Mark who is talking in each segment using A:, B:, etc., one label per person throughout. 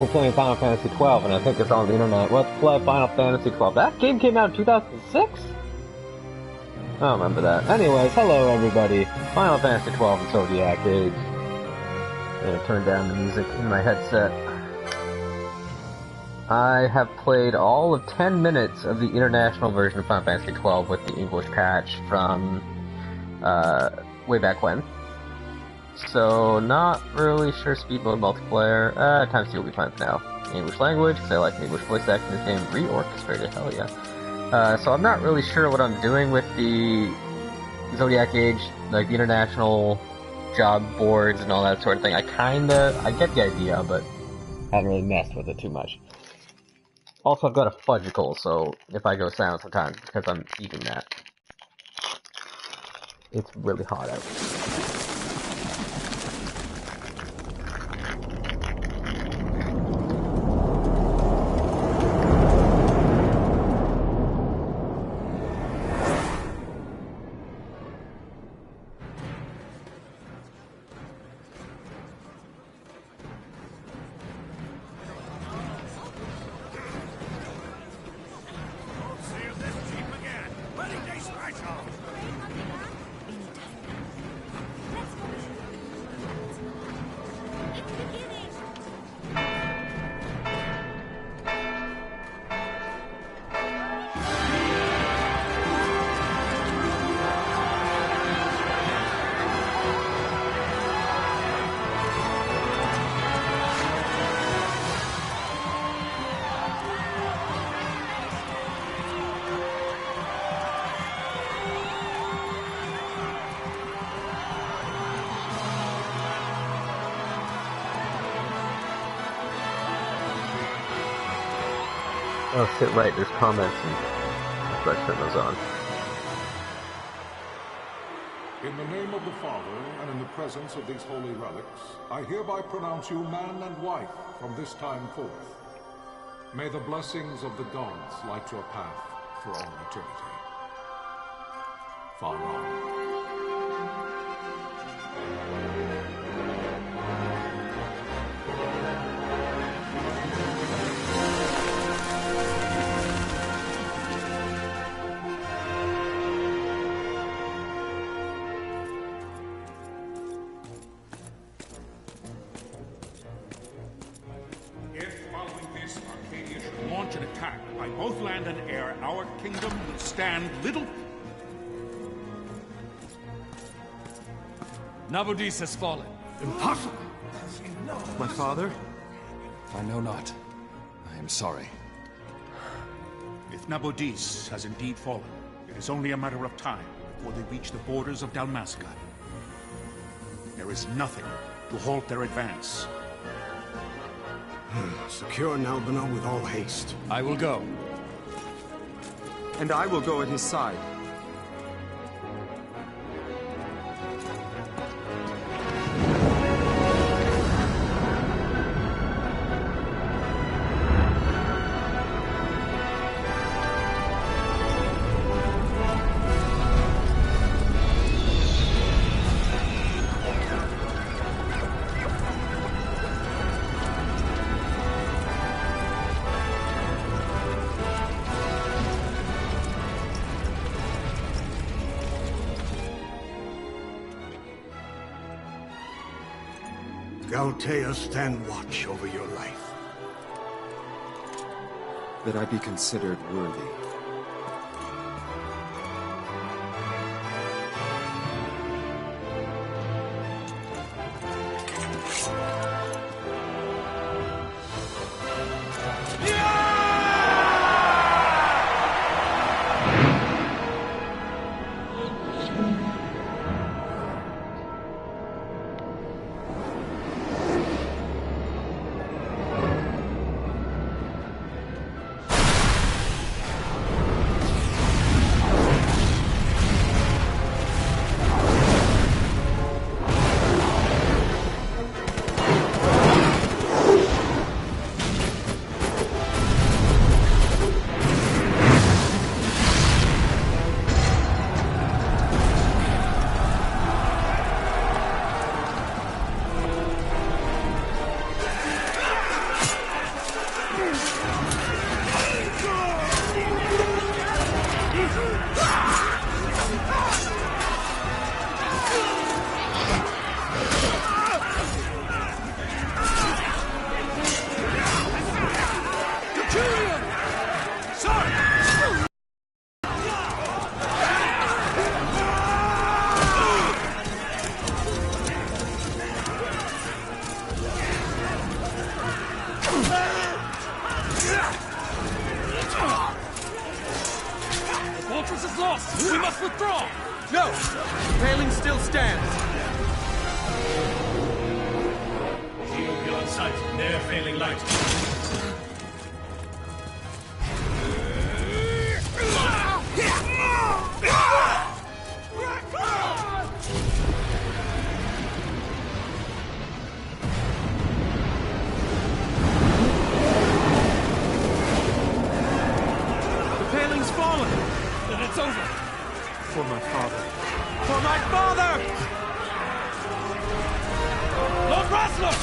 A: We're playing Final Fantasy XII, and I think it's on the internet. Let's play Final Fantasy XII. That game came out in 2006? I don't remember that. Anyways, hello everybody. Final Fantasy XII and Zodiac Age. I'm gonna turn down the music in my headset. I have played all of 10 minutes of the international version of Final Fantasy XII with the English patch from way back when. So, not really sure speed mode multiplayer. Times 2 will be fine for now. English language, because I like the English voice acting in this game. Re-orchestrated, hell yeah. So I'm not really sure what I'm doing with the Zodiac Age, like the international job boards and all that sort of thing. I get the idea, but haven't really messed with it too much. Also, I've got a fudgicle, so if I go silent sometimes, it's because I'm eating that. It's really hot out. Oh shit, right, there's comments and I better turn those on.
B: In the name of the Father, and in the presence of these holy relics, I hereby pronounce you man and wife from this time forth. May the blessings of the gods light your path for all eternity. Far on.
C: Both land and air, our kingdom would stand little...
D: Nabudis has fallen.
C: Impossible!
D: My father? I know not. I am sorry.
C: If Nabudis has indeed fallen, it is only a matter of time before they reach the borders of Dalmasca. There is nothing to halt their advance.
E: Secure Nalbina with all haste.
D: I will go.
F: And I will go at his side.
E: Galtea, stand watch over your life.
F: That I be considered worthy.
G: The fortress is lost! We must withdraw!
D: No! The paling still stands!
G: Shield beyond sight, near failing light.
D: Then it's over. For my father. For my father!
G: Lord Rasler!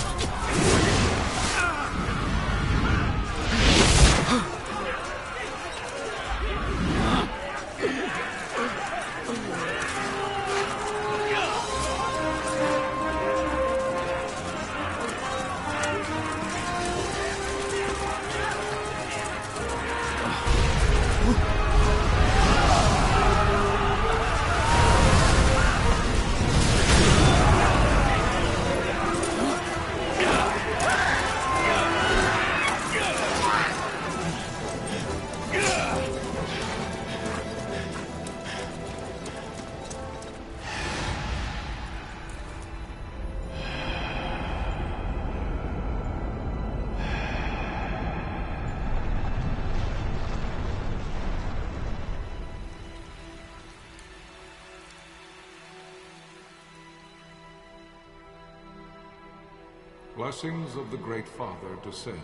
B: Blessings of the Great Father descend,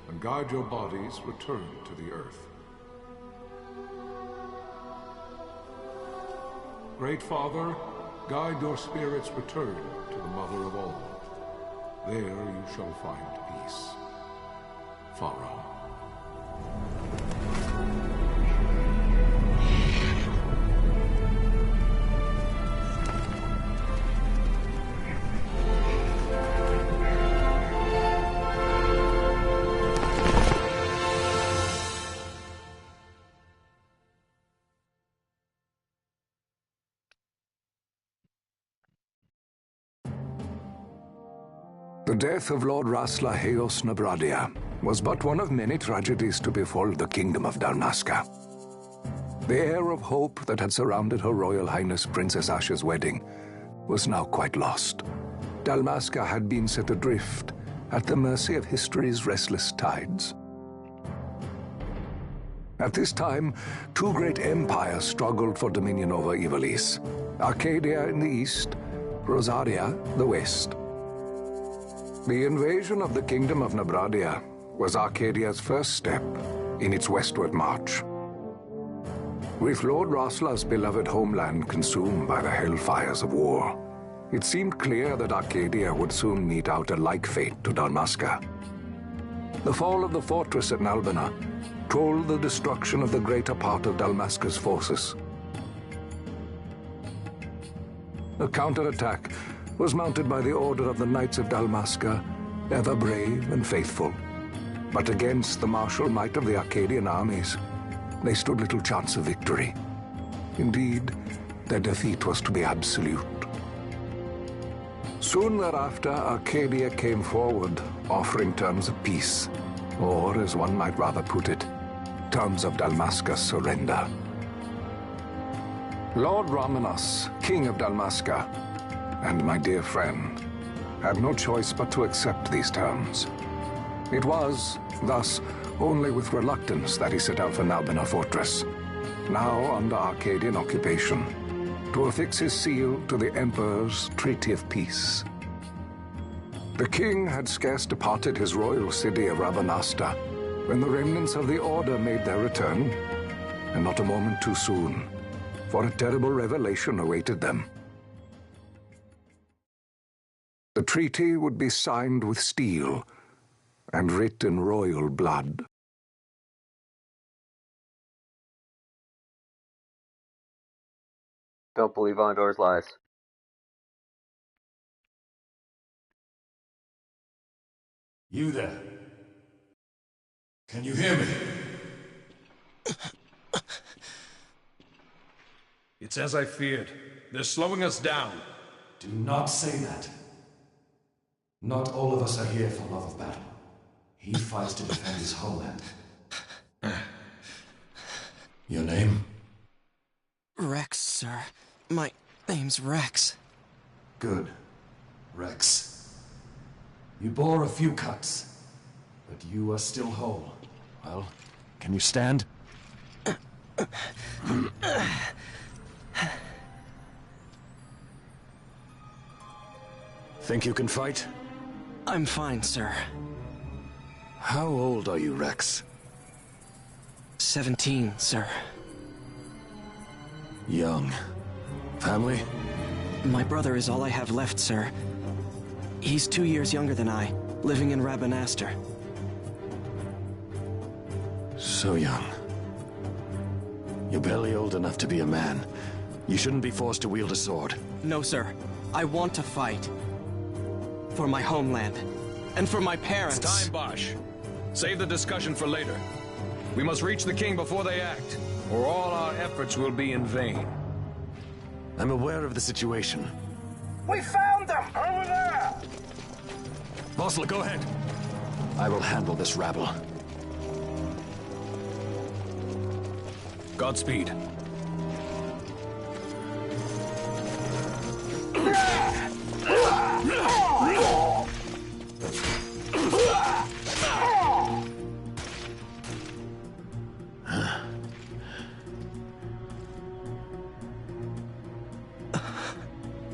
B: and guide your bodies return to the earth. Great Father, guide your spirits return to the Mother of all. There you shall find peace. Pharaoh.
E: The death of Lord Rasla Heos Nabradia was but one of many tragedies to befall the Kingdom of Dalmasca. The air of hope that had surrounded Her Royal Highness Princess Asha's wedding was now quite lost. Dalmasca had been set adrift at the mercy of history's restless tides. At this time, two great empires struggled for dominion over Ivalice: Arcadia in the east, Rosaria the west. The invasion of the Kingdom of Nabradia was Arcadia's first step in its westward march. With Lord Rasla's beloved homeland consumed by the hellfires of war, it seemed clear that Arcadia would soon mete out a like fate to Dalmasca. The fall of the fortress at Nalbina told the destruction of the greater part of Dalmasca's forces. A counterattack was mounted by the order of the Knights of Dalmasca, ever brave and faithful. But against the martial might of the Arcadian armies, they stood little chance of victory. Indeed, their defeat was to be absolute. Soon thereafter, Arcadia came forward, offering terms of peace, or, as one might rather put it, terms of Dalmasca's surrender. Lord Ramenas, King of Dalmasca, and my dear friend, had no choice but to accept these terms. It was, thus, only with reluctance that he set out for Nalbina Fortress, now under Arcadian occupation, to affix his seal to the Emperor's Treaty of Peace. The king had scarce departed his royal city of Rabanasta when the remnants of the Order made their return, and not a moment too soon, for a terrible revelation awaited them. The treaty would be signed with steel and writ in royal blood.
A: Don't believe Ondor's lies.
G: You there? Can you hear me?
H: It's as I feared. They're slowing us down.
G: Do not say that. Not all of us are here for love of battle. He fights to defend his homeland.
D: Your name?
I: Rex, sir. My name's Rex.
D: Good. Rex. You bore a few cuts, but you are still whole. Well, can you stand? Think you can fight?
I: I'm fine, sir.
D: How old are you, Rex?
I: 17, sir.
D: Young. Family?
I: My brother is all I have left, sir. He's 2 years younger than I, living in Rabanastre.
D: So young. You're barely old enough to be a man. You shouldn't be forced to wield a sword.
I: No, sir. I want to fight. For my homeland. And for my parents.
H: It's time, Bosch. Save the discussion for later. We must reach the king before they act, or all our efforts will be in vain.
D: I'm aware of the situation.
G: We found them! Over there!
D: Vossler, go ahead. I will handle this rabble.
H: Godspeed.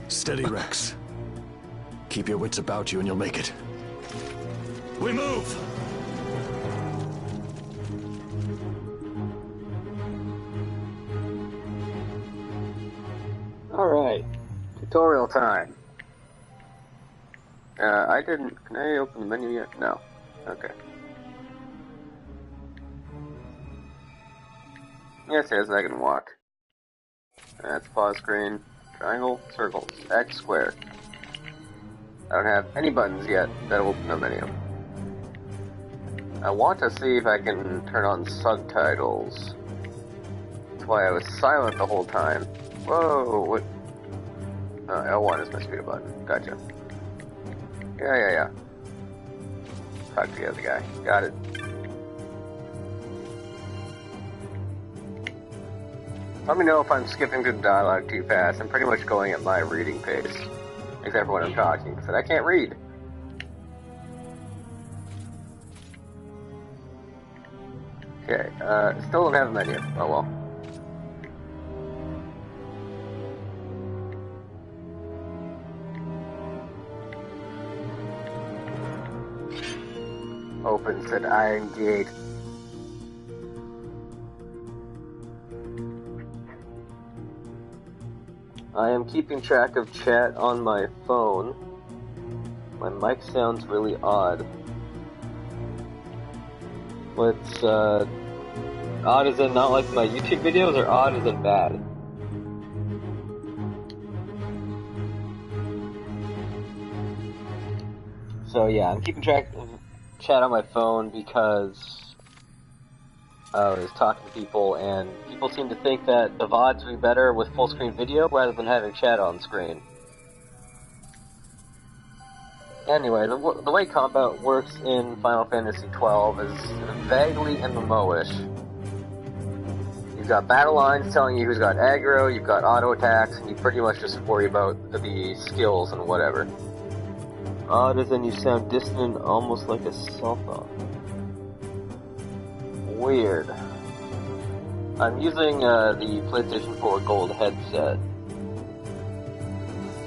D: Steady, Rex. Keep your wits about you and you'll make it. We move!
A: Alright. Tutorial time. Can I open the menu yet? No. Okay. Yes, I can walk. That's pause screen. Triangle, circles, X, square. I don't have any buttons yet that open the menu. I want to see if I can turn on subtitles. That's why I was silent the whole time. Whoa, what? L1 is my speed button. Gotcha. Yeah. Talk to the other guy. Got it. Let me know if I'm skipping through the dialogue too fast. I'm pretty much going at my reading pace. Except for when I'm talking, because I can't read. Okay, still don't have a menu. Oh well. Open said iron gate. I am keeping track of chat on my phone. My mic sounds really odd. What's odd as in not like my YouTube videos, or odd as in bad? So yeah, I'm keeping track of chat on my phone because I was talking to people, and people seem to think that the VODs would be better with full screen video rather than having chat on screen. Anyway, the way combat works in Final Fantasy XII is vaguely MMO-ish. You've got battle lines telling you who's got aggro, you've got auto attacks, and you pretty much just worry about the skills and whatever. Odd as in you sound distant, almost like a cell phone. Weird. I'm using the PlayStation 4 Gold headset.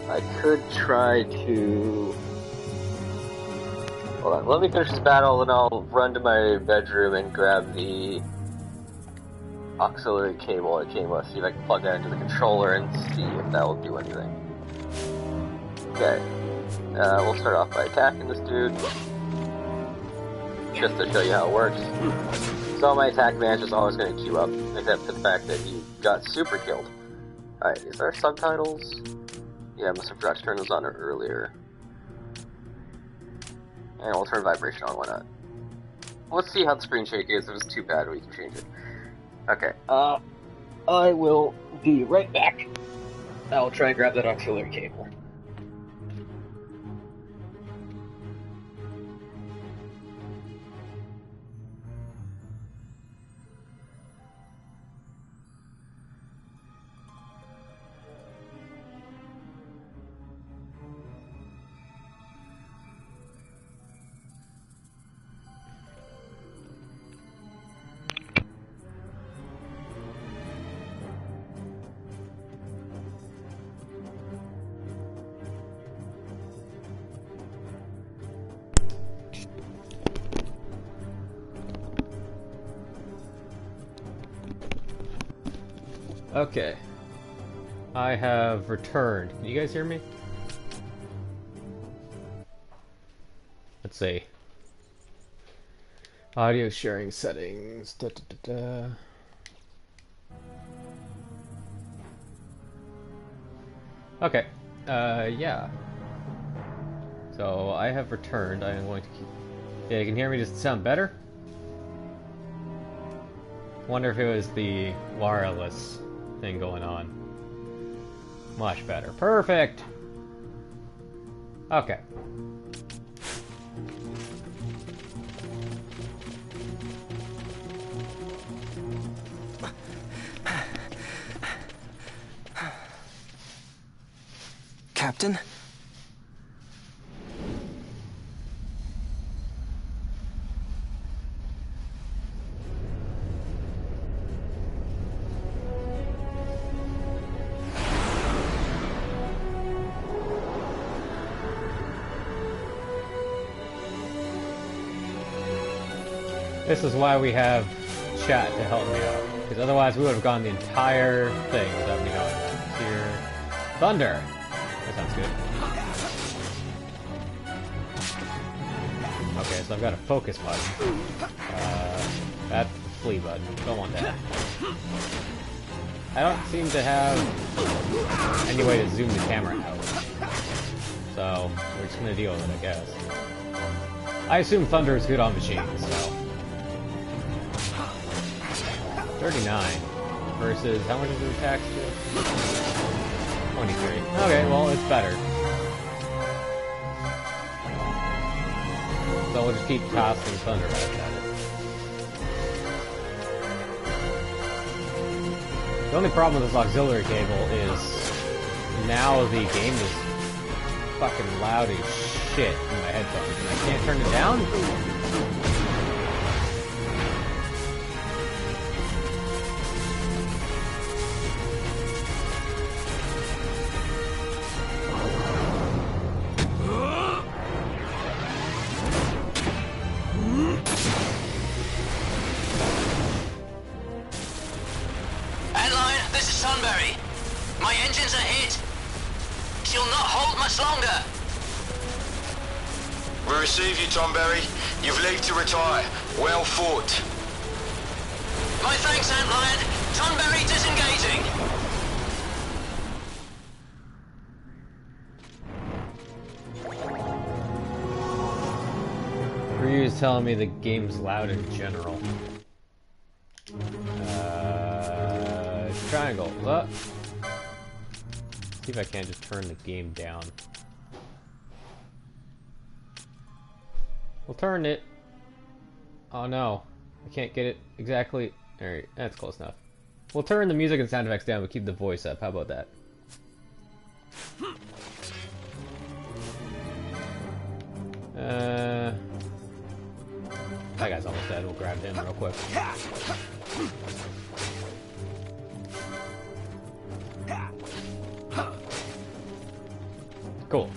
A: I could try to... Hold on, let me finish this battle, then I'll run to my bedroom and grab the auxiliary cable I came with, see if I can plug that into the controller and see if that will do anything. Okay. We'll start off by attacking this dude. Just to show you how it works. So my attack advantage is always going to queue up, except for the fact that you got super killed. Alright, is there subtitles? Yeah, I must have forgot to turn those on earlier. And we'll turn vibration on, why not? Let's see how the screen shake is. If it's too bad, we can change it. Okay, I will be right back. I'll try and grab that auxiliary cable. Okay. I have returned. Can you guys hear me? Let's see. Audio sharing settings. Da, da, da, da. Okay. Yeah. So I have returned. I am going to keep. Yeah, you can hear me. Does it sound better? Wonder if it was the wireless thing going on. Much better. Perfect! Okay.
I: Captain?
A: This is why we have chat to help me out. Because otherwise we would have gone the entire thing without me knowing that. Here. Thunder! That sounds good. Okay, so I've got a focus button. That's the flee button. Don't want that. I don't seem to have any way to zoom the camera out. So, we're just gonna deal with it, I guess. I assume Thunder is good on machines, so... 39 versus how much is it attack to? 23. Okay, well it's better. So we'll just keep tossing Thunder back at it. The only problem with this auxiliary cable is now the game is fucking loud as shit in my headphones and I can't turn it down?
J: Tomberry, you've leave to retire. Well fought. My thanks, Antlion. Tomberry disengaging.
A: Ryu is telling me the game's loud in general. Triangle. See if I can just turn the game down. We'll turn it. Oh no, I can't get it exactly. Alright, that's close enough. We'll turn the music and sound effects down, but keep the voice up. How about that? That guy's almost dead. We'll grab him real quick. Cool.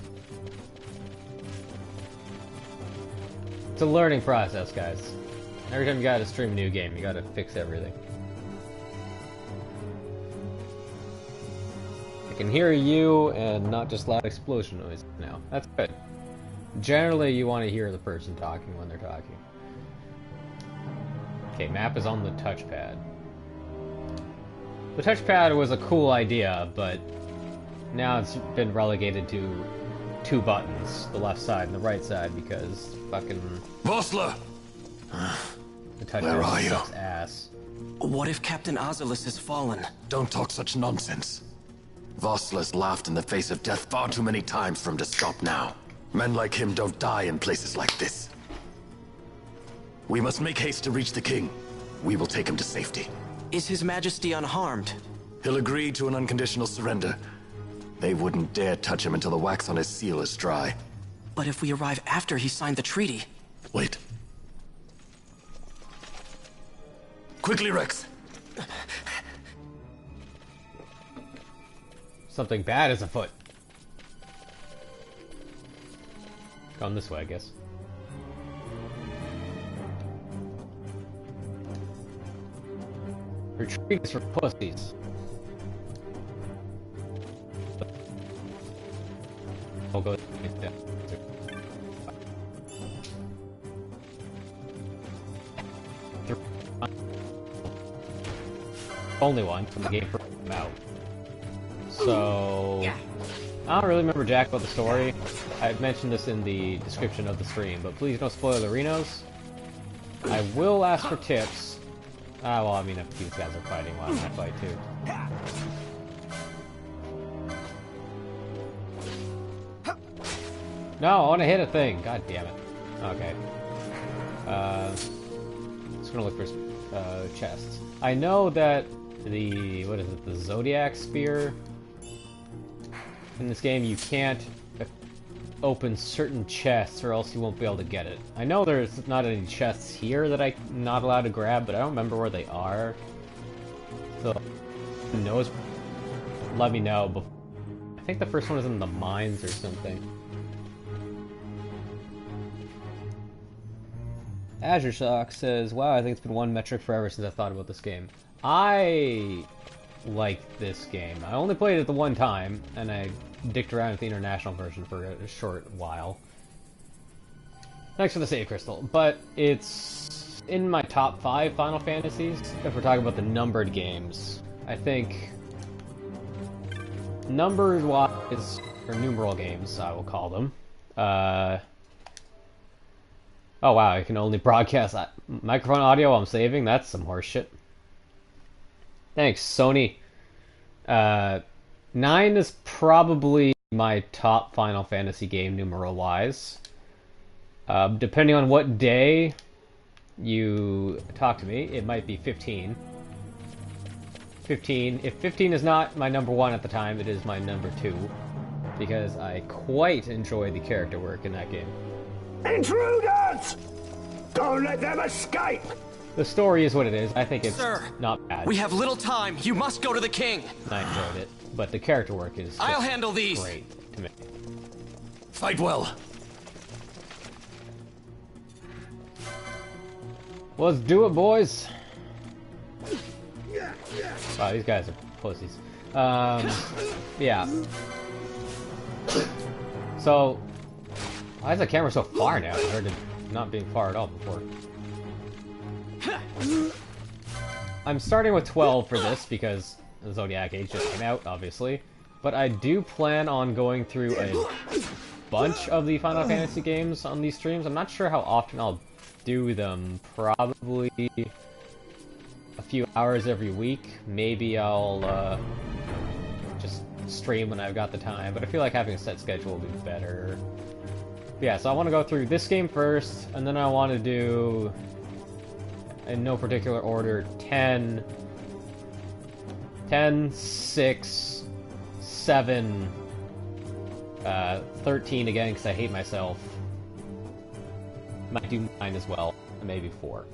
A: It's a learning process, guys. Every time you gotta stream a new game, you gotta fix everything. I can hear you and not just loud explosion noise now. That's good. Generally, you want to hear the person talking when they're talking. Okay, map is on the touchpad. The touchpad was a cool idea, but now it's been relegated to 2 buttons, the left side and the right side, because fucking
D: Vossler!
A: the touchpad sucks ass.
I: What if Captain Azulis has fallen?
D: Don't talk such nonsense. Vossler's laughed in the face of death far too many times for him to stop now. Men like him don't die in places like this. We must make haste to reach the king. We will take him to safety.
I: Is His Majesty unharmed?
D: He'll agree to an unconditional surrender. They wouldn't dare touch him until the wax on his seal is dry.
I: But if we arrive after he signed the treaty...
D: Wait. Quickly, Rex!
A: Something bad is afoot. Gone this way, I guess. Retreat is for pussies. I'll go. Only one from the game first came out. So I don't really remember jack about the story. I mentioned this in the description of the stream, but please don't spoil the Renos. I will ask for tips. Well, I mean, if these guys are fighting, why don't I fight too? No, I want to hit a thing. God damn it. Okay. Just gonna look for chests. I know that the the Zodiac spear in this game, you can't open certain chests or else you won't be able to get it. I know there's not any chests here that I'm not allowed to grab, but I don't remember where they are. So, who knows? Let me know. I think the first one is in the mines or something. Azure Sock says, wow, I think it's been one metric forever since I thought about this game. I like this game. I only played it the one time, and I dicked around with the international version for a short while. Thanks for the save, Crystal. But it's in my top 5 Final Fantasies, if we're talking about the numbered games. I think numbered-wise, or numeral games, I will call them. Oh wow, I can only broadcast microphone audio while I'm saving? That's some horse shit. Thanks, Sony. 9 is probably my top Final Fantasy game, numeral-wise. Depending on what day you talk to me, it might be 15. 15. If 15 is not my number 1 at the time, it is my number 2. Because I quite enjoy the character work in that game.
K: Intruders! Don't let them escape!
A: The story is what it is. I think it's
I: Sir,
A: not bad.
I: We have little time. You must go to the king.
A: I enjoyed it, but the character work is
I: I'll handle these.
A: Great to me.
D: Fight well.
A: Let's do it, boys. Wow, these guys are pussies. Yeah. So, why is the camera so far now compared to not being far at all before? I'm starting with 12 for this because the Zodiac Age just came out, obviously. But I do plan on going through a bunch of the Final Fantasy games on these streams. I'm not sure how often I'll do them. Probably a few hours every week. Maybe I'll just stream when I've got the time. But I feel like having a set schedule will be better. Yeah, so I want to go through this game first, and then I want to do, in no particular order, 10, 6, 7, 13 again, because I hate myself. Might do 9 as well, and maybe 4.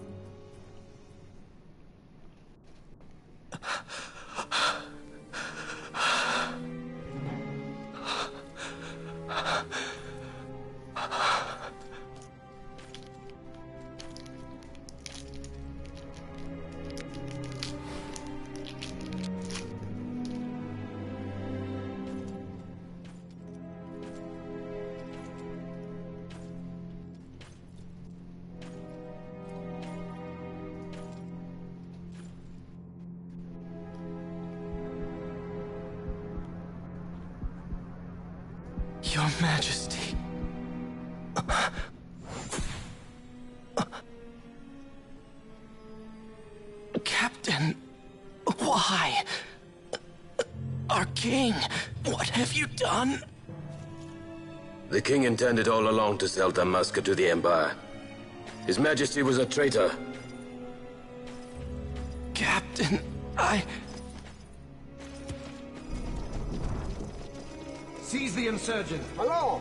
I: Your Majesty. Captain, why? Our king, what have you done?
J: The king intended all along to sell Dalmasca to the Empire. His Majesty was a traitor.
I: Captain,
K: Seize the insurgent! Hello!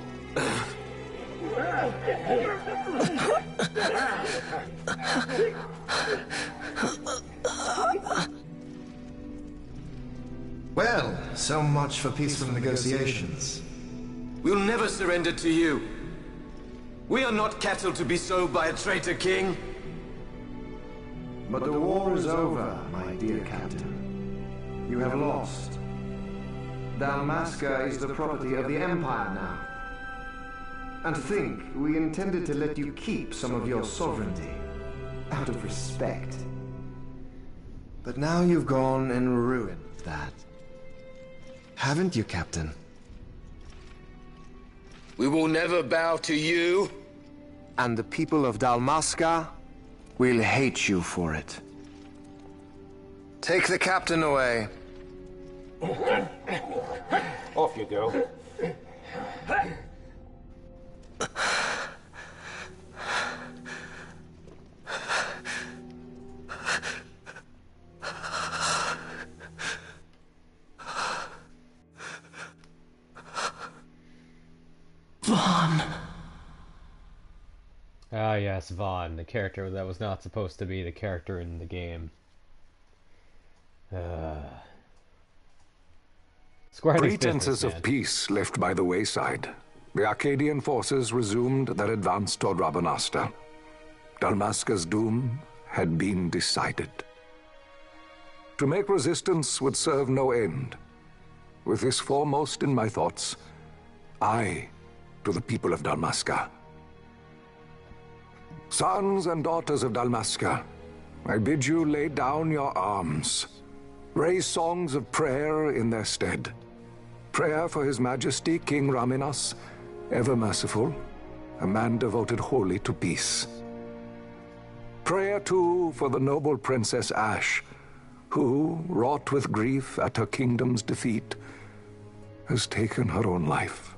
L: Well, so much for peaceful negotiations.
J: We'll never surrender to you. We are not cattle to be sold by a traitor king.
L: But the war is over, my dear Captain. You have lost. Dalmasca is the property of the Empire now. And to think, we intended to let you keep some of your sovereignty, out of respect. But now you've gone and ruined that. Haven't you, Captain?
J: We will never bow to you.
L: And the people of Dalmasca will hate you for it. Take the captain away.
K: Off you go.
I: Vaughn.
M: Ah, yes, Vaughn, the character that was not supposed to be the character in the game. Square Enix
E: Pretenses
M: business,
E: of peace left by the wayside, the Arcadian forces resumed their advance toward Rabanasta. Dalmasca's doom had been decided. To make resistance would serve no end. With this foremost in my thoughts, I, to the people of Dalmasca. Sons and daughters of Dalmasca, I bid you lay down your arms. Raise songs of prayer in their stead. Prayer for His Majesty King Raminas, ever merciful, a man devoted wholly to peace. Prayer, too, for the noble Princess Ash, who, wrought with grief at her kingdom's defeat, has taken her own life.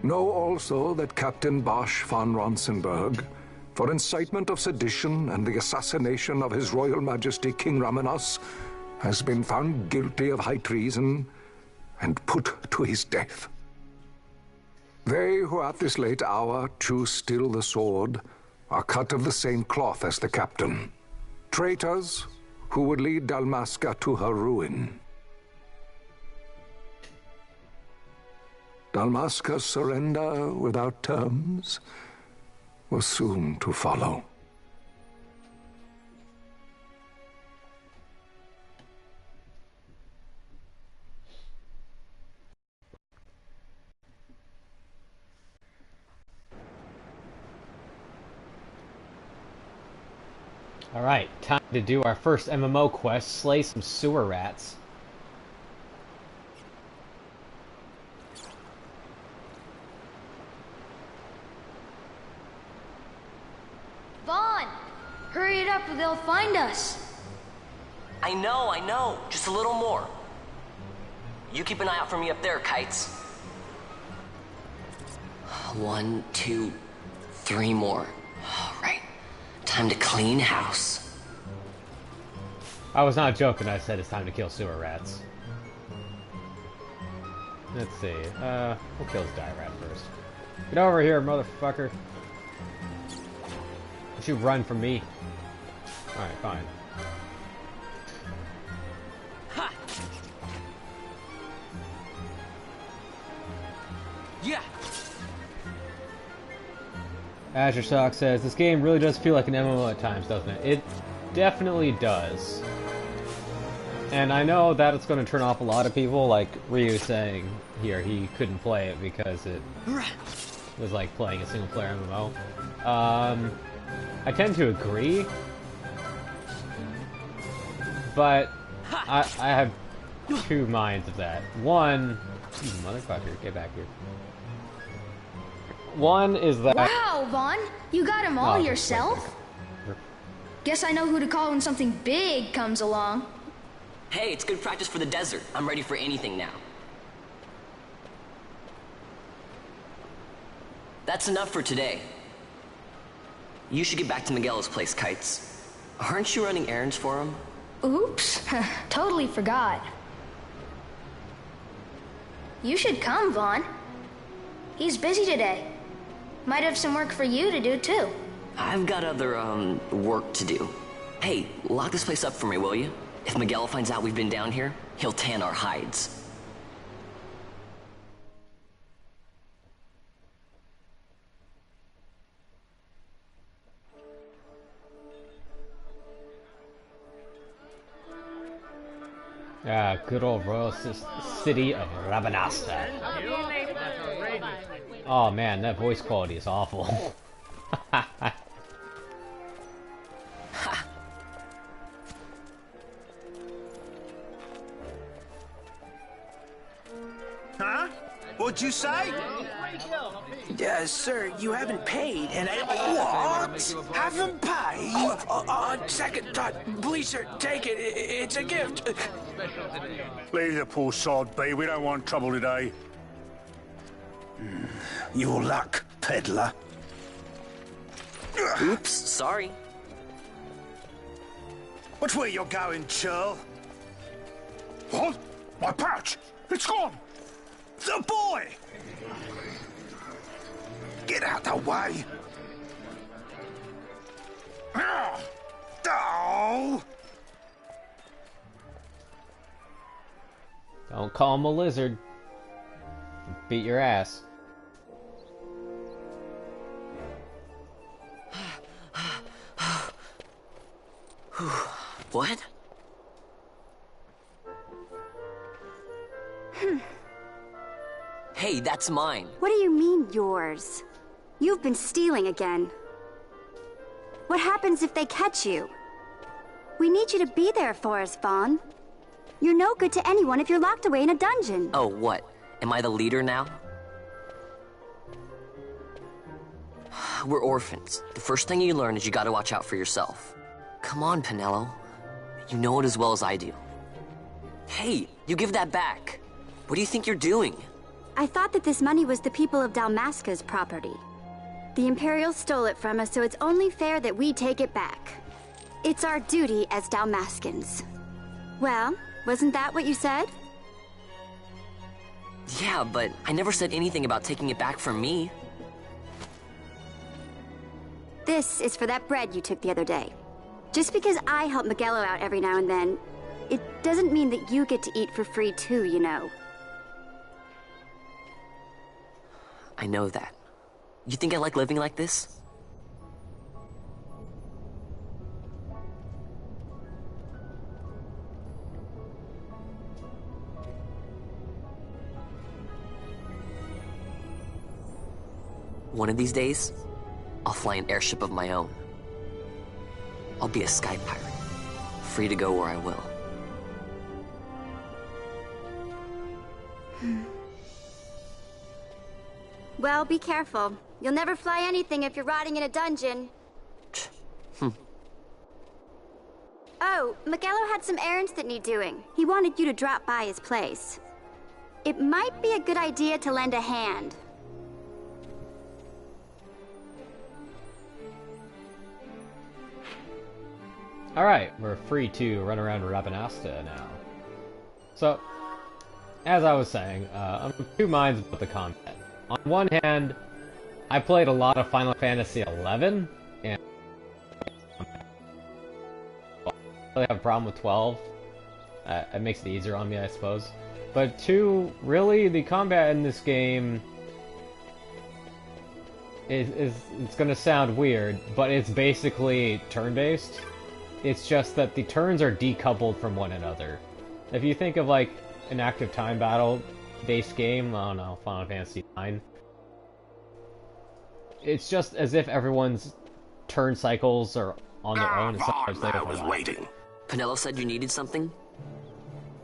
E: Know also that Captain Bosch von Ronsenberg, for incitement of sedition and the assassination of His Royal Majesty King Raminas, has been found guilty of high treason and put to his death. They who at this late hour choose still the sword are cut of the same cloth as the captain. Traitors who would lead Dalmasca to her ruin. Dalmasca's surrender without terms was soon to follow.
M: Alright, time to do our first MMO quest, slay some sewer rats.
N: Vaughn! Hurry it up or they'll find us!
O: I know. Just a little more. You keep an eye out for me up there, Kites. 1, 2, 3 more. Alright. Time to clean house.
M: I was not joking, I said it's time to kill sewer rats. Let's see, we'll kill this dire rat first. Get over here, motherfucker. Don't you run from me. Alright, fine.
O: Ha! Yeah!
M: Azure Sock says, this game really does feel like an MMO at times, doesn't it? It definitely does. And I know that it's going to turn off a lot of people, like Ryu saying here he couldn't play it because it was like playing a single player MMO. I tend to agree, but I have two minds of that. One, you motherfucker, get back here. One is that...
N: Wow, Vaughn! You got him all yourself? Guess I know who to call when something big comes along.
O: Hey, it's good practice for the desert. I'm ready for anything now. That's enough for today. You should get back to Miguel's place, Kites. Aren't you running errands for him?
N: Oops, totally forgot. You should come, Vaughn. He's busy today. Might have some work for you to do, too.
O: I've got other, work to do. Hey, lock this place up for me, will you? If Miguel finds out we've been down here, he'll tan our hides.
M: Ah, good old royal city of Rabanasta. Oh man, that voice quality is awful.
P: Huh? What'd you say?
Q: Sir, you haven't paid, and I...
P: What? Haven't paid?
Q: On second thought, please, sir, take it. It's a gift.
C: Leave the poor sod be. We don't want trouble today.
P: Your luck, peddler.
O: Oops, sorry.
P: Watch where you're going, churl.
C: What? My pouch! It's gone!
P: The boy! Get out the way! Oh!
M: Don't call him a lizard. Beat your ass.
O: What? Hey, that's mine.
R: What do you mean, yours? You've been stealing again. What happens if they catch you? We need you to be there for us, Vaughn. You're no good to anyone if you're locked away in a dungeon.
O: Oh, what? Am I the leader now? We're orphans. The first thing you learn is you gotta watch out for yourself. Come on, Pinello. You know it as well as I do. Hey, you give that back. What do you think you're doing?
R: I thought that this money was the people of Dalmasca's property. The Imperials stole it from us, so it's only fair that we take it back. It's our duty as Dalmascans. Well, wasn't that what you said?
O: Yeah, but I never said anything about taking it back from me.
R: This is for that bread you took the other day. Just because I help Miguelo out every now and then, it doesn't mean that you get to eat for free too, you know.
O: I know that. You think I like living like this? One of these days, I'll fly an airship of my own. I'll be a sky pirate, free to go where I will.
R: Well, be careful. You'll never fly anything if you're rotting in a dungeon. Oh, Miguelo had some errands that need doing. He wanted you to drop by his place. It might be a good idea to lend a hand.
M: Alright, we're free to run around Rabanasta now. So, as I was saying, I'm of two minds about the combat. On one hand, I played a lot of Final Fantasy XI, and I really have a problem with 12. It makes it easier on me, I suppose. But two, really, the combat in this game it's gonna sound weird, but it's basically turn-based. It's just that the turns are decoupled from one another. If you think of like an active time battle-based game, I don't know, Final Fantasy IX, it's just as if everyone's turn cycles are on their own.
S: I was waiting.
O: Pinello said you needed something?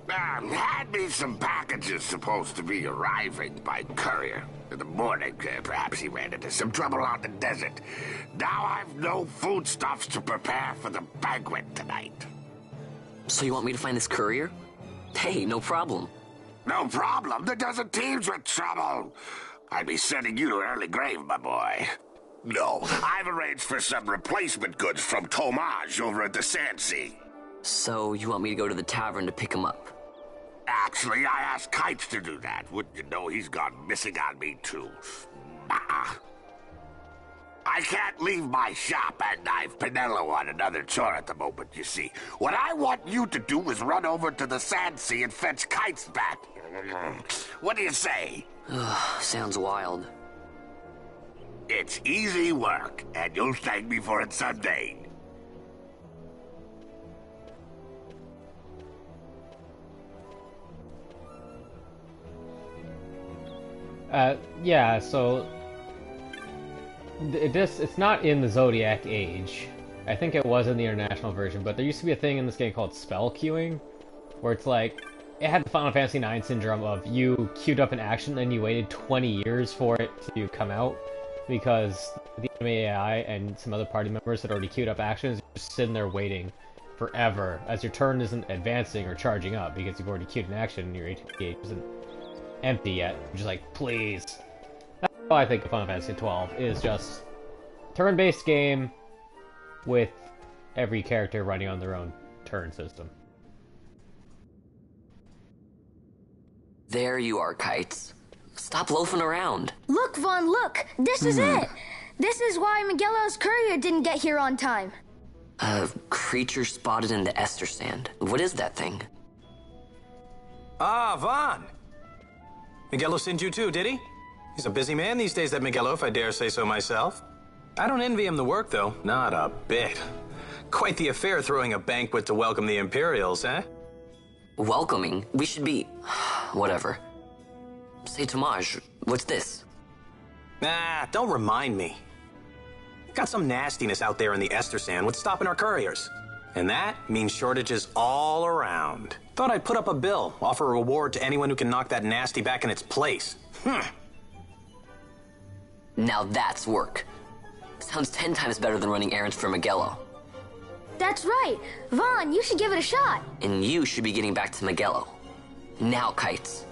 S: Had me some packages supposed to be arriving by courier. In the morning, perhaps he ran into some trouble out in the desert. Now I've no foodstuffs to prepare for the banquet tonight.
O: So you want me to find this courier? Hey, no problem.
S: No problem? The desert teems with trouble. I'd be sending you to an early grave, my boy. No, I've arranged for some replacement goods from Tomage over at the Sandsea.
O: So you want me to go to the tavern to pick him up?
S: Actually, I asked Kites to do that. Wouldn't you know he's gone missing on me, too. I can't leave my shop, and I've Pinello on another chore at the moment, you see. What I want you to do is run over to the Sandsea and fetch Kites back. What do you say?
O: Sounds wild.
S: It's easy work, and you'll thank me for it someday.
M: Yeah, so it's not in the Zodiac Age. I think it was in the international version, but there used to be a thing in this game called spell queuing, where it's like, it had the Final Fantasy IX syndrome of you queued up an action and you waited 20 years for it to come out, because the enemy AI and some other party members had already queued up actions, you're just sitting there waiting forever, as your turn isn't advancing or charging up, because you've already queued an action and your ATP isn't empty yet. You're just like, please. That's how I think of Final Fantasy XII, is just turn-based game with every character running on their own turn system.
O: There you are, Kites. Stop loafing around.
N: Look, Vaughn, look! This is it! This is why Miguelo's courier didn't get here on time.
O: A creature spotted in the Ester Sand. What is that thing?
T: Ah, Vaughn! Miguelo sent you too, did he? He's a busy man these days, that Miguelo, if I dare say so myself. I don't envy him the work, though. Not a bit. Quite the affair throwing a banquet to welcome the Imperials, eh?
O: Welcoming? We should be... whatever. Say, Tomaj, what's this?
T: Nah, don't remind me. Got some nastiness out there in the Ester Sand. What's stopping our couriers? And that means shortages all around. Thought I'd put up a bill, offer a reward to anyone who can knock that nasty back in its place.
O: Now that's work. Sounds 10 times better than running errands for Miguelo.
N: That's right! Vaughn, you should give it a shot!
O: And you should be getting back to Miguelo. Now, Kites.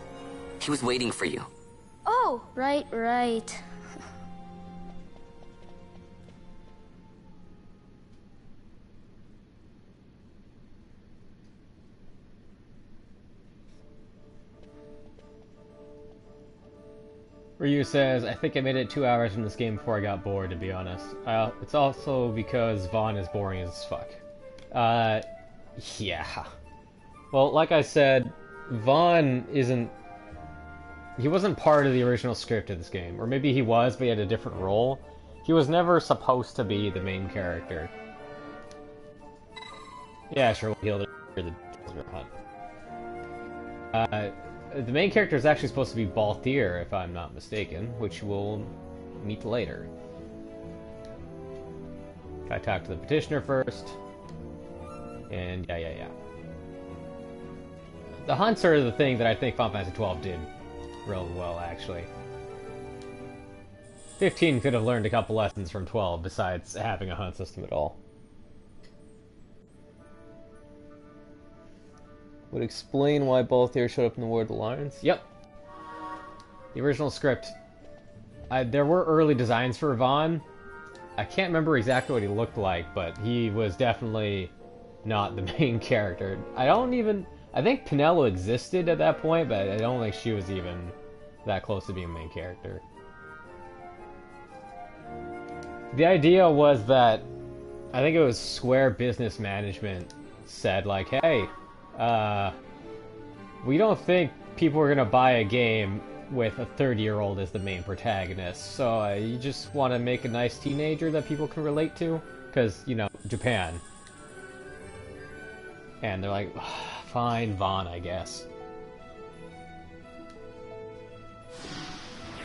O: He was waiting for you.
N: Oh, right.
M: Ryu says, I think I made it 2 hours in this game before I got bored, to be honest. It's also because Vaughn is boring as fuck. Yeah. Well, like I said, Vaughn isn't... He wasn't part of the original script of this game. Or maybe he was, but he had a different role. He was never supposed to be the main character. Yeah, sure, we'll heal the hunt. The main character is actually supposed to be Balthier, if I'm not mistaken, which we'll meet later. I talk to the petitioner first. And yeah. The hunts are the thing that I think Final Fantasy XII did real well, actually. 15 could have learned a couple lessons from 12 besides having a hunt system at all. Would explain why Balthier showed up in the War of the Lions? Yep. The original script. There were early designs for Vaughn. I can't remember exactly what he looked like, but he was definitely not the main character. I think Pinello existed at that point, but I don't think she was even that close to being a main character. The idea was that, I think it was Square Business Management said, like, hey, we don't think people are gonna buy a game with a 30-year-old as the main protagonist, so you just want to make a nice teenager that people can relate to? Because, you know, Japan. And they're like, fine, Vaughn, I guess.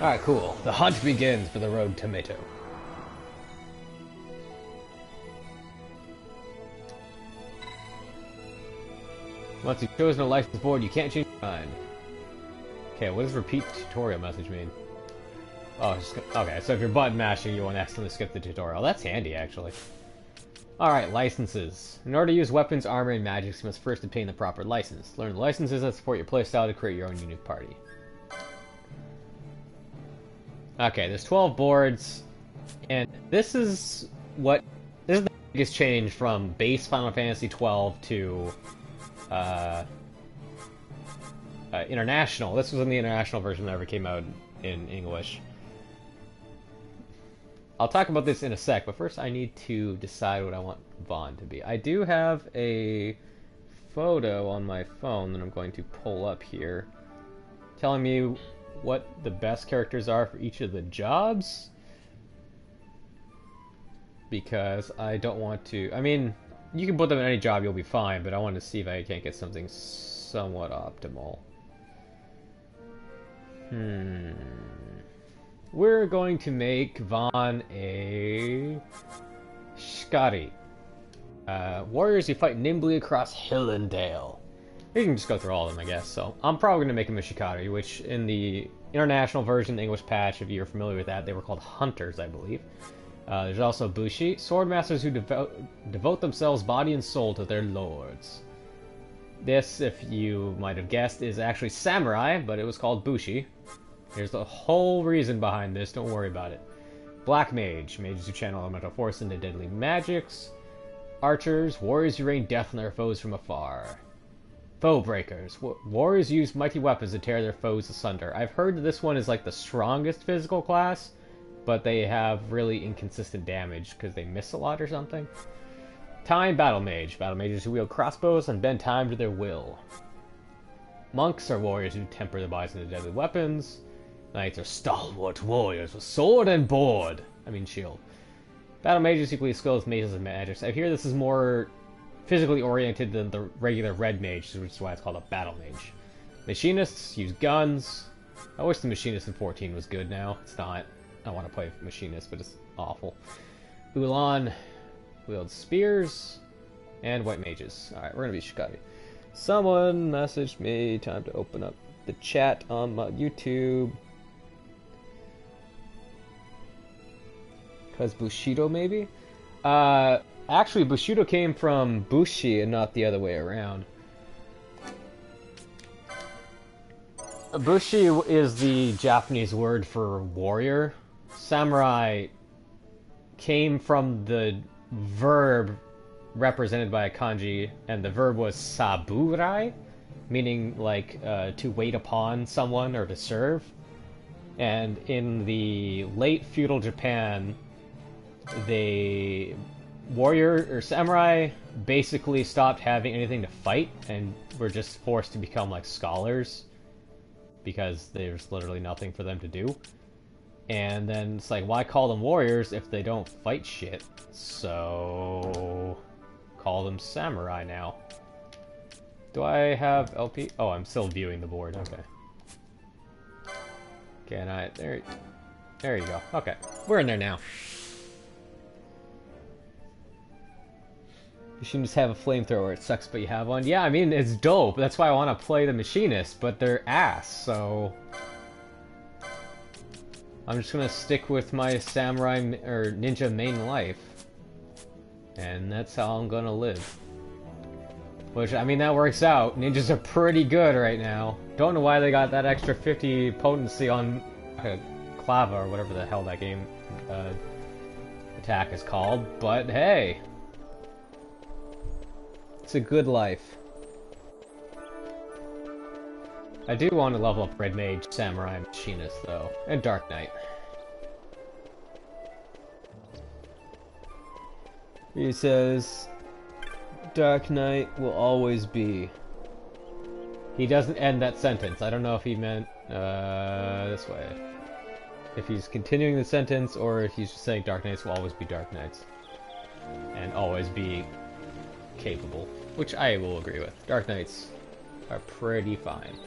M: Alright, cool. The hunt begins for the Rogue Tomato. Once you've chosen a license board, you can't change your mind. Okay, what does repeat tutorial message mean? Oh, okay, so if you're button mashing, you won't accidentally skip the tutorial. That's handy, actually. Alright, licenses. In order to use weapons, armor, and magics, you must first obtain the proper license. Learn the licenses that support your playstyle to create your own unique party. Okay, there's 12 boards, and this is the biggest change from base Final Fantasy XII to international. This was in the international version that ever came out in English. I'll talk about this in a sec, but first I need to decide what I want Vaughn to be. I do have a photo on my phone that I'm going to pull up here, telling me what the best characters are for each of the jobs, because I don't want to... I mean, you can put them in any job, you'll be fine, but I want to see if I can't get something somewhat optimal. we're going to make Vaughn a Shikari. Warriors who fight nimbly across hill and dale. You can just go through all of them, I guess. So I'm probably going to make him a Shikari, which in the international version, the English patch, if you're familiar with that, they were called Hunters, I believe. There's also Bushi, swordmasters who devote themselves body and soul to their lords. This, if you might have guessed, is actually Samurai, but it was called Bushi. There's the whole reason behind this, don't worry about it. Black Mage, mages who channel elemental force into deadly magics. Archers, warriors who rain death on their foes from afar. Foe breakers, warriors use mighty weapons to tear their foes asunder. I've heard that this one is like the strongest physical class, but they have really inconsistent damage because they miss a lot or something. Time Battle Mage, battle mages who wield crossbows and bend time to their will. Monks are warriors who temper their bodies into deadly weapons. Knights are stalwart warriors with sword and shield. Battle mages equally skilled with mages and magics. I hear this is more physically oriented than the regular red mage, which is why it's called a battle mage. Machinists use guns. I wish the machinist in 14 was good now. It's not. I want to play machinist, but it's awful. Ulan wields spears and white mages. Alright, we're gonna be Shikari. Someone messaged me. Time to open up the chat on my YouTube. Because Bushido, maybe? Actually, Bushido came from Bushi and not the other way around. Bushi is the Japanese word for warrior. Samurai came from the verb represented by a kanji, and the verb was saburai, meaning like to wait upon someone or to serve. And in the late feudal Japan, warrior or samurai basically stopped having anything to fight and were just forced to become like scholars because there's literally nothing for them to do. And then it's like, why call them warriors if they don't fight shit? So call them samurai now. Do I have LP? Oh, I'm still viewing the board. Okay. Can I? There you go. Okay, we're in there now. You shouldn't just have a flamethrower. It sucks, but you have one. Yeah, I mean, it's dope. That's why I want to play the machinist, but they're ass, so I'm just gonna stick with my samurai or ninja main life, and that's how I'm gonna live. Which, I mean, that works out. Ninjas are pretty good right now. Don't know why they got that extra 50 potency on Clava, or whatever the hell that game attack is called, but hey. It's a good life. I do want to level up Red Mage, Samurai, Machinist, though. And Dark Knight. He says, Dark Knight will always be. He doesn't end that sentence. I don't know if he meant this way. If he's continuing the sentence, or if he's just saying Dark Knights will always be Dark Knights. And always be capable, which I will agree with. Dark Knights are pretty fine.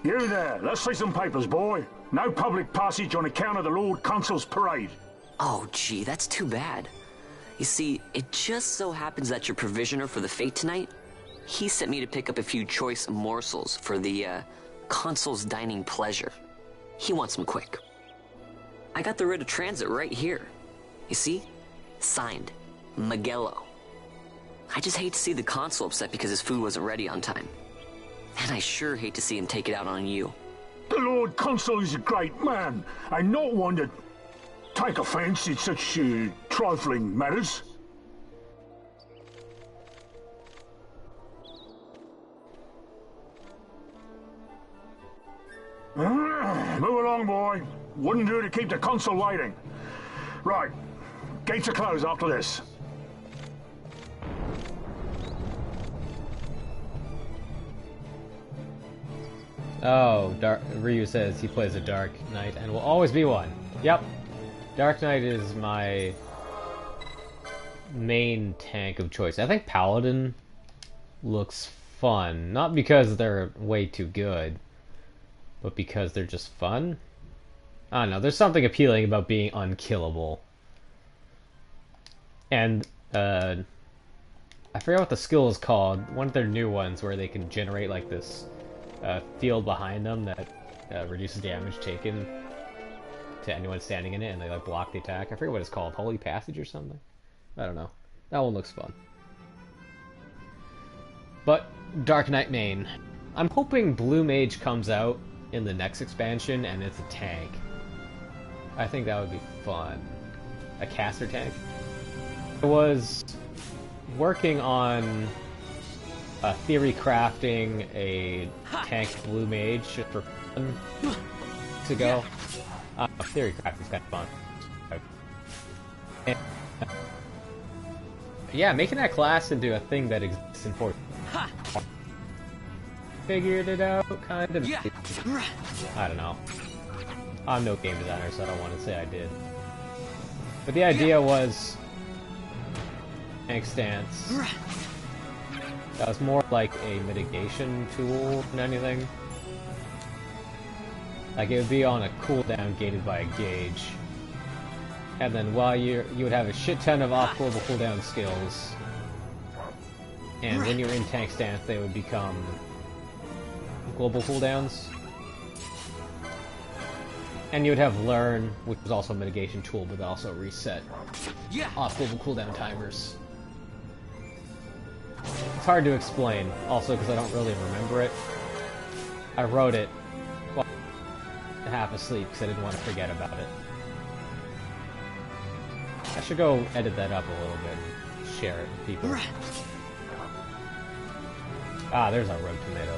U: You there, let's see some papers, boy. No public passage on account of the Lord Consul's parade.
O: Oh, gee, that's too bad. You see, it just so happens that your provisioner for the fete tonight, he sent me to pick up a few choice morsels for the Consul's dining pleasure. He wants them quick. I got the writ of transit right here. You see? Signed, Magello. I just hate to see the Consul upset because his food wasn't ready on time. And I sure hate to see him take it out on you.
U: The Lord Consul is a great man, and not one to take offense in such trifling matters. Move along, boy. Wouldn't do to keep the Consul waiting. Right. Gates are closed after this.
M: Oh, Ryu says he plays a Dark Knight and will always be one. Yep. Dark Knight is my main tank of choice. I think Paladin looks fun. Not because they're way too good, but because they're just fun. I don't know, there's something appealing about being unkillable. And, I forget what the skill is called. One of their new ones where they can generate, like, this field behind them that reduces damage taken to anyone standing in it, and they, like, block the attack. I forget what it's called. Holy Passage or something? I don't know. That one looks fun. But, Dark Knight main. I'm hoping Blue Mage comes out in the next expansion, and it's a tank. I think that would be fun. A caster tank? I was working on theory crafting a tank Blue Mage for fun to go. Theory crafting's kind of fun. And, yeah, making that class into a thing that exists in Fortnite. Figured it out, kind of. I don't know. I'm no game designer, so I don't want to say I did. But the idea was tank stance. That was more like a mitigation tool than anything. Like, it would be on a cooldown gated by a gauge. And then while you would have a shit ton of off-global cooldown skills. And when you're in tank stance, they would become global cooldowns. And you would have Learn, which was also a mitigation tool, but also reset off-global cooldown timers. It's hard to explain, also because I don't really remember it. I wrote it while half asleep because I didn't want to forget about it. I should go edit that up a little bit and share it with people. Ah, there's our rogue tomato.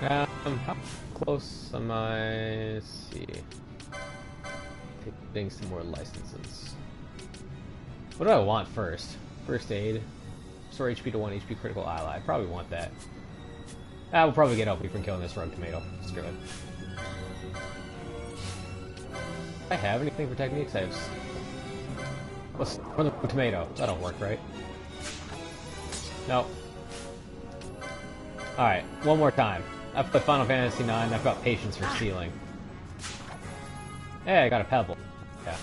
M: How close am I? Let's see. Getting some more licenses. What do I want first? First aid. Restore HP to 1 HP critical ally. I probably want that. I will probably get OP from killing this rogue tomato. Screw it. Do I have anything for techniques? I have... What's for the tomato? That'll work, right? Nope. Alright, one more time. I've put Final Fantasy IX, I've got patience for stealing. Hey, I got a pebble. Yeah.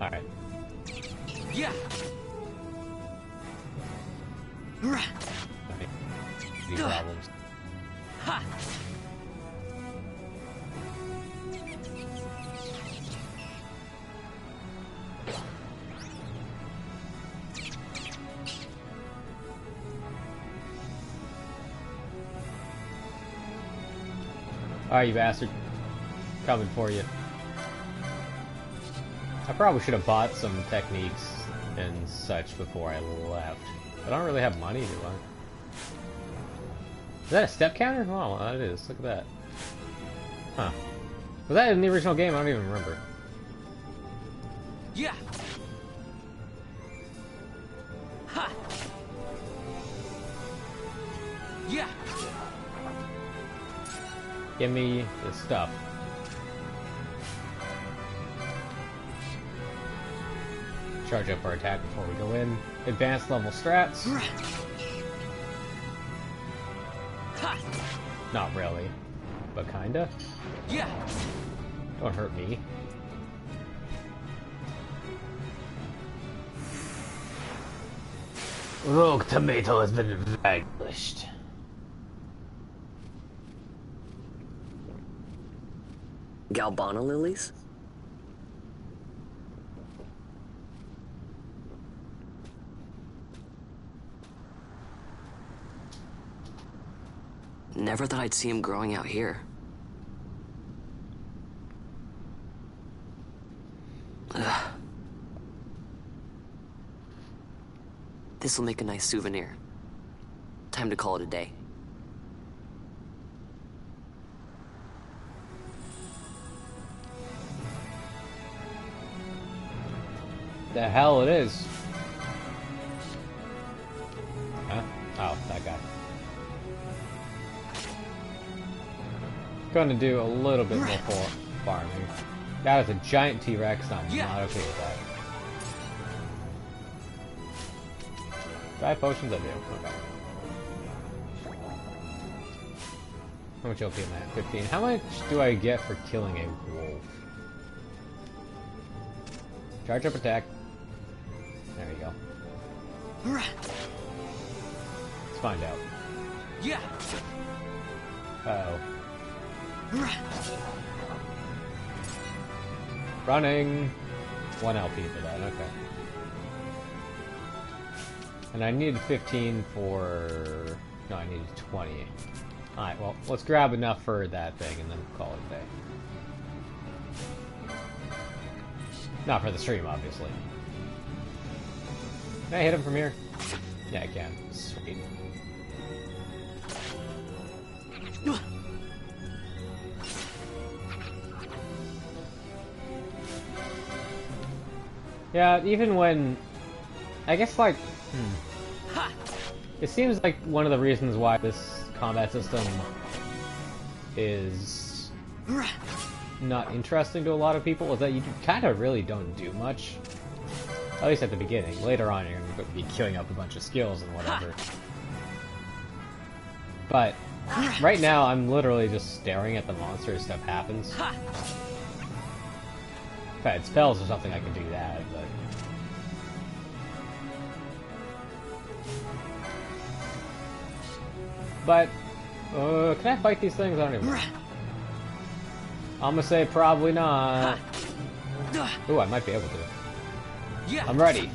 M: Alright. Yeah. Any problems. Ha. Alright, you bastard. Coming for you. I probably should have bought some techniques and such before I left. But I don't really have money, do I? Is that a step counter? Oh, that is. Look at that. Huh. Was that in the original game? I don't even remember. Yeah. Ha. Yeah. Give me the stuff. Charge up our attack before we go in. Advanced level strats. Not really, but kinda. Yeah. Don't hurt me. Rogue tomato has been vanquished.
O: Galbana lilies? Never thought I'd see him growing out here. Ugh. This'll make a nice souvenir. Time to call it a day.
M: The hell it is? Huh? Oh, that guy. Gonna do a little bit more farming. That is a giant T-Rex, and I'm not okay with that. Do I have potions? I do. Okay. How much LP am I at? 15. How much do I get for killing a wolf? Charge up attack. There you go. Let's find out.
Q: Yeah.
M: Uh-oh. Running! 1 LP for that, okay. And I needed 15 for... No, I needed 20. Alright, well, let's grab enough for that thing and then call it a day. Not for the stream, obviously. Can I hit him from here? Yeah, I can. Sweet. Yeah, even when... I guess, like... It seems like one of the reasons why this combat system is not interesting to a lot of people is that you kind of really don't do much. At least at the beginning. Later on, you're going to be queuing up a bunch of skills and whatever. But right now, I'm literally just staring at the monster as stuff happens. If I had spells or something, I could do that, but... But, can I fight these things? I don't even know. I'm gonna say probably not. Ooh, I might be able to. I'm ready.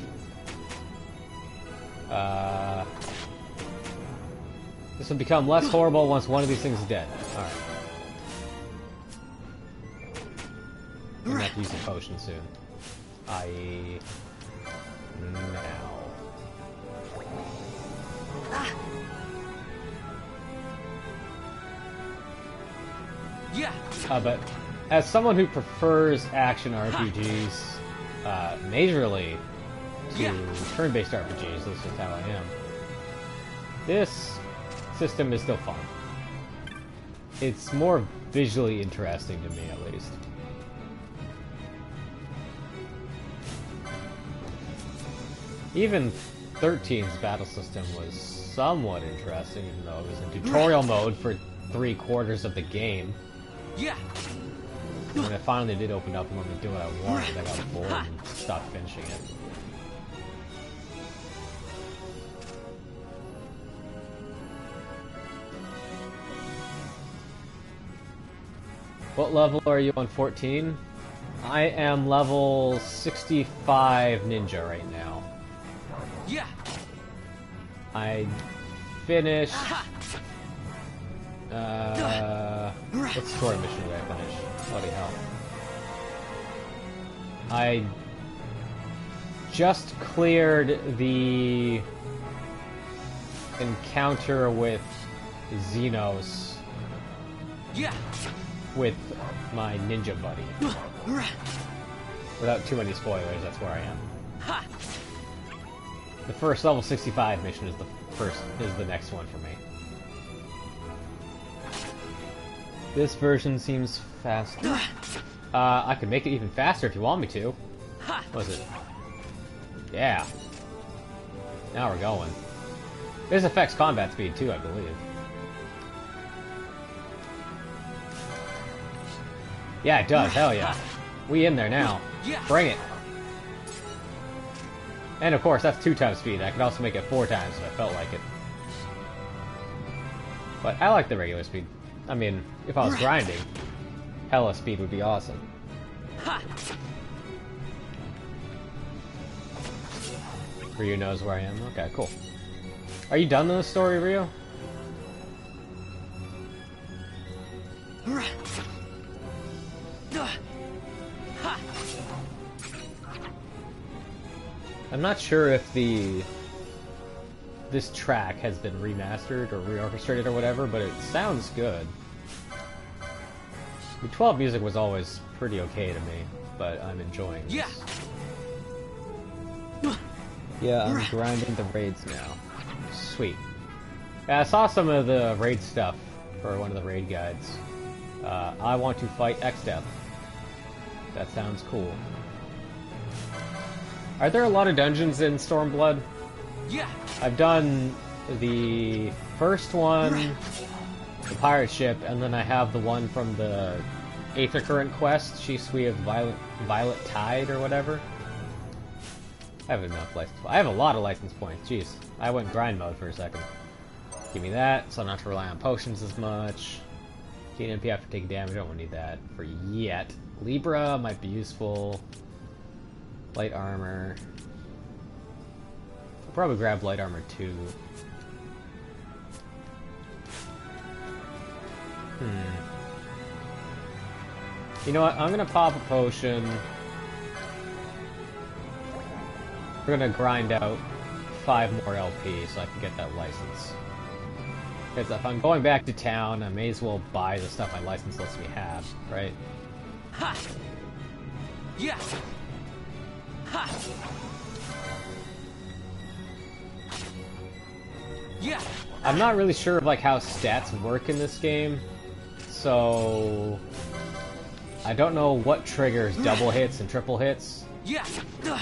M: This will become less horrible once one of these things is dead. Alright. I'm gonna have to use a potion soon. I... now. But as someone who prefers action RPGs majorly to turn-based RPGs, this is how I am. This system is still fun. It's more visually interesting to me, at least. Even 13's battle system was somewhat interesting, even though it was in tutorial mode for 3/4 of the game.
Q: Yeah.
M: When it finally did open up and let me do what I wanted, I got bored and stopped finishing it. What level are you on 14? I am level 65 ninja right now.
Q: Yeah.
M: I finished... what story mission did I finish? Bloody hell. I just cleared the encounter with Xenos with my ninja buddy. Without too many spoilers, that's where I am. The first level 65 mission is the next one for me. This version seems faster. I could make it even faster if you want me to. What is it? Yeah. Now we're going. This affects combat speed too, I believe. Yeah, it does. Hell yeah. We in there now. Bring it. And of course, that's 2 times speed. I could also make it 4 times if I felt like it. But I like the regular speed. I mean, if I was grinding, hella speed would be awesome. Ryu knows where I am. Okay, cool. Are you done with the story, Ryu? I'm not sure if this track has been remastered or reorchestrated or whatever, but it sounds good. The 12 music was always pretty okay to me, but I'm enjoying this. Yeah, I'm grinding the raids now. Sweet. Yeah, I saw some of the raid stuff for one of the raid guides. I want to fight X-Death. That sounds cool. Are there a lot of dungeons in
Q: 'Iya.
M: I've done the first one, the pirate ship, and then I have the one from the Aether Current quest, Shisui of Violet Tide or whatever. I have enough license points. I have a lot of license points. Jeez, I went grind mode for a second. Give me that, so I don't have to rely on potions as much. Gain MP after taking damage. I don't need that for yet. Libra might be useful. Light armor. I'll probably grab light armor too. You know what? I'm gonna pop a potion. We're gonna grind out 5 more LP so I can get that license. Because if I'm going back to town, I may as well buy the stuff my license lets me have, right?
Q: Ha! Yeah! Ha! Yeah!
M: I'm not really sure of like how stats work in this game, so I don't know what triggers double hits and triple hits.
Q: Yeah!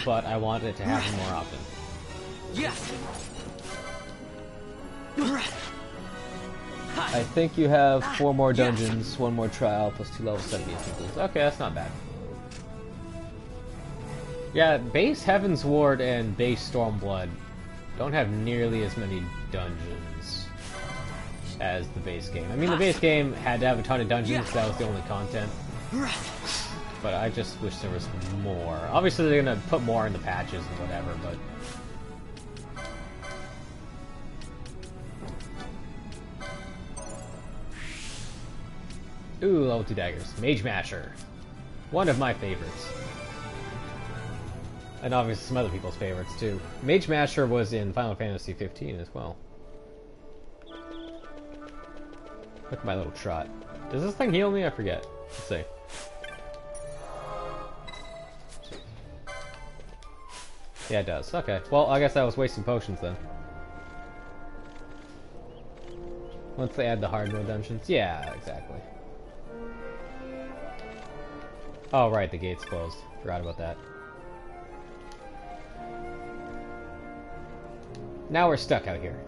M: But I wanted it to happen more often.
Q: Yeah!
M: I think you have 4 more dungeons, 1 more trial, plus 2 level 70 achievements. Okay, that's not bad. Yeah, base Heaven's Ward and base Stormblood don't have nearly as many dungeons as the base game. I mean, the base game had to have a ton of dungeons, that was the only content. But I just wish there was more. Obviously they're gonna put more in the patches and whatever, but... Ooh, level 2 daggers. Mage Masher. One of my favorites. And obviously some other people's favorites too. Mage Masher was in Final Fantasy 15 as well. Look at my little trot. Does this thing heal me? I forget. Let's see. Yeah, it does. Okay. Well, I guess I was wasting potions then. Once they add the hard mode dungeons. Yeah, exactly. Oh, right, the gate's closed. Forgot about that. Now we're stuck out here.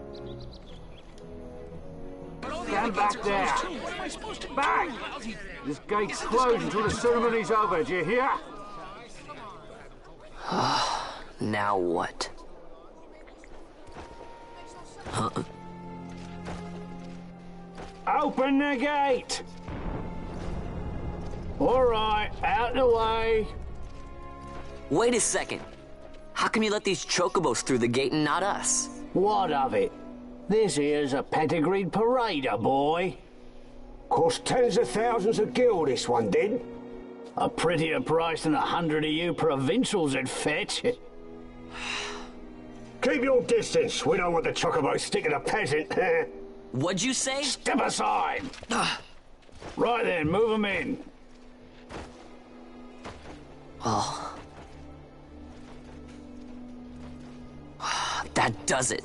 U: Stand back there! Back! This gate's closed until the ceremony's over, do you hear?
O: Now what?
U: Open the gate! Alright, out the way.
O: Wait a second. How come you let these chocobos through the gate and not us?
U: What of it? This here's a pedigreed parader, boy.
P: Cost tens of thousands of gil, this one did.
U: A prettier price than 100 of you provincials would fetch.
P: Keep your distance. We don't want the chocobo sticking a peasant.
O: What'd you say?
U: Step aside. Right then, move them in.
O: Oh. That does it.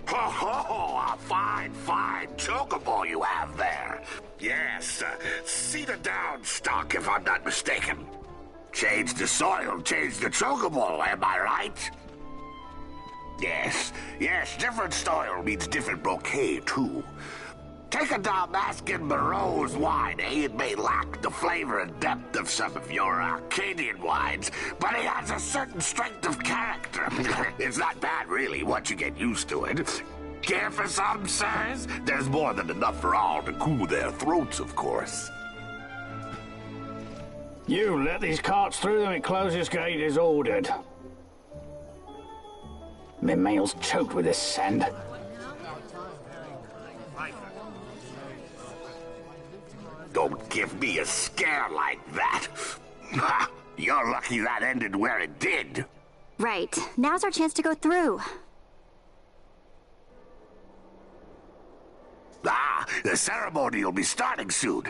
S: Ho ho! A fine, fine chocobo you have there. Yes, cedar down stock if I'm not mistaken. Change the soil, change the chocobo, am I right? Yes, different soil means different bouquet too. Take a Dalmascan Barreau's wine, eh? It may lack the flavor and depth of some of your Arcadian wines, but it has a certain strength of character. It's not bad, really, once you get used to it. Care for some, sirs? There's more than enough for all to cool their throats, of course.
U: You let these carts through and closest gate is ordered. My mail's choked with this sand.
S: Don't give me a scare like that. You're lucky that ended where it did.
R: Right. Now's our chance to go through.
S: The ceremony will be starting soon.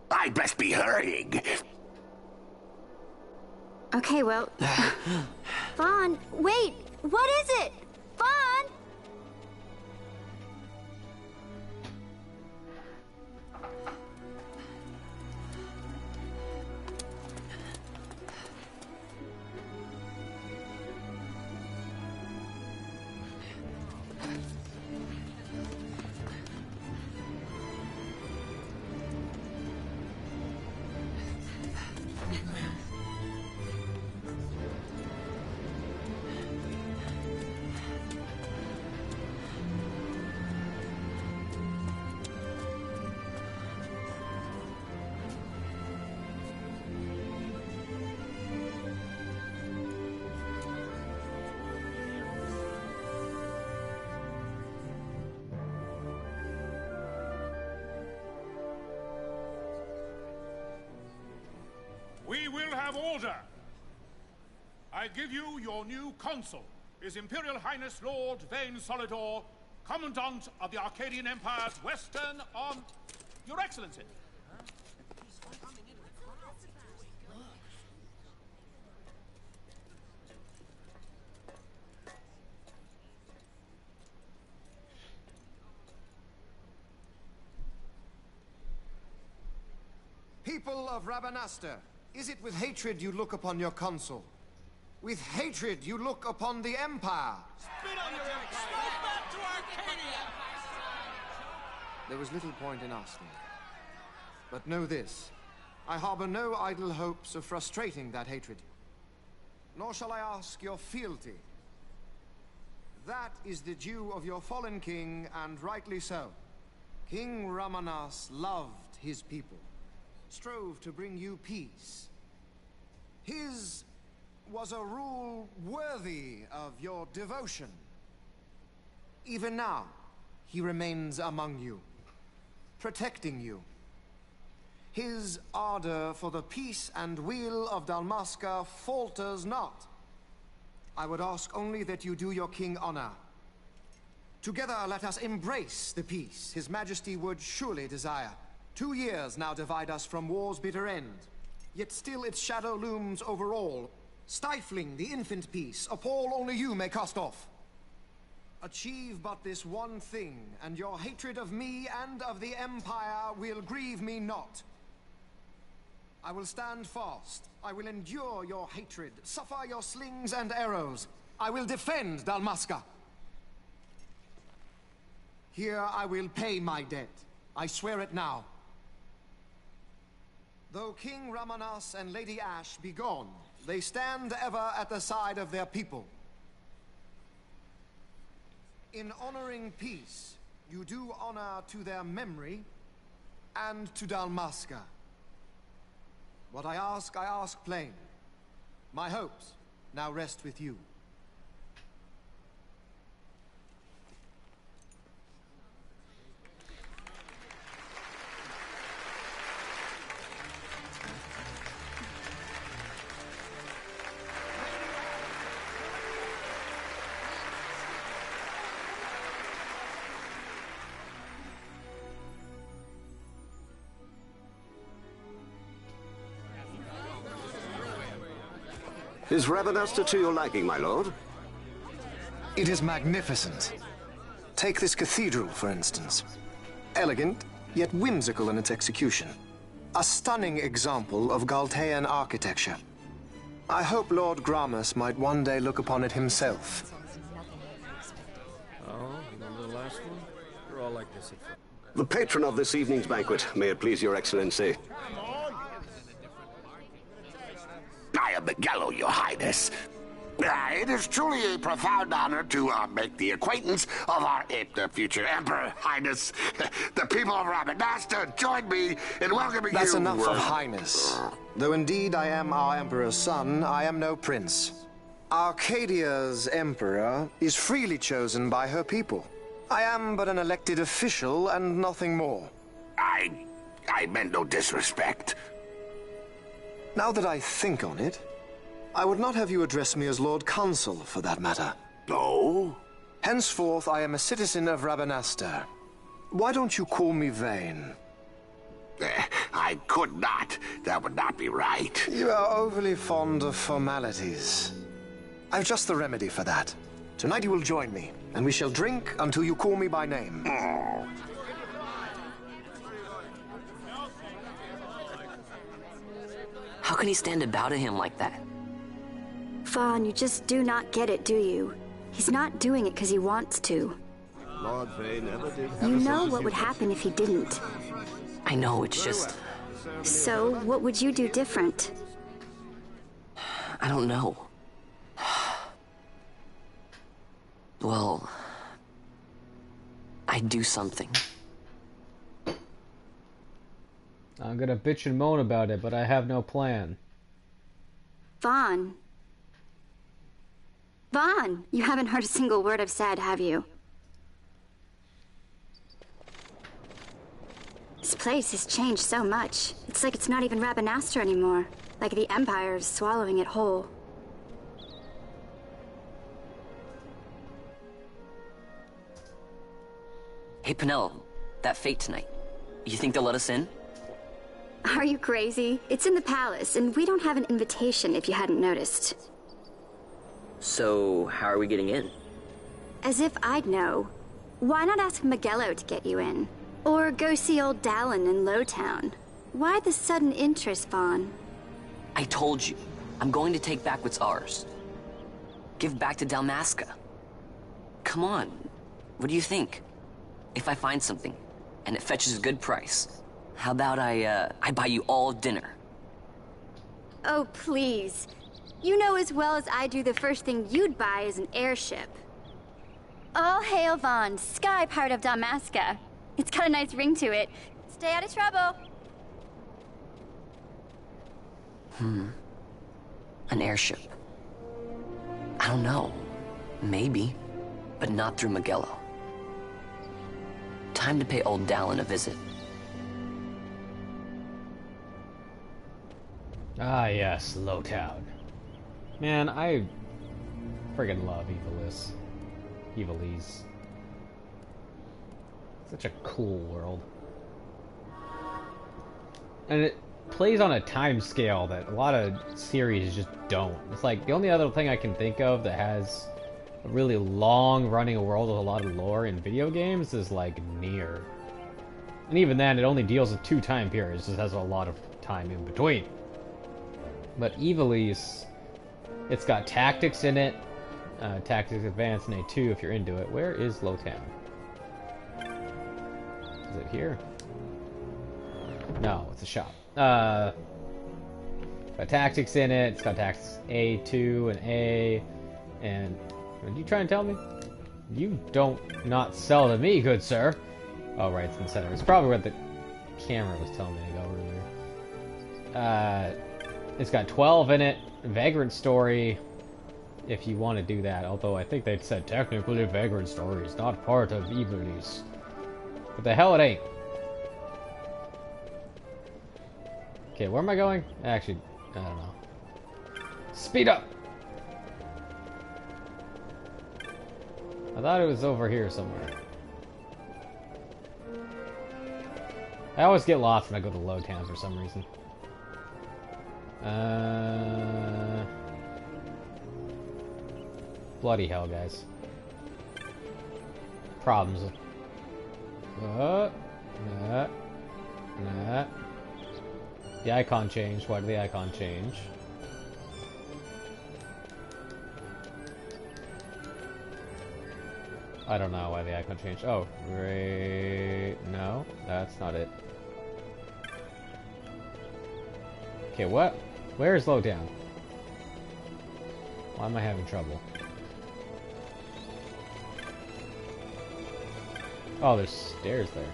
S: I'd best be hurrying.
R: Okay, well... Vaughn, wait! What is it? Vaughn!
C: We will have order. I give you your new consul, His Imperial Highness Lord Vane Solidor, Commandant of the Arcadian Empire's Western Arm... Your Excellency.
L: People of Rabanastre, is it with hatred you look upon your consul? With hatred you look upon the Empire?
Q: Spit on your empire! Go back to Arcadia!
L: There was little point in asking. But know this, I harbor no idle hopes of frustrating that hatred. Nor shall I ask your fealty. That is the due of your fallen king, and rightly so. King Ramanas loved his people, strove to bring you peace. His was a rule worthy of your devotion. Even now, he remains among you, protecting you. His ardor for the peace and weal of Dalmasca falters not. I would ask only that you do your king honor. Together let us embrace the peace His Majesty would surely desire. 2 years now divide us from war's bitter end, yet still its shadow looms over all, stifling the infant peace, a pall only you may cast off. Achieve but this one thing, and your hatred of me and of the Empire will grieve me not. I will stand fast. I will endure your hatred, suffer your slings and arrows. I will defend Dalmasca. Here I will pay my debt. I swear it now. Though King Ramanas and Lady Ash be gone, they stand ever at the side of their people. In honoring peace, you do honor to their memory and to Dalmasca. What I ask plain. My hopes now rest with you.
F: Is Rabanastre to your liking, my lord?
L: It is magnificent. Take this cathedral, for instance. Elegant, yet whimsical in its execution. A stunning example of Galtean architecture. I hope Lord Gramus might one day look upon it himself.
H: Oh, remember the last one? You're all like this at first.
F: The patron of this evening's banquet, may it please your excellency.
S: I am Miguel, your highness. It is truly a profound honor to make the acquaintance of our future emperor, highness. The people of Rabanastre join me in welcoming you.
L: That's enough of highness. Though indeed I am our emperor's son, I am no prince. Arcadia's emperor is freely chosen by her people. I am but an elected official and nothing more.
S: I meant no disrespect.
L: Now that I think on it, I would not have you address me as Lord Consul, for that matter.
S: No?
L: Henceforth, I am a citizen of Rabanastre. Why don't you call me Vane?
S: I could not. That would not be right.
L: You are overly fond of formalities. I've just the remedy for that. Tonight you will join me, and we shall drink until you call me by name.
O: How can he stand to bow to him like that?
R: Fawn, you just do not get it, do you? He's not doing it because he wants to.
F: Lord Vane never did.
R: You know what would happen if he didn't.
O: I know, it's just...
R: So, what would you do different?
O: I don't know. Well... I'd do something.
M: I'm gonna bitch and moan about it, but I have no plan.
R: Vaughn. Vaughn! You haven't heard a single word I've said, have you? This place has changed so much. It's like it's not even Rabanastre anymore. Like the Empire is swallowing it whole.
O: Hey, Penelo, that fate tonight. You think they'll let us in?
R: Are you crazy? It's in the palace, and we don't have an invitation if you hadn't noticed.
O: So, how are we getting in?
R: As if I'd know. Why not ask Miguelo to get you in? Or go see old Dallin in Lowtown? Why the sudden interest, Vaughn?
O: I told you, I'm going to take back what's ours. Give back to Dalmasca. Come on, what do you think? If I find something, and it fetches a good price, how about I buy you all dinner?
R: Oh, please. You know as well as I do the first thing you'd buy is an airship. All hail Vaughn, sky part of Dalmasca. It's got a nice ring to it. Stay out of trouble.
O: An airship. I don't know. Maybe. But not through Miguelo. Time to pay old Dallin a visit.
M: Ah, yes, Lowtown. Man, I friggin' love Evilise. Such a cool world. And it plays on a time scale that a lot of series just don't. It's like, the only other thing I can think of that has a really long running world with a lot of lore in video games is like Nier. And even then, it only deals with 2 time periods, just has a lot of time in between. But Evilise, it's got tactics in it, Tactics Advanced in A2 if you're into it. Where is Lowtown? Is it here? No, it's a shop. Got tactics in it, it's got tactics A2 and A, and what are you trying to tell me? You don't not sell to me, good sir. Oh, right, it's in the center. It's probably where the camera was telling me to go earlier. It's got 12 in it, Vagrant Story, if you want to do that, although I think they said technically Vagrant Story is not part of Evilise. But the hell it ain't. Okay, where am I going? Actually, I don't know. Speed up! I thought it was over here somewhere. I always get lost when I go to Lowtown for some reason. Bloody hell, guys. Problems. The icon changed. Why did the icon change? I don't know why the icon changed. Oh, great. No, that's not it. Okay, what? Where is Lowdown? Why am I having trouble? Oh, there's stairs there.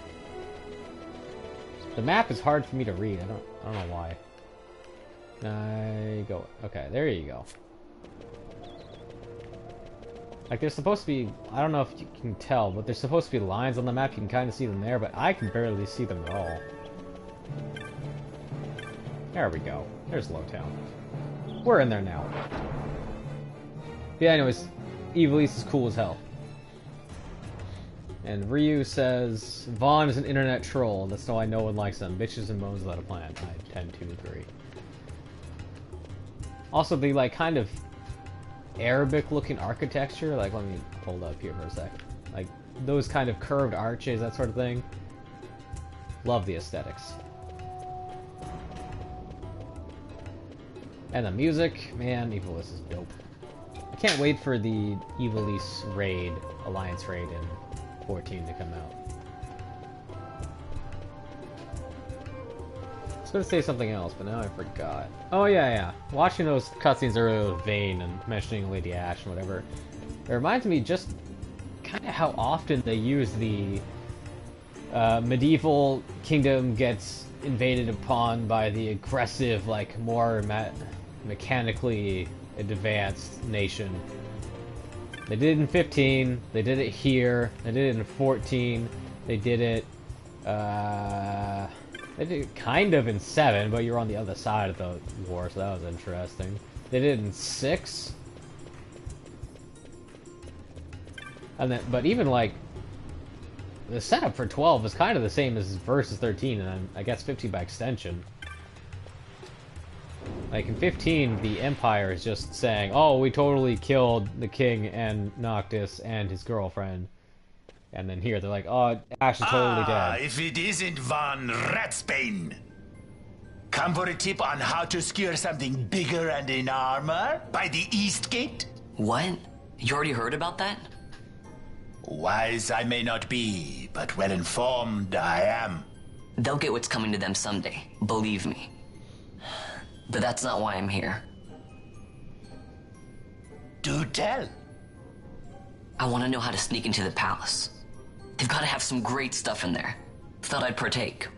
M: The map is hard for me to read. I don't know why. I go. Okay, there you go. Like, there's supposed to be, I don't know if you can tell, but there's supposed to be lines on the map. You can kind of see them there, but I can barely see them at all. There we go. There's Lowtown. We're in there now. Yeah, anyways, Evilise is cool as hell. And Ryu says, Vaughn is an internet troll. That's why no one likes them. Bitches and moans without a plan. I tend to agree. Also, the, like, kind of Arabic-looking architecture. Like, let me hold up here for a sec. Like, those kind of curved arches, that sort of thing. Love the aesthetics. And the music, man, Evilise is dope. I can't wait for the Evilise raid, Alliance raid in 14 to come out. I was gonna say something else, but now I forgot. Oh yeah. Watching those cutscenes earlier with Vayne and mentioning Lady Ashe and whatever, it reminds me just kind of how often they use the medieval kingdom gets invaded upon by the aggressive, like, more mechanically advanced nation. They did it in 15, they did it here, they did it in 14, they did it, They did it kind of in 7, but you're on the other side of the war, so that was interesting. They did it in 6. And then, but even like the setup for 12 is kind of the same as versus 13, and I guess 15 by extension. Like in 15, the Empire is just saying, "Oh, we totally killed the king and Noctis and his girlfriend," and then here they're like, "Oh, Ash is totally dead."
B: If it isn't Von Ratsbane. Come for a tip on how to secure something bigger and in armor by the East Gate?
O: What? You already heard about that?
B: Wise I may not be, but well informed I am.
O: They'll get what's coming to them someday, believe me. But that's not why I'm here.
B: Do tell.
O: I want to know how to sneak into the palace. They've got to have some great stuff in there. Thought I'd partake.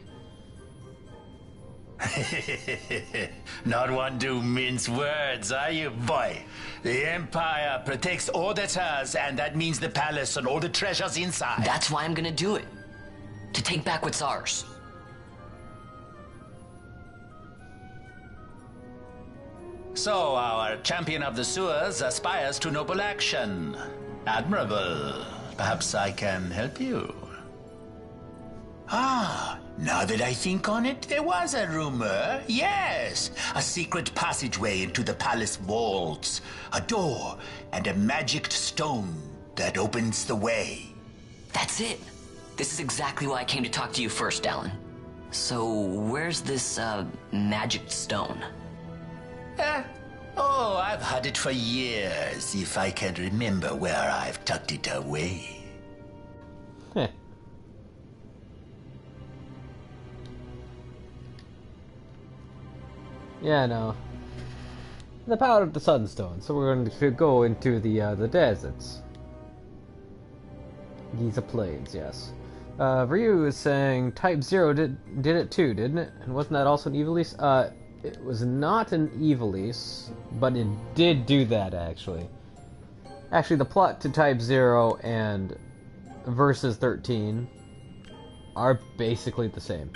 B: Not one to mince words, are you, boy? The Empire protects all that's hers, and that means the palace and all the treasures inside.
O: That's why I'm gonna do it. To take back what's ours.
B: So, our champion of the sewers aspires to noble action. Admirable. Perhaps I can help you. Now that I think on it, there was a rumor. Yes, a secret passageway into the palace vaults, a door, and a magic stone that opens the way.
O: That's it. This is exactly why I came to talk to you first, Alan. So, where's this, magic stone?
B: I've had it for years, if I can remember where I've tucked it away.
M: Yeah, no. The power of the Sunstone. So we're going to go into the deserts. Giza Plains, yes. Ryu is saying Type 0 did it too, didn't it? And wasn't that also an Ivalice? It was not an Ivalice, but it did do that, actually. Actually, the plot to Type 0 and Versus 13 are basically the same.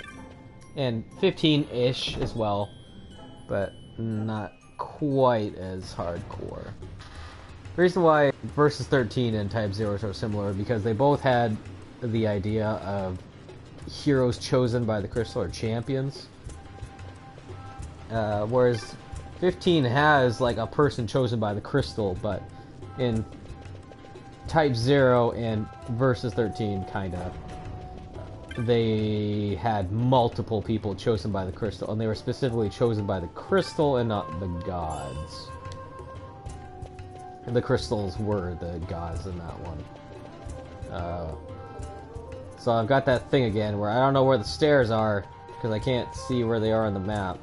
M: And 15-ish as well, but not quite as hardcore. The reason why Versus 13 and Type 0 are so similar is because they both had the idea of heroes chosen by the crystal or champions. Whereas 15 has like a person chosen by the crystal, but in Type 0 and Versus 13 kinda they had multiple people chosen by the crystal, and they were specifically chosen by the crystal and not the gods. And the crystals were the gods in that one. So I've got that thing again where I don't know where the stairs are because I can't see where they are on the map.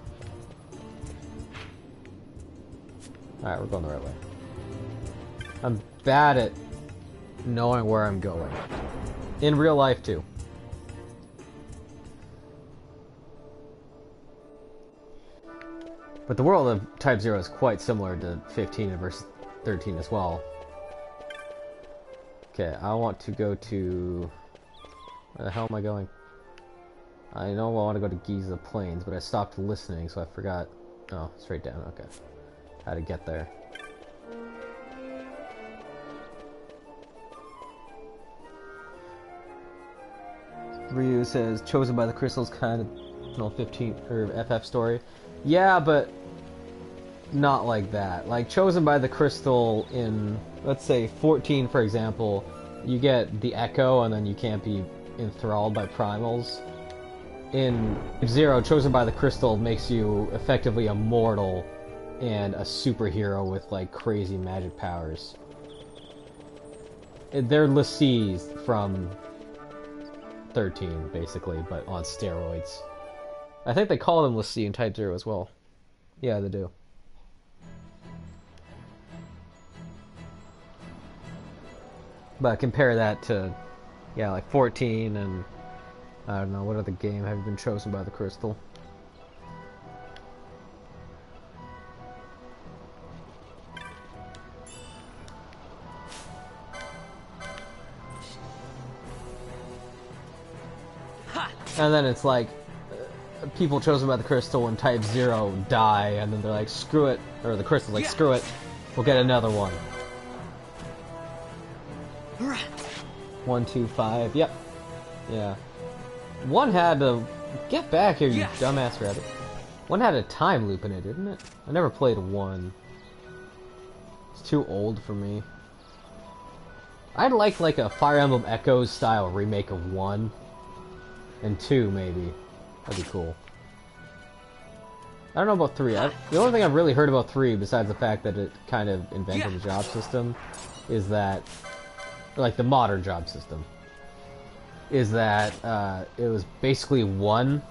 M: Alright, we're going the right way. I'm bad at knowing where I'm going. In real life, too. But the world of Type 0 is quite similar to 15 and Versus 13 as well. Okay, I want to go to... Where the hell am I going? I know I want to go to Giza Plains, but I stopped listening, so I forgot... Oh, straight down, okay. How to get there. Ryu says, chosen by the crystals kind of 15 or FF story. Yeah, but not like that. Like, chosen by the crystal in, let's say, 14, for example, you get the echo and then you can't be enthralled by primals. In 0, chosen by the crystal makes you effectively immortal and a superhero with, like, crazy magic powers. They're Lacies from 13, basically, but on steroids. I think they call them Lassie in Type 0 as well. Yeah, they do. But compare that to, yeah, like 14 and, I don't know, what other game have you been chosen by the crystal? And then it's like, people chosen by the crystal and type 0 die, and then they're like, screw it, or the crystal's like, screw it, we'll get another one. 1, 2, 5, yep. Yeah. One had to... Get back here, you dumbass rabbit. One had a time loop in it, didn't it? I never played 1. It's too old for me. I'd like a Fire Emblem Echoes style remake of 1. And 2, maybe. That'd be cool. I don't know about 3. The only thing I've really heard about 3, besides the fact that it kind of invented the job system, is that... Like, the modern job system. Is that, it was basically 1,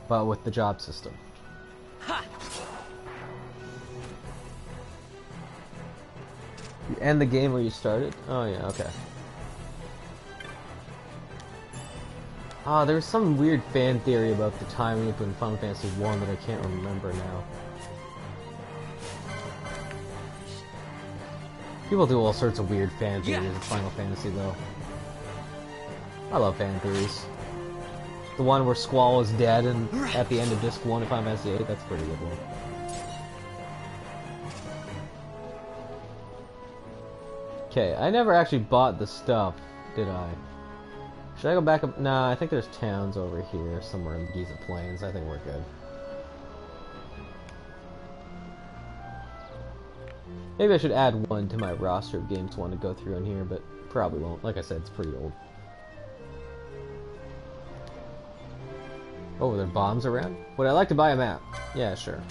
M: but with the job system. You end the game where you started? Oh yeah, okay. There's some weird fan theory about the time loop in Final Fantasy 1 that I can't remember now. People do all sorts of weird fan theories in Final Fantasy, though. I love fan theories. The one where Squall is dead and at the end of Disc 1 of Final Fantasy VIII, that's a pretty good one. Okay, I never actually bought the stuff, did I? Should I go back up? Nah, I think there's towns over here, somewhere in the Giza Plains. I think we're good. Maybe I should add 1 to my roster of games I want to go through in here, but probably won't. Like I said, it's pretty old. Oh, there are bombs around? Would I like to buy a map? Yeah, sure.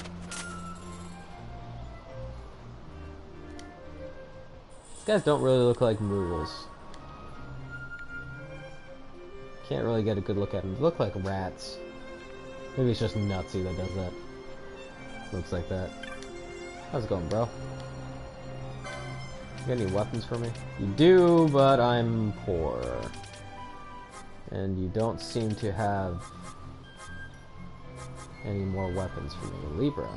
M: These guys don't really look like moogles. Can't really get a good look at them. They look like rats. Maybe it's just Nutsy that does that. Looks like that. How's it going, bro? You got any weapons for me? You do, but I'm poor. And you don't seem to have any more weapons for me. Libra.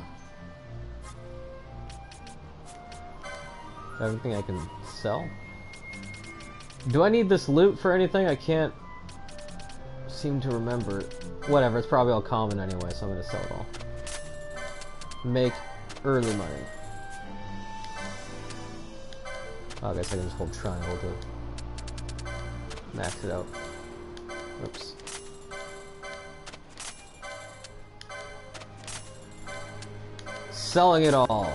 M: Everything I can sell? Do I need this loot for anything? I can't seem to remember. Whatever, it's probably all common anyway, so I'm gonna sell it all. Make early money. Oh, I guess I can just hold triangle to max it out. Oops. Selling it all.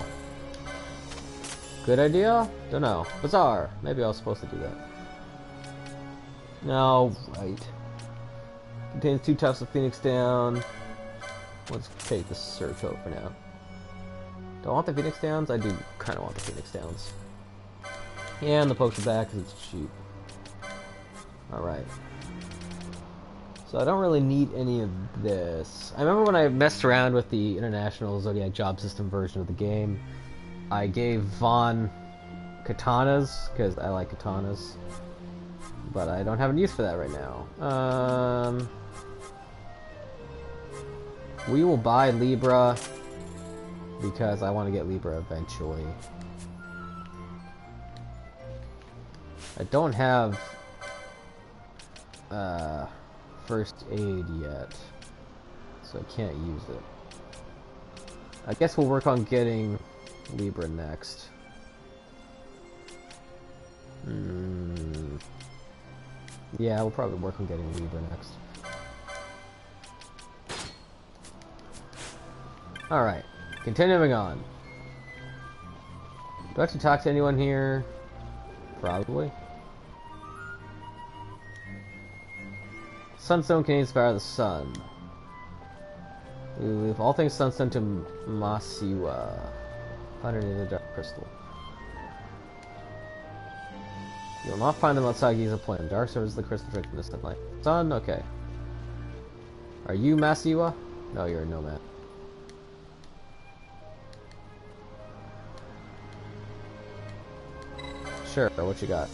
M: Good idea? Don't know. Bizarre. Maybe I was supposed to do that. No, right. Contains 2 tufts of Phoenix down. Let's take the search out for now. Do I want the Phoenix Downs? I do kind of want the Phoenix Downs. And the potion back because it's cheap. Alright. So I don't really need any of this. I remember when I messed around with the International Zodiac job system version of the game, I gave Vaughn katanas, because I like katanas. But I don't have a use for that right now. We will buy Libra, because I want to get Libra eventually. I don't have first aid yet, so I can't use it. I guess we'll work on getting Libra next. Yeah, we'll probably work on getting Libra next. Alright, continuing on. Do I have to talk to anyone here? Probably. Sunstone can inspire the sun. We leave all things Sunstone to Masiwa. Find it in the dark crystal. You will not find them outside Giza Plain. Dark serves the crystal trick from distant light. Sun? Okay. Are you Masiwa? No, you're a nomad. Sure, what you got?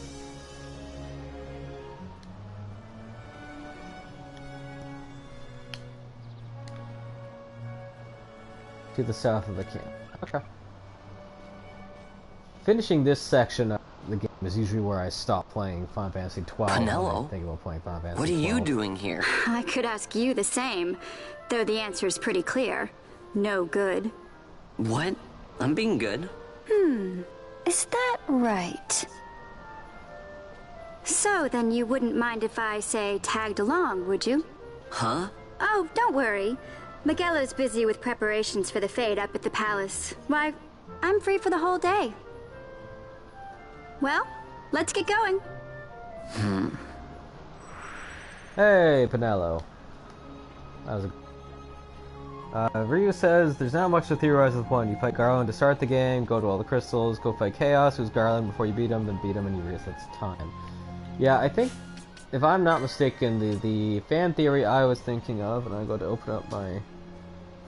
M: To the south of the camp. Okay. Finishing this section up the game is usually where I stop playing Final Fantasy XII.
O: Penelo?
M: I think about playing Final Fantasy
O: What are you
M: XII.
O: doing here?
R: I could ask you the same, though the answer is pretty clear. No good.
O: What? I'm being good.
R: Is that right? So, then you wouldn't mind if I, say, tagged along, would you?
O: Huh?
R: Oh, don't worry. Miguelo's busy with preparations for the fete up at the palace. Why, I'm free for the whole day. Well, let's get going.
M: Hey, Penelo. That was Ryu says, there's not much to theorize with one. You fight Garland to start the game, go to all the crystals, go fight Chaos, who's Garland before you beat him, then beat him and you reset time. Yeah, I think, if I'm not mistaken, the fan theory I was thinking of, and I go to open up my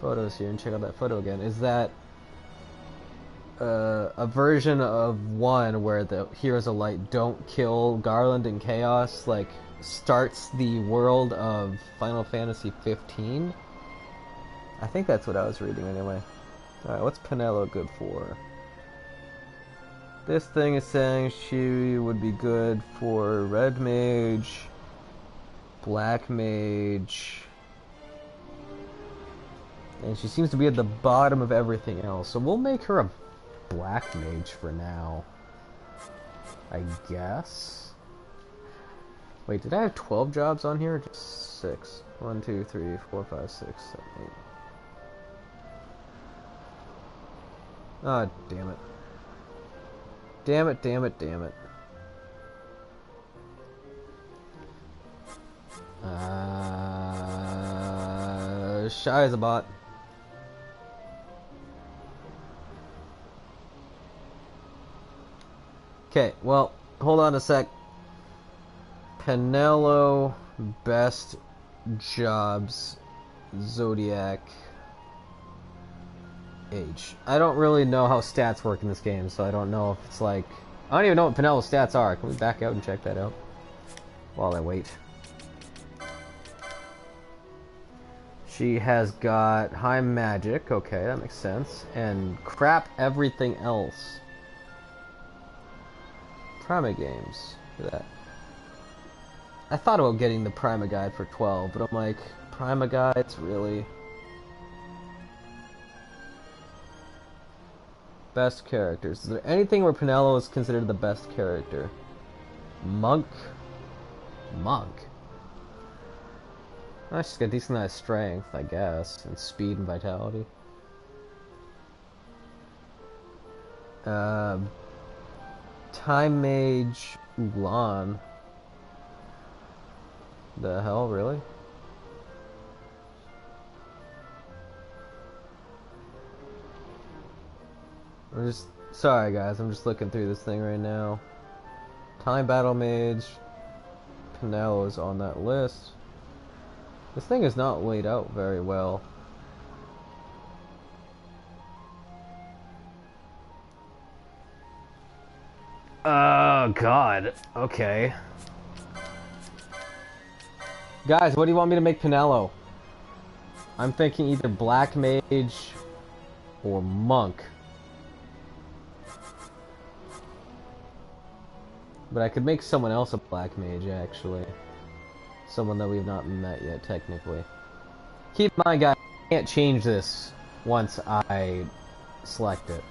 M: photos here and check out that photo again, is that a version of 1 where the Heroes of Light don't kill Garland and Chaos, like, starts the world of Final Fantasy XV. I think that's what I was reading anyway. Alright, what's Penelo good for? This thing is saying she would be good for Red Mage, Black Mage, and she seems to be at the bottom of everything else, so we'll make her a Black Mage for now, I guess. Wait, did I have 12 jobs on here? Just 6. 1, 2, 3, 4, 5, 6, 7, 8. Ah, damn it. Damn it, damn it, damn it. Shy as a bot. Okay, well, hold on a sec. Penelo, best jobs, Zodiac, age. I don't really know how stats work in this game, so I don't know if it's like... I don't even know what Penelo's stats are. Can we back out and check that out while I wait? She has got high magic. Okay, that makes sense. And crap everything else. Prima games. Look at that. I thought about getting the Prima guide for 12, but I'm like, Prima guides, really? Best characters. Is there anything where Penelo is considered the best character? Monk? Monk? Oh, she's got decent amount of strength, I guess, and speed and vitality. Time Mage Ulan. The hell, really? I'm just... Sorry guys, I'm just looking through this thing right now. Time Battle Mage. Penelo is on that list. This thing is not laid out very well. Oh god. Okay. Guys, what do you want me to make Penelo? I'm thinking either Black Mage or Monk. But I could make someone else a Black Mage, actually. Someone that we've not met yet, technically. Keep in mind, guys, I can't change this once I select it.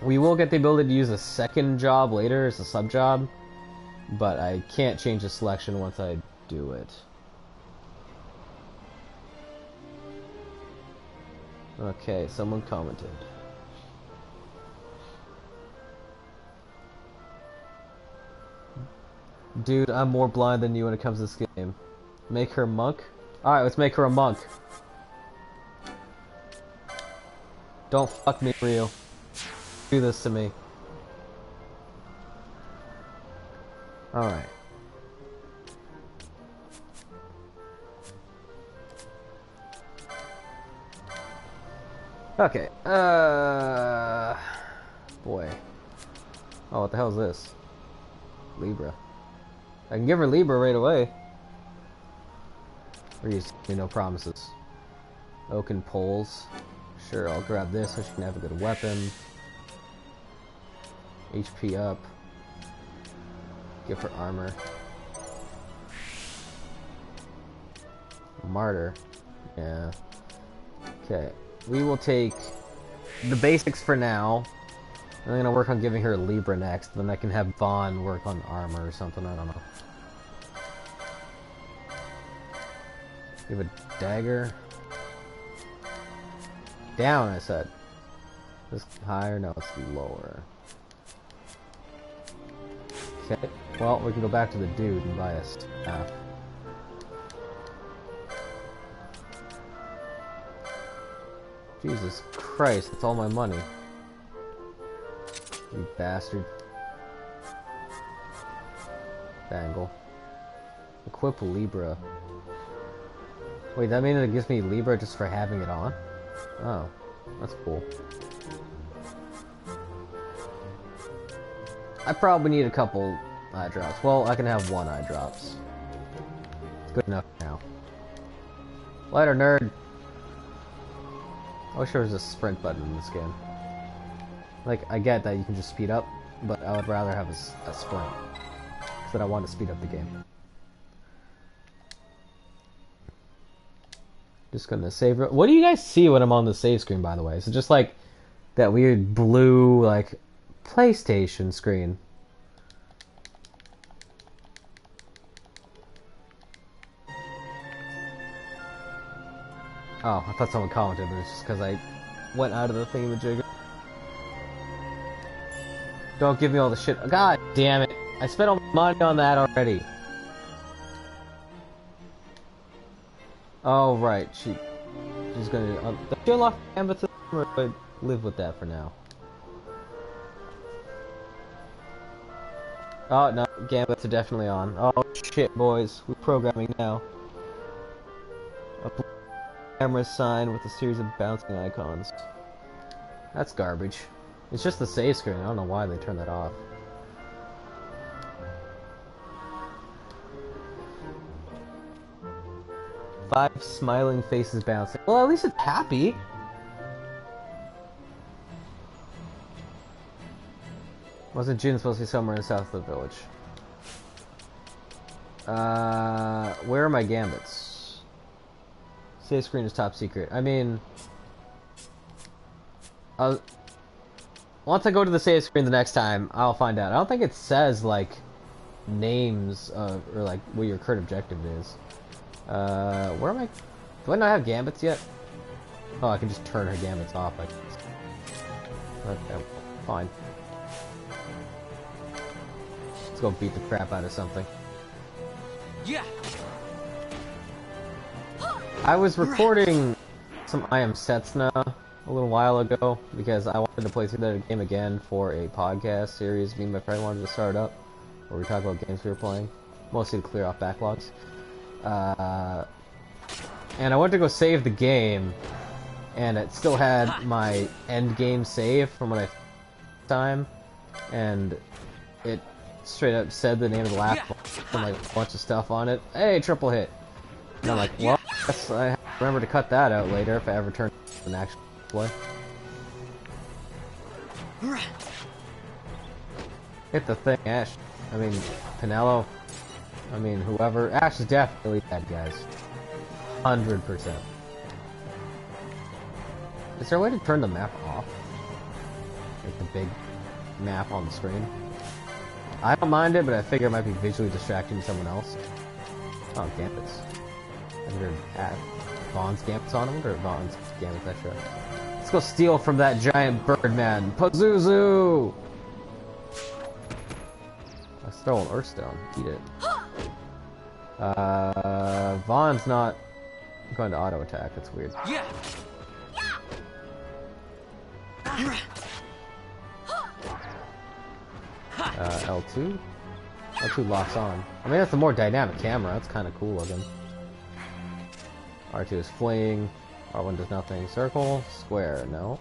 M: We will get the ability to use a second job later as a sub-job, but I can't change the selection once I do it. Okay, someone commented. Dude, I'm more blind than you when it comes to this game. Make her a monk? Alright, let's make her a monk. Don't fuck me, Ryu. Do this to me. Alright. Okay, boy. Oh, what the hell is this? Libra. I can give her Libra right away. Ryu's no promises. Oaken poles. Sure, I'll grab this so she can have a good weapon. HP up. Give her armor. Martyr. Yeah. Okay. We will take the basics for now. I'm gonna work on giving her Libra next, then I can have Vaughn work on armor or something, I don't know. Give a dagger. Down, I said. This higher? No, it's lower. Okay. Well, we can go back to the dude and buy a staff. Jesus Christ, that's all my money. You bastard. Bangle. Equip Libra. Wait, that means it gives me Libra just for having it on? Oh, that's cool. I probably need a couple eye drops. Well, I can have one eye drops. It's good enough now. Lighter nerd! I wish there was a sprint button in this game. Like, I get that you can just speed up, but I would rather have a sprint. Because I want to speed up the game. Just gonna save it. What do you guys see when I'm on the save screen, by the way? Is it just like that weird blue, like, PlayStation screen? Oh, I thought someone commented, but it's just because I went out of the thingamajigger. Don't give me all the shit. God damn it. I spent all my money on that already. Oh, right. She's gonna... does she unlock Gambit to them, or do I live with that for now? Oh, no. Gambits are definitely on. Oh, shit, boys. We're programming now. A camera sign with a series of bouncing icons. That's garbage. It's just the save screen. I don't know why they turned that off. Five smiling faces bouncing. Well, at least it's happy. Wasn't June supposed to be somewhere in the south of the village? Where are my gambits? Save screen is top secret. I mean... once I go to the save screen the next time, I'll find out. I don't think it says, like, names of, or, like, what your current objective is. Where am I? Do I not have gambits yet? Oh, I can just turn her gambits off. Okay, fine. Let's go beat the crap out of something.
O: Yeah.
M: I was recording some I Am Setsuna a little while ago because I wanted to play through that game again for a podcast series me and my friend wanted to start up where we talk about games we were playing, mostly to clear off backlogs. And I went to go save the game, and it still had my end game save from when I time, and it straight up said the name of the last one and like a bunch of stuff on it. Hey, triple hit! And I'm like, well, I guess I have to remember to cut that out later if I ever turn an actual play. Hit the thing, Ash. I mean, Pinello. I mean, whoever. Ash is definitely bad, guys. 100%. Is there a way to turn the map off? Like the big map on the screen? I don't mind it, but I figure it might be visually distracting to someone else. Oh, gambits. I wonder if Vaughn's gambits on him, or Vaughn's gambits extra. Let's go steal from that giant bird man. Pazuzu! I stole an Earthstone. Eat it. Vaughn's not going to auto attack. That's weird.
O: Yeah.
M: L2? L2 locks on. I mean, that's a more dynamic camera. That's kind of cool looking. R2 is fleeing. R1 does nothing. Circle. Square. No.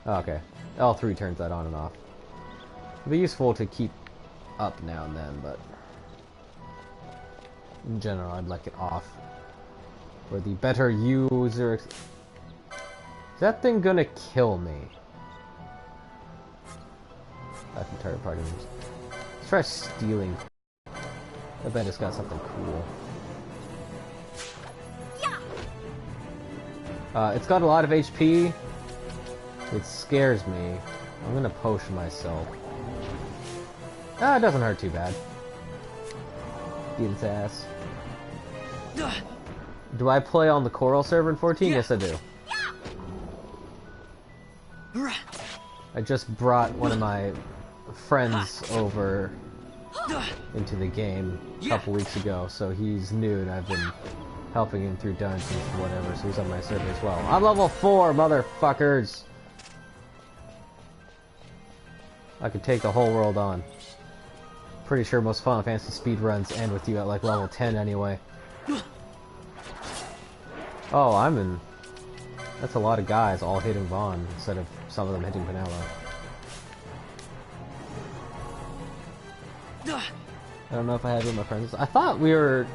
M: Oh, okay. L3 turns that on and off. It'd be useful to keep up now and then, but in general, I'd like it off. For the better user... Is that thing gonna kill me? That's entire party moves. try stealing. I bet it's got something cool. It's got a lot of HP. It scares me. I'm gonna potion myself. Ah, it doesn't hurt too bad. Beat its ass. Do I play on the Coral server in 14? Yes, I do. I just brought one of my friends over into the game a couple weeks ago, so he's new and I've been helping him through dungeons and whatever, so he's on my server as well. I'm level 4, motherfuckers! I could take the whole world on. Pretty sure most Final Fantasy speedruns end with you at like level 10 anyway. Oh, I'm in... That's a lot of guys all hitting Vaughn instead of some of them hitting Vanilla. I don't know if I had with my friends. I thought the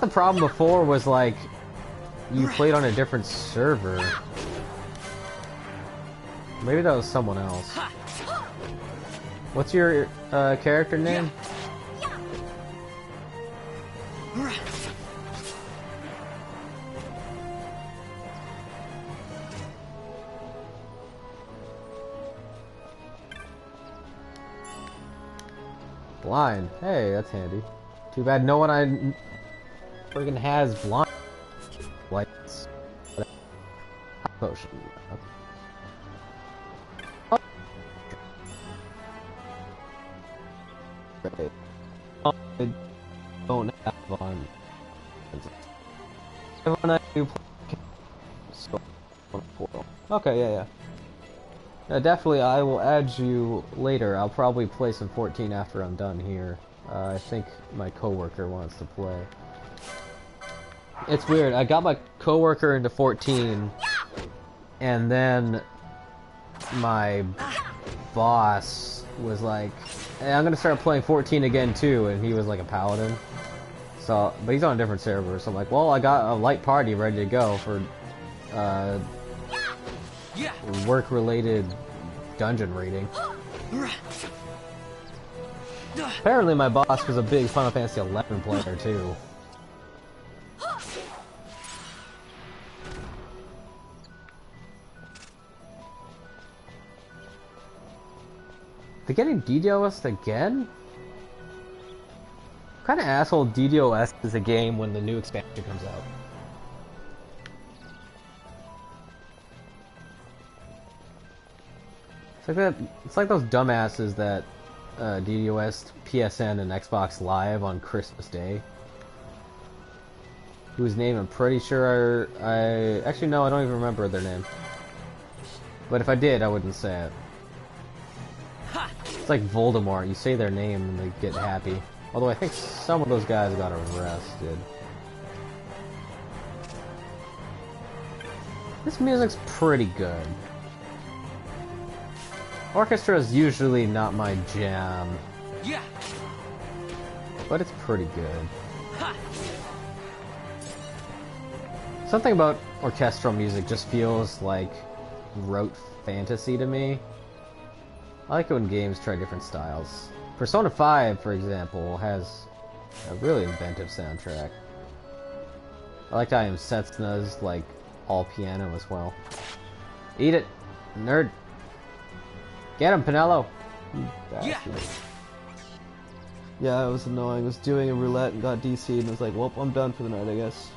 M: problem before was like you played on a different server. Maybe that was someone else. What's your character name? Blind. Hey, that's handy. Too bad no one I friggin' has blind lights. Potion. Okay. I don't have on. When I do okay, yeah. Definitely, I will add you later. I'll probably play some 14 after I'm done here. I think my coworker wants to play. It's weird. I got my coworker into 14, and then my boss was like, "Hey, I'm gonna start playing 14 again too," and he was like a paladin. So, but he's on a different server. So I'm like, "Well, I got a light party ready to go for work-related dungeon raiding." Apparently my boss was a big Final Fantasy XI player too. They're getting DDoS'd again? What kind of asshole DDoS is a game when the new expansion comes out? It's like those dumbasses that DDoS'd PSN and Xbox Live on Christmas Day. Whose name I'm pretty sure actually no, I don't even remember their name. But if I did, I wouldn't say it. It's like Voldemort, you say their name and they get happy. Although I think some of those guys got arrested. This music's pretty good. Orchestra is usually not my jam. Yeah. But it's pretty good. Something about orchestral music just feels like rote fantasy to me. I like it when games try different styles. Persona 5, for example, has a really inventive soundtrack. I like how Setsuna's like all piano as well. Eat it, nerd. Get him, Pinello! Yeah. Yeah, it was annoying. I was doing a roulette and got DC'd and was like, well, I'm done for the night, I guess.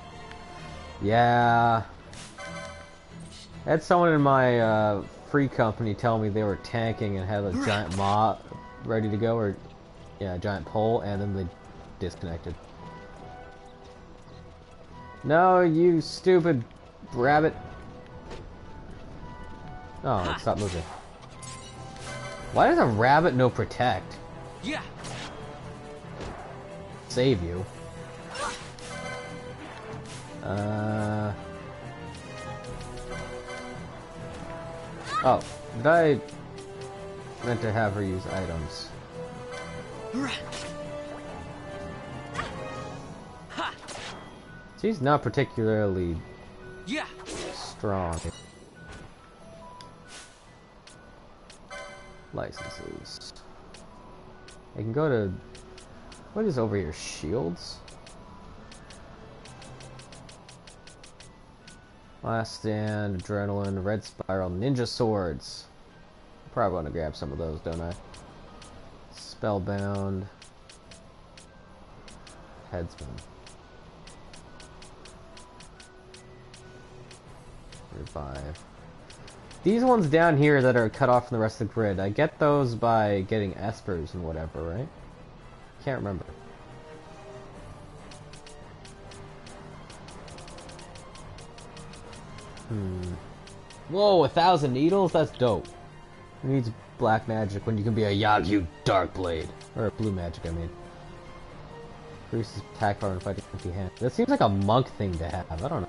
M: Yeah. I had someone in my free company tell me they were tanking and had a giant mob ready to go, or yeah, a giant pole, and then they disconnected. No, you stupid rabbit. Oh, stop moving. Why does a rabbit know protect? Yeah. Save you. Oh, did I meant to have her use items? She's not particularly strong. Licenses. I can go to... What is over here? Shields? Last Stand, Adrenaline, Red Spiral, Ninja Swords. Probably want to grab some of those, don't I? Spellbound. Headsman. Revive. These ones down here that are cut off from the rest of the grid, I get those by getting espers and whatever, right? Can't remember. Whoa, 1,000 needles? That's dope. Who needs black magic when you can be a Yagyu Dark Blade? Or blue magic, I mean. Increases attack power and fighting empty hand. That seems like a monk thing to have. I don't know.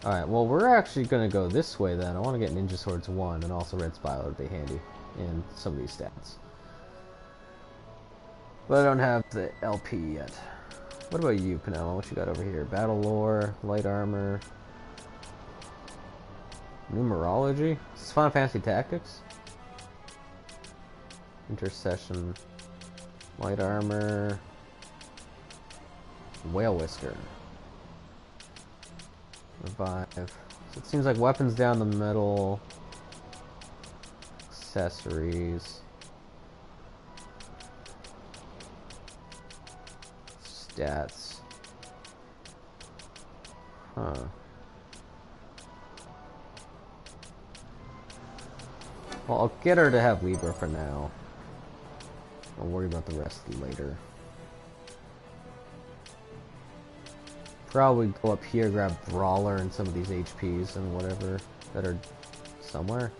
M: Alright, well, we're actually gonna go this way then. I want to get Ninja Swords 1 and also Red Spiral would be handy in some of these stats. But I don't have the LP yet. What about you, Penello? What you got over here? Battle Lore, Light Armor, Numerology? This is Final Fantasy Tactics? Intercession, Light Armor, Whale Whisker. Revive. So it seems like weapons down the middle. Accessories. Stats. Huh. Well, I'll get her to have Libra for now. I'll worry about the rest later. Probably go up here, grab Brawler and some of these HPs and whatever that are somewhere.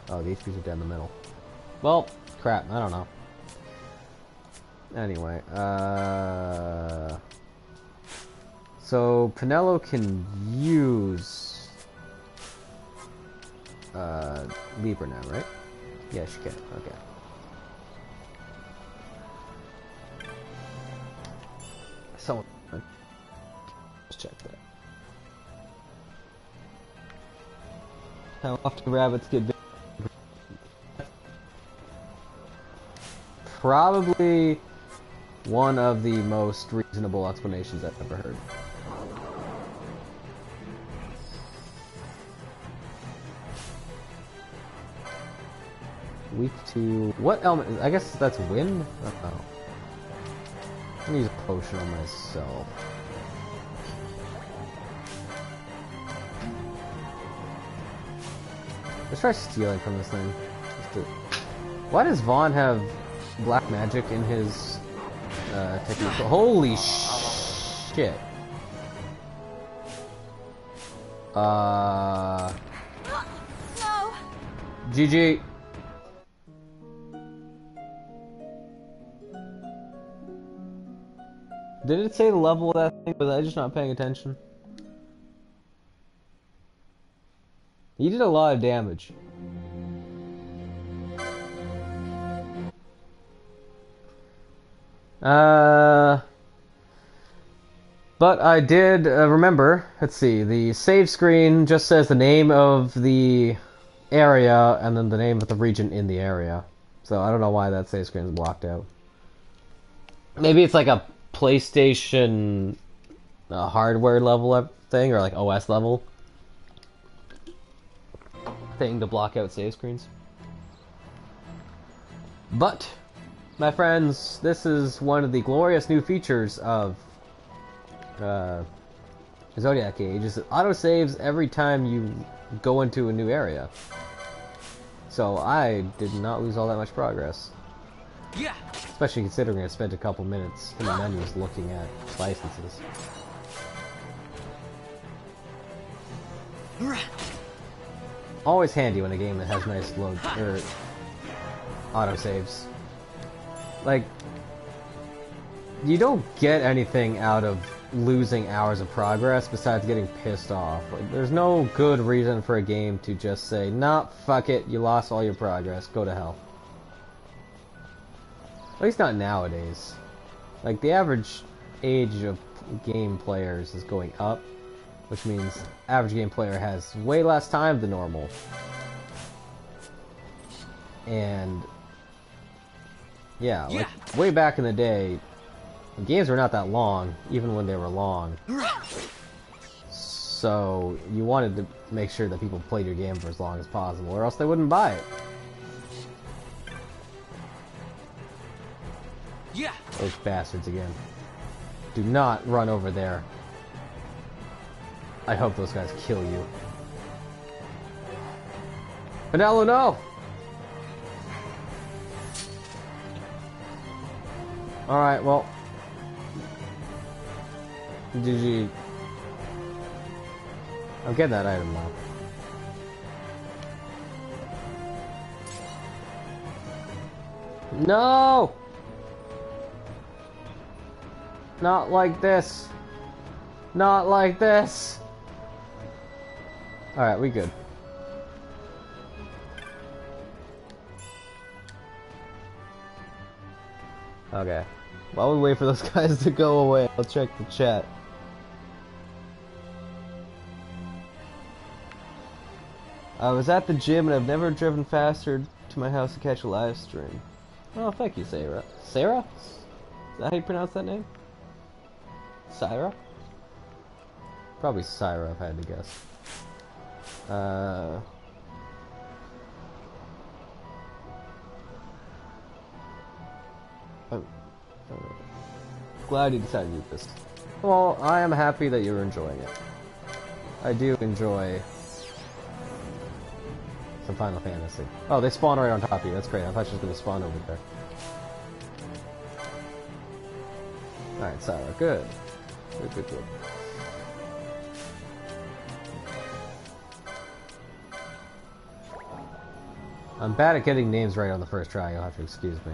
M: Oh, the HPs are down the middle. Well, crap, I don't know. Anyway, so Penello can use Libra now, right? Yeah, she can. Okay. Someone, let's check that. How often rabbits get bit? Probably one of the most reasonable explanations I've ever heard. Weak to... What element? I guess that's wind? Oh. I'm gonna use a potion on myself. Let's try stealing from this thing. Why does Vaughn have black magic in his technique? Holy shit.
G: No.
M: GG. Did it say the level of that thing? Was I just not paying attention? He did a lot of damage. But I did remember, let's see, the save screen just says the name of the area and then the name of the region in the area. So I don't know why that save screen is blocked out. Maybe it's like a PlayStation hardware level thing, or like OS level thing to block out save screens. But, my friends, this is one of the glorious new features of Zodiac Age, is it autosaves every time you go into a new area. So I did not lose all that much progress.
G: Yeah.
M: Especially considering I spent a couple minutes in the menus looking at licenses. Always handy when a game that has nice load or autosaves. Like, you don't get anything out of losing hours of progress besides getting pissed off. Like, there's no good reason for a game to just say, nah, fuck it, you lost all your progress, go to hell. At least not nowadays. Like, the average age of game players is going up, which means average game player has way less time than normal. And yeah, like way back in the day, the games were not that long, even when they were long. So you wanted to make sure that people played your game for as long as possible, or else they wouldn't buy it.
O: Yeah.
M: Those bastards again. Do not run over there. I hope those guys kill you. Pinello, no! Alright, well. GG. I'll get that item now. No! Not like this. Not like this. Alright, we good. Okay. While we wait for those guys to go away, I'll check the chat. I was at the gym and I've never driven faster to my house to catch a live stream. Oh, thank you, Sarah. Sarah? Is that how you pronounce that name? Syra? Probably Syra if I had to guess. Glad you decided to do this. Well, I am happy that you're enjoying it. I do enjoy some Final Fantasy. Oh, they spawn right on top of you. That's great. I thought she was going to spawn over there. Alright, Syra. Good. Good, good, good. I'm bad at getting names right on the first try. You'll have to excuse me.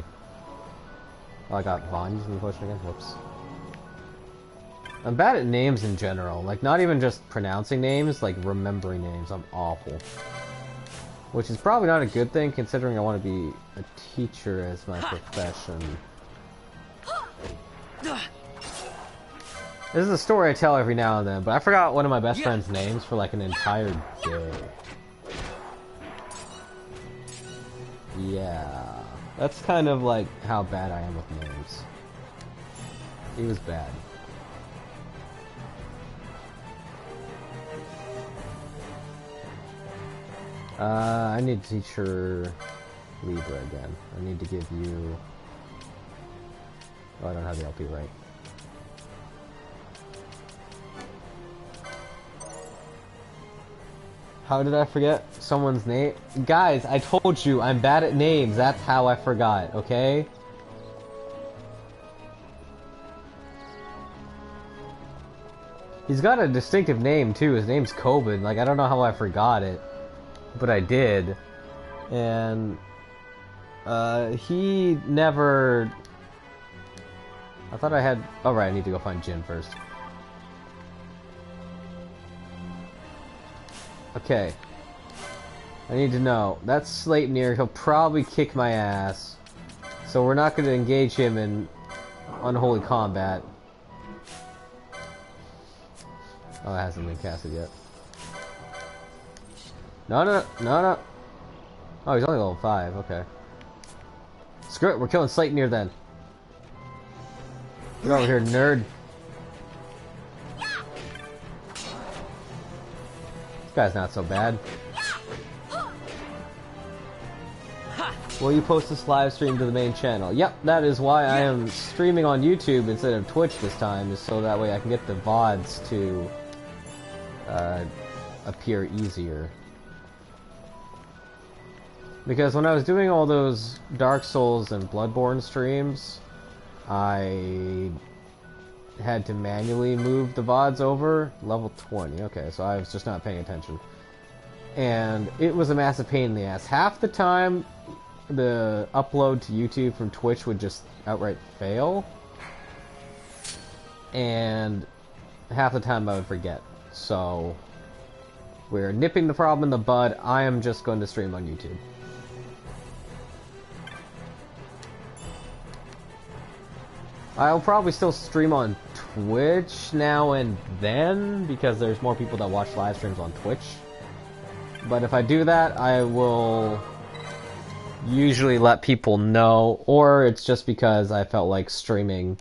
M: Oh, I got Vaughn using the potion again. Whoops. I'm bad at names in general. Like, not even just pronouncing names, like remembering names. I'm awful. Which is probably not a good thing, considering I want to be a teacher as my profession. This is a story I tell every now and then, but I forgot one of my best friend's names for like an entire day. Yeah. That's kind of like how bad I am with names. He was bad. I need to teach her Libra again. I need to give you... Oh, I don't have the LP right. How did I forget someone's name? Guys, I told you, I'm bad at names. That's how I forgot, okay? He's got a distinctive name, too. His name's Coben. Like, I don't know how I forgot it. But I did. And... he never... I thought I had... Oh, right, I need to go find Jin first. Okay. I need to know. That's Sleipnir. He'll probably kick my ass. So we're not going to engage him in unholy combat. Oh, it hasn't been casted yet. No, no, no, no. Oh, he's only level 5. Okay. Screw it. We're killing Sleipnir then. Get over here, nerd. This guy's not so bad. Will you post this live stream to the main channel? Yep, that is why I am streaming on YouTube instead of Twitch this time, is so that way I can get the VODs to appear easier. Because when I was doing all those Dark Souls and Bloodborne streams, I had to manually move the VODs over. Level 20, okay, so I was just not paying attention. And it was a massive pain in the ass. Half the time, the upload to YouTube from Twitch would just outright fail. And half the time I would forget. So, we're nipping the problem in the bud. I am just going to stream on YouTube. I'll probably still stream on Twitch now and then, because there's more people that watch live streams on Twitch. But if I do that, I will usually let people know, or it's just because I felt like streaming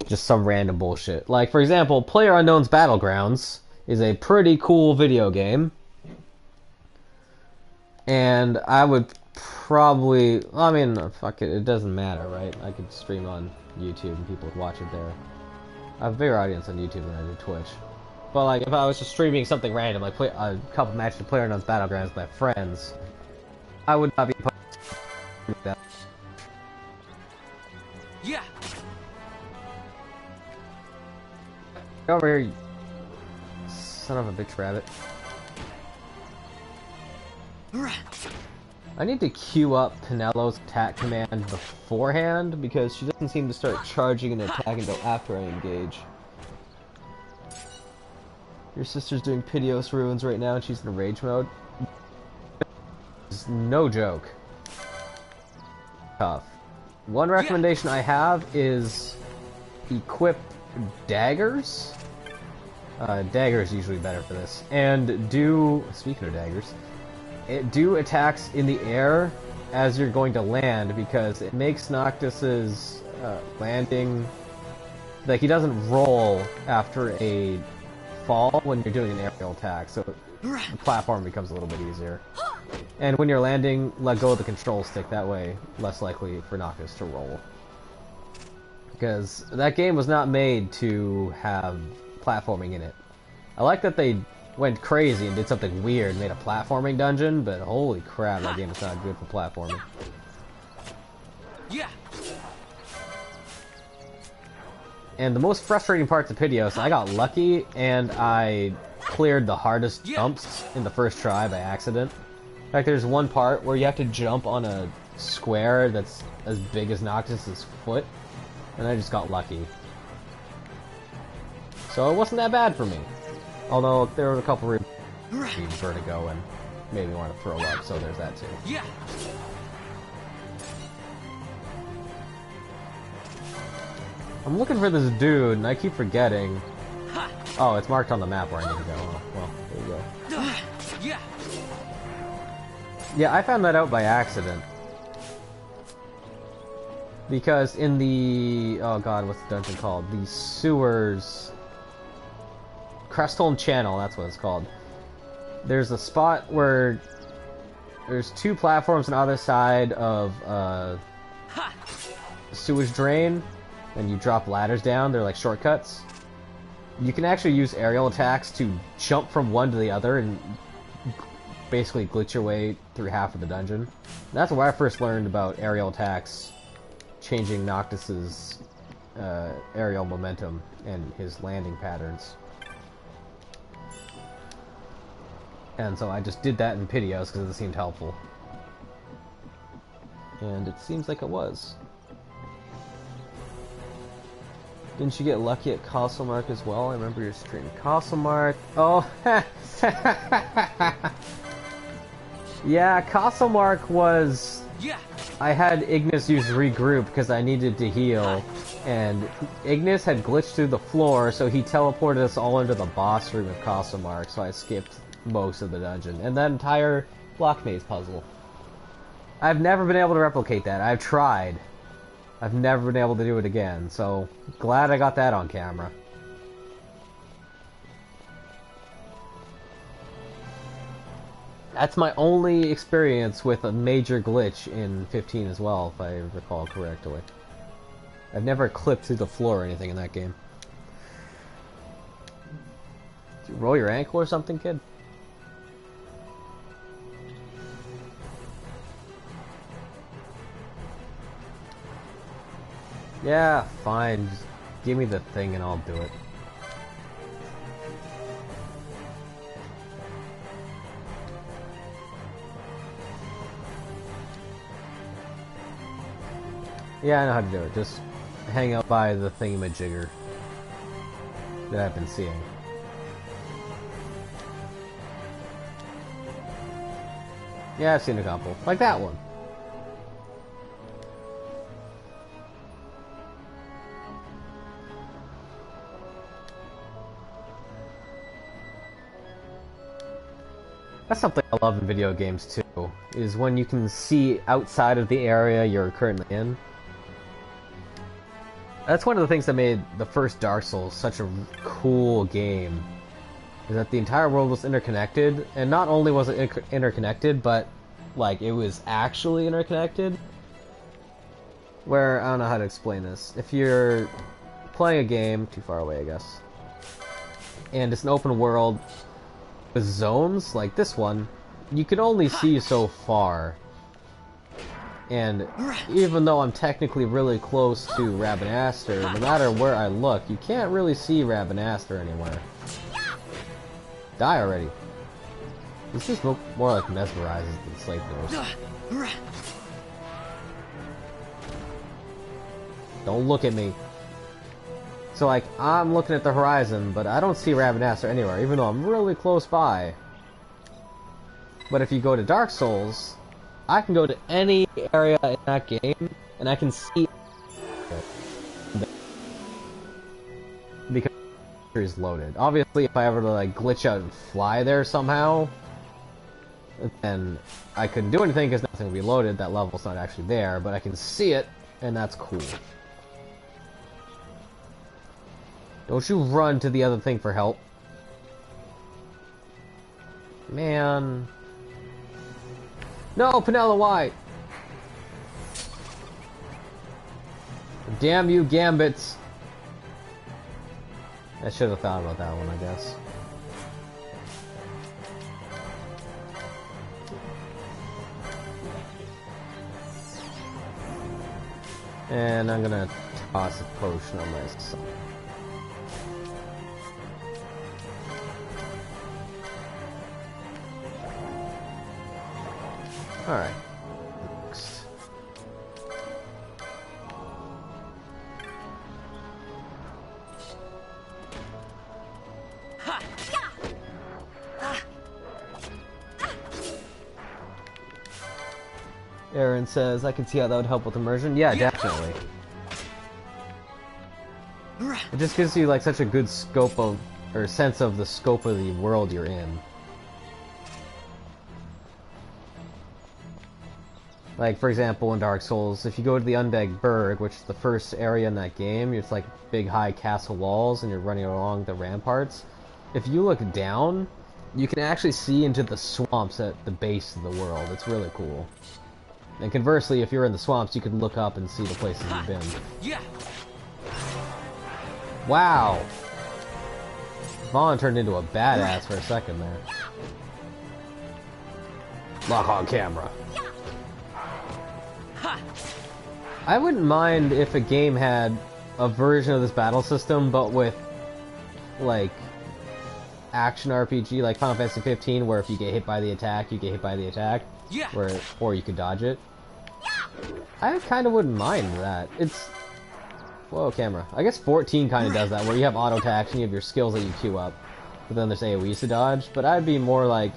M: just some random bullshit. Like, for example, PlayerUnknown's Battlegrounds is a pretty cool video game. And I would probably... I mean, fuck it, it doesn't matter, right? I could stream on YouTube and people would watch it there. I have a bigger audience on YouTube than I do Twitch. But, like, if I was just streaming something random, like a couple matches of PlayerUnknown's Battlegrounds with my friends, I would not be opposed to that.
O: Yeah.
M: Get over here, you son of a bitch rabbit. I need to queue up Penelo's attack command beforehand because she doesn't seem to start charging and attacking until after I engage. Your sister's doing Piteous Ruins right now and she's in rage mode. It's no joke. Tough. One recommendation I have is equip daggers. Daggers usually better for this. And do, speaking of daggers, do attacks in the air as you're going to land because it makes Noctis's landing, like he doesn't roll after a fall when you're doing an aerial attack, so the platform becomes a little bit easier. And when you're landing, let go of the control stick, that way less likely for Noctis to roll. Because that game was not made to have platforming in it. I like that they went crazy and did something weird, made a platforming dungeon, but holy crap, that game is not good for platforming.
O: Yeah.
M: And the most frustrating parts of Piteous, I got lucky and I cleared the hardest jumps in the first try by accident. In fact, there's one part where you have to jump on a square that's as big as Noctis's foot, and I just got lucky. So it wasn't that bad for me. Although there were a couple of vertigo and made me want to throw up, so there's that too.
O: Yeah.
M: I'm looking for this dude, and I keep forgetting. Oh, it's marked on the map where I need to go. Oh, well, there you go.
O: Yeah.
M: Yeah, I found that out by accident. Because in the... oh god, what's the dungeon called? The sewers... Crestholm Channel, that's what it's called. There's a spot where there's two platforms on the other side of sewage drain, and you drop ladders down. They're like shortcuts. You can actually use aerial attacks to jump from one to the other and basically glitch your way through half of the dungeon. And that's where I first learned about aerial attacks changing Noctis's aerial momentum and his landing patterns. And so I just did that in Piteous because it seemed helpful. And it seems like it was. Didn't you get lucky at Castlemark as well? I remember your stream. Castlemark. Oh, yeah, Castlemark was...
O: Yeah.
M: I had Ignis use regroup because I needed to heal, and Ignis had glitched through the floor, so he teleported us all into the boss room of Castlemark, so I skipped most of the dungeon, and that entire block maze puzzle. I've never been able to replicate that. I've tried. I've never been able to do it again, so glad I got that on camera. That's my only experience with a major glitch in 15 as well, if I recall correctly. I've never clipped through the floor or anything in that game. Did you roll your ankle or something, kid? Yeah, fine. Just give me the thing and I'll do it. Yeah, I know how to do it. Just hang out by the thingamajigger that I've been seeing. Yeah, I've seen a couple. Like that one. That's something I love in video games too, is when you can see outside of the area you're currently in. That's one of the things that made the first Dark Souls such a cool game, is that the entire world was interconnected, and not only was it interconnected, but like it was actually interconnected. Where, I don't know how to explain this. If you're playing a game, too far away I guess, and it's an open world with zones, like this one, you can only see so far. And even though I'm technically really close to Rabanastre, no matter where I look, you can't really see Rabanastre anywhere. Die already. This is more like mesmerizes than Slave Nose. Don't look at me. So like, I'm looking at the horizon, but I don't see Rabanastre anywhere, even though I'm really close by. But if you go to Dark Souls, I can go to any area in that game, and I can see because it is loaded. Obviously, if I ever like glitch out and fly there somehow, then I couldn't do anything because nothing will be loaded. That level's not actually there, but I can see it, and that's cool. Don't you run to the other thing for help. Man. No, Penella, why? Damn you, Gambits. I should have thought about that one, I guess. And I'm gonna toss a potion on myself. Alright. Next. Aaron says, I can see how that would help with immersion. Yeah, definitely. It just gives you like such a good scope of, or sense of the scope of the world you're in. Like, for example, in Dark Souls, if you go to the Undead Burg, which is the first area in that game, it's like big high castle walls and you're running along the ramparts. If you look down, you can actually see into the swamps at the base of the world. It's really cool. And conversely, if you're in the swamps, you can look up and see the places you've been.
O: Yeah.
M: Wow! Vaughn turned into a badass for a second there. Lock on camera. I wouldn't mind if a game had a version of this battle system, but with, like, action RPG, like Final Fantasy 15, where if you get hit by the attack, you get hit by the attack.
O: Yeah.
M: Or you could dodge it. I kind of wouldn't mind that. It's... Whoa, camera. I guess 14 kind of does that, where you have auto attacks and you have your skills that you queue up. But then there's AoEs to dodge, but I'd be more like...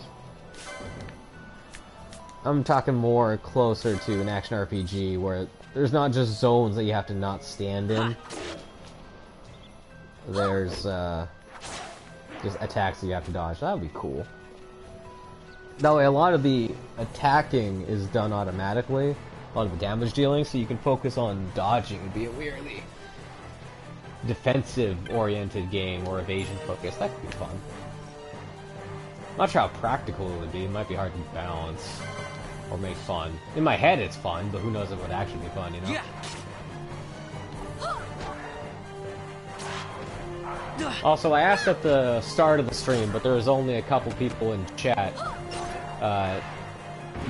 M: I'm talking more closer to an action RPG, where there's not just zones that you have to not stand in. There's, just attacks that you have to dodge. That would be cool. That way, a lot of the attacking is done automatically. A lot of the damage dealing, so you can focus on dodging and be a weirdly defensive-oriented game, or evasion-focused. That could be fun. Not sure how practical it would be. It might be hard to balance. Or make fun. In my head it's fun, but who knows if it would actually be fun, you know? Yeah. Also, I asked at the start of the stream, but there was only a couple people in chat.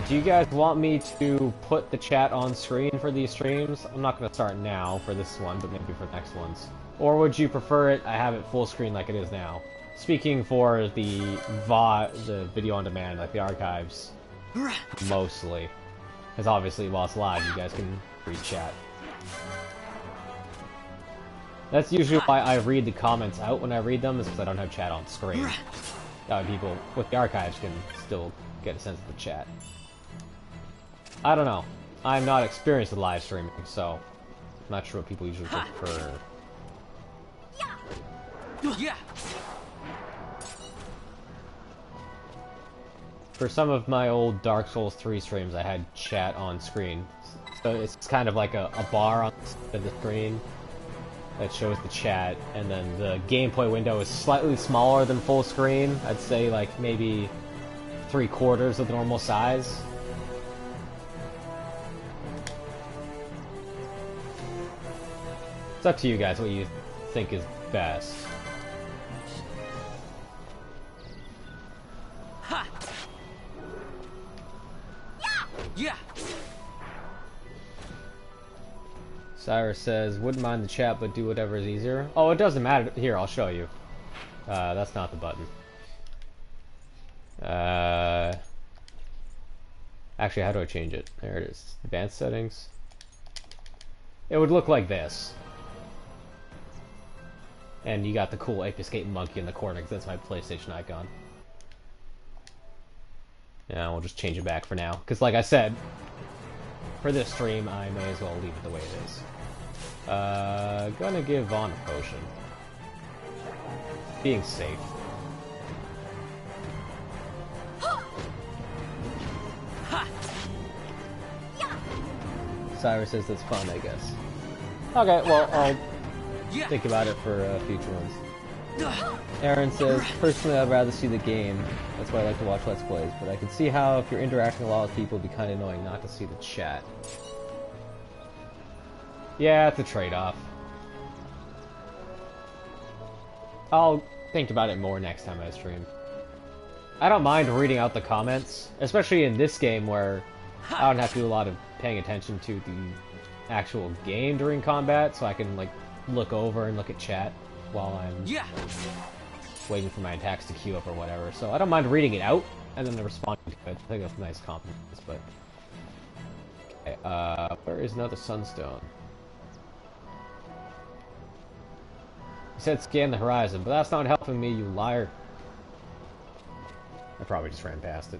M: Do you guys want me to put the chat on screen for these streams? I'm not going to start now for this one, but maybe for next ones. Or would you prefer it, I have it full screen like it is now? Speaking for the video on demand, like the archives. Mostly. Because obviously, while it's live, you guys can read chat. That's usually why I read the comments out when I read them, is because I don't have chat on screen. That way people with the archives can still get a sense of the chat. I don't know. I'm not experienced with live streaming, so I'm not sure what people usually prefer.
O: Yeah.
M: For some of my old Dark Souls 3 streams, I had chat on screen. So it's kind of like a bar on the screen that shows the chat, and then the gameplay window is slightly smaller than full screen. I'd say like maybe 3/4 of the normal size. It's up to you guys what you think is best.
Q: Ha! Yeah!
M: Cyrus says, wouldn't mind the chat, but do whatever is easier. Oh, it doesn't matter. Here, I'll show you. That's not the button. Actually, how do I change it? There it is. Advanced settings. It would look like this. And you got the cool Ape Escape monkey in the corner, because that's my PlayStation icon. Yeah, we'll just change it back for now. Because like I said, for this stream, I may as well leave it the way it is. Gonna give Vaughn a potion. Being safe. Cyrus says that's fun, I guess. Okay, well, I'll think about it for future ones. Aaron says, personally I'd rather see the game. That's why I like to watch Let's Plays. But I can see how if you're interacting a lot with people, it'd be kind of annoying not to see the chat. Yeah, it's a trade-off. I'll think about it more next time I stream. I don't mind reading out the comments, especially in this game where I don't have to do a lot of paying attention to the actual game during combat, so I can like look over and look at chat while I'm waiting for my attacks to queue up or whatever. So I don't mind reading it out and then responding to it. I think that's a nice compliment. But okay, where is another sunstone? You said scan the horizon, but that's not helping me, you liar. I probably just ran past it.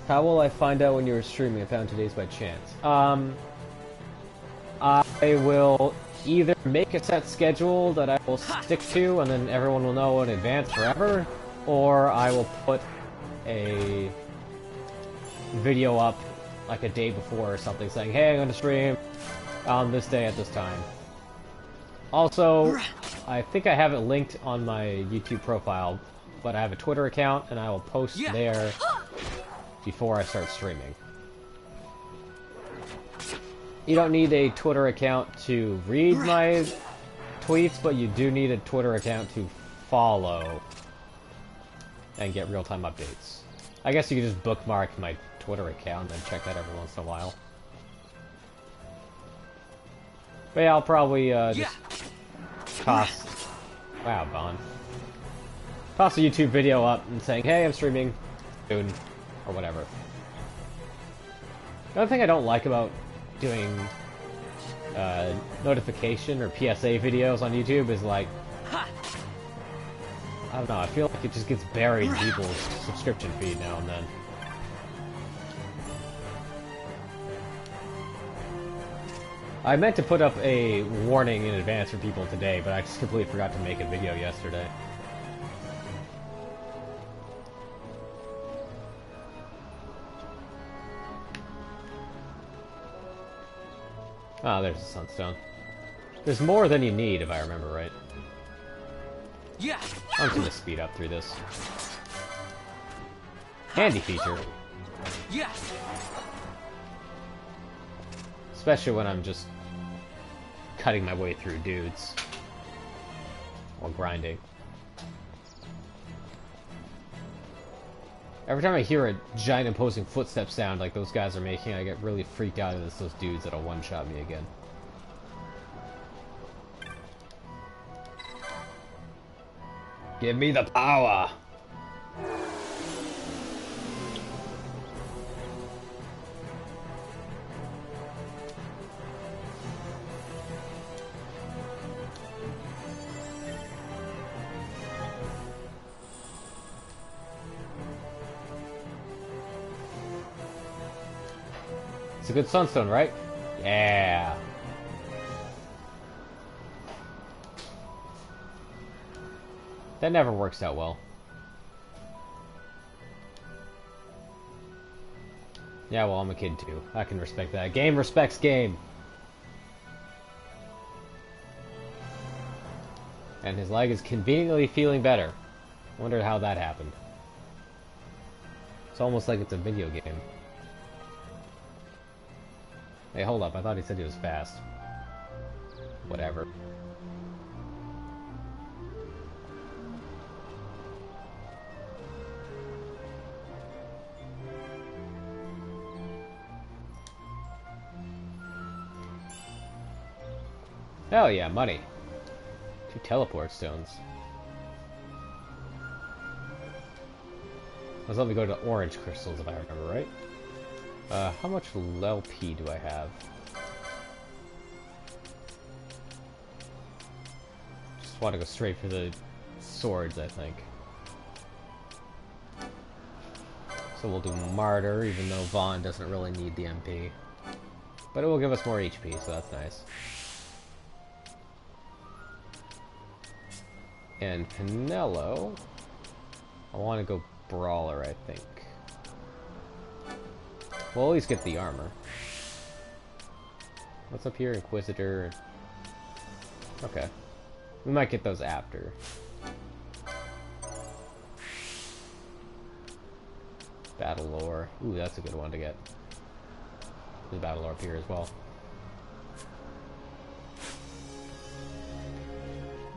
M: How will I find out when you were streaming? I found today's by chance. I will either make a set schedule that I will stick to, and then everyone will know in advance forever, or I will put a video up like a day before or something saying, hey, I'm going to stream on this day at this time. Also, I think I have it linked on my YouTube profile, but I have a Twitter account, and I will post there before I start streaming. You don't need a Twitter account to read my tweets, but you do need a Twitter account to follow and get real-time updates. I guess you could just bookmark my Twitter account and check that every once in a while. But yeah, I'll probably just toss... Wow, Bond. Toss a YouTube video up and saying, hey, I'm streaming soon, or whatever. The other thing I don't like about doing notification or PSA videos on YouTube is like, I don't know, I feel like it just gets buried in people's subscription feed now and then. I meant to put up a warning in advance for people today, but I just completely forgot to make a video yesterday. Ah, there's a sunstone. There's more than you need, if I remember right.
Q: Yeah.
M: I'm just gonna speed up through this. Handy feature.
Q: Yeah.
M: Especially when I'm just cutting my way through dudes. While grinding. Every time I hear a giant imposing footstep sound like those guys are making, I get really freaked out that it's those dudes that'll one-shot me again. Give me the power! It's a good sunstone, right? Yeah. That never works out well. Yeah, well, I'm a kid too. I can respect that. Game respects game. And his leg is conveniently feeling better. Wonder how that happened. It's almost like it's a video game. Hey, hold up. I thought he said he was fast. Whatever. Hell yeah, money. 2 teleport stones. Let's let me go to orange crystals if I remember right. How much LP do I have? Just want to go straight for the swords, I think. So we'll do Martyr, even though Vaughn doesn't really need the MP. But it will give us more HP, so that's nice. And Pinello, I want to go Brawler, I think. We'll at least get the armor. What's up here? Inquisitor. Okay. We might get those after. Battle lore. Ooh, that's a good one to get. There's battle lore up here as well.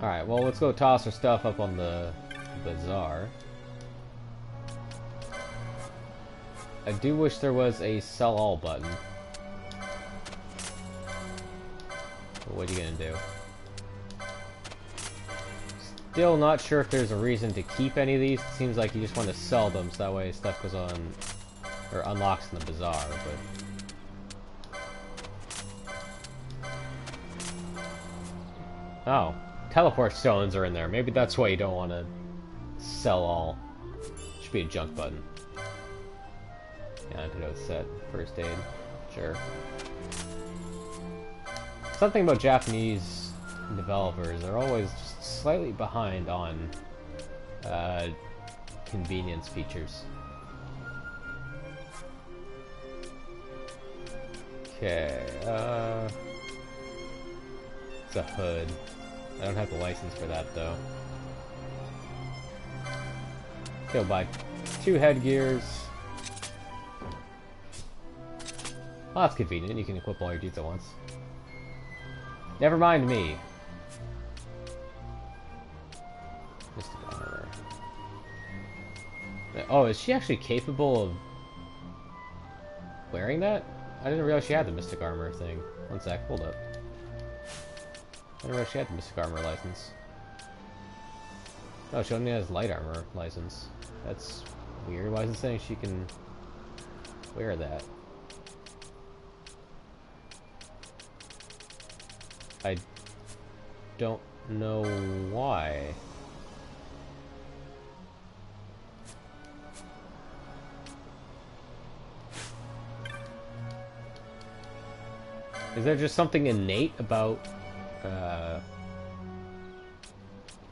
M: Alright, well, let's go toss our stuff up on the bazaar. I do wish there was a sell all button. But what are you gonna do? Still not sure if there's a reason to keep any of these. It seems like you just want to sell them so that way stuff goes on, or unlocks in the bazaar, but... Oh. Teleport stones are in there. Maybe that's why you don't want to sell all. Should be a junk button. Yeah, antidote set. First aid. Sure. Something about Japanese developers, they're always just slightly behind on convenience features. Okay, it's a hood. I don't have the license for that, though. Okay, we'll buy 2 headgears. Well, that's convenient. You can equip all your dudes at once. Never mind me. Mystic armor. Oh, is she actually capable of wearing that? I didn't realize she had the mystic armor thing. One sec, hold up. I didn't realize she had the mystic armor license. No, she only has light armor license. That's weird. Why is it saying she can wear that? I don't know why. Is there just something innate about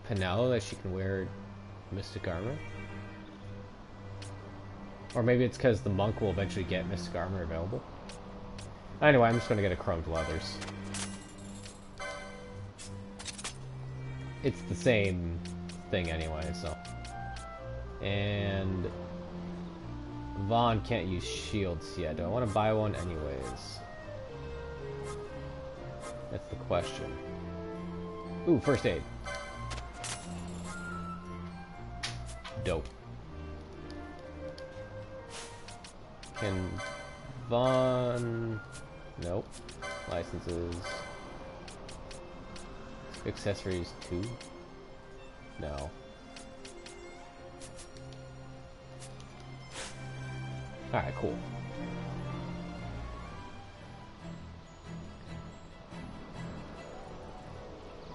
M: Pinello that she can wear mystic armor? Or maybe it's because the monk will eventually get mystic armor available. Anyway, I'm just going to get a chromed leathers. It's the same thing anyway, so. And Vaughn can't use shields yet. Do I want to buy one anyways? That's the question. Ooh, first aid. Dope. Can Vaughn... Nope. Licenses. Accessories 2? No. Alright, cool.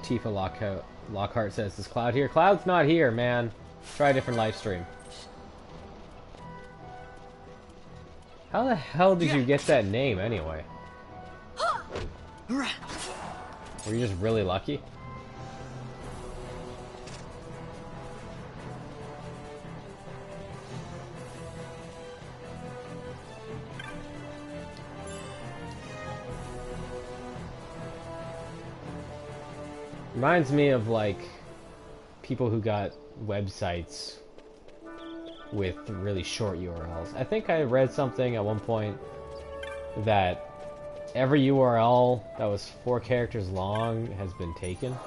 M: Tifa Lockhart says, is Cloud here? Cloud's not here, man. Try a different live stream. How the hell did you get that name, anyway? Were you just really lucky? Reminds me of, like, people who got websites with really short URLs. I think I read something at one point that every URL that was 4 characters long has been taken.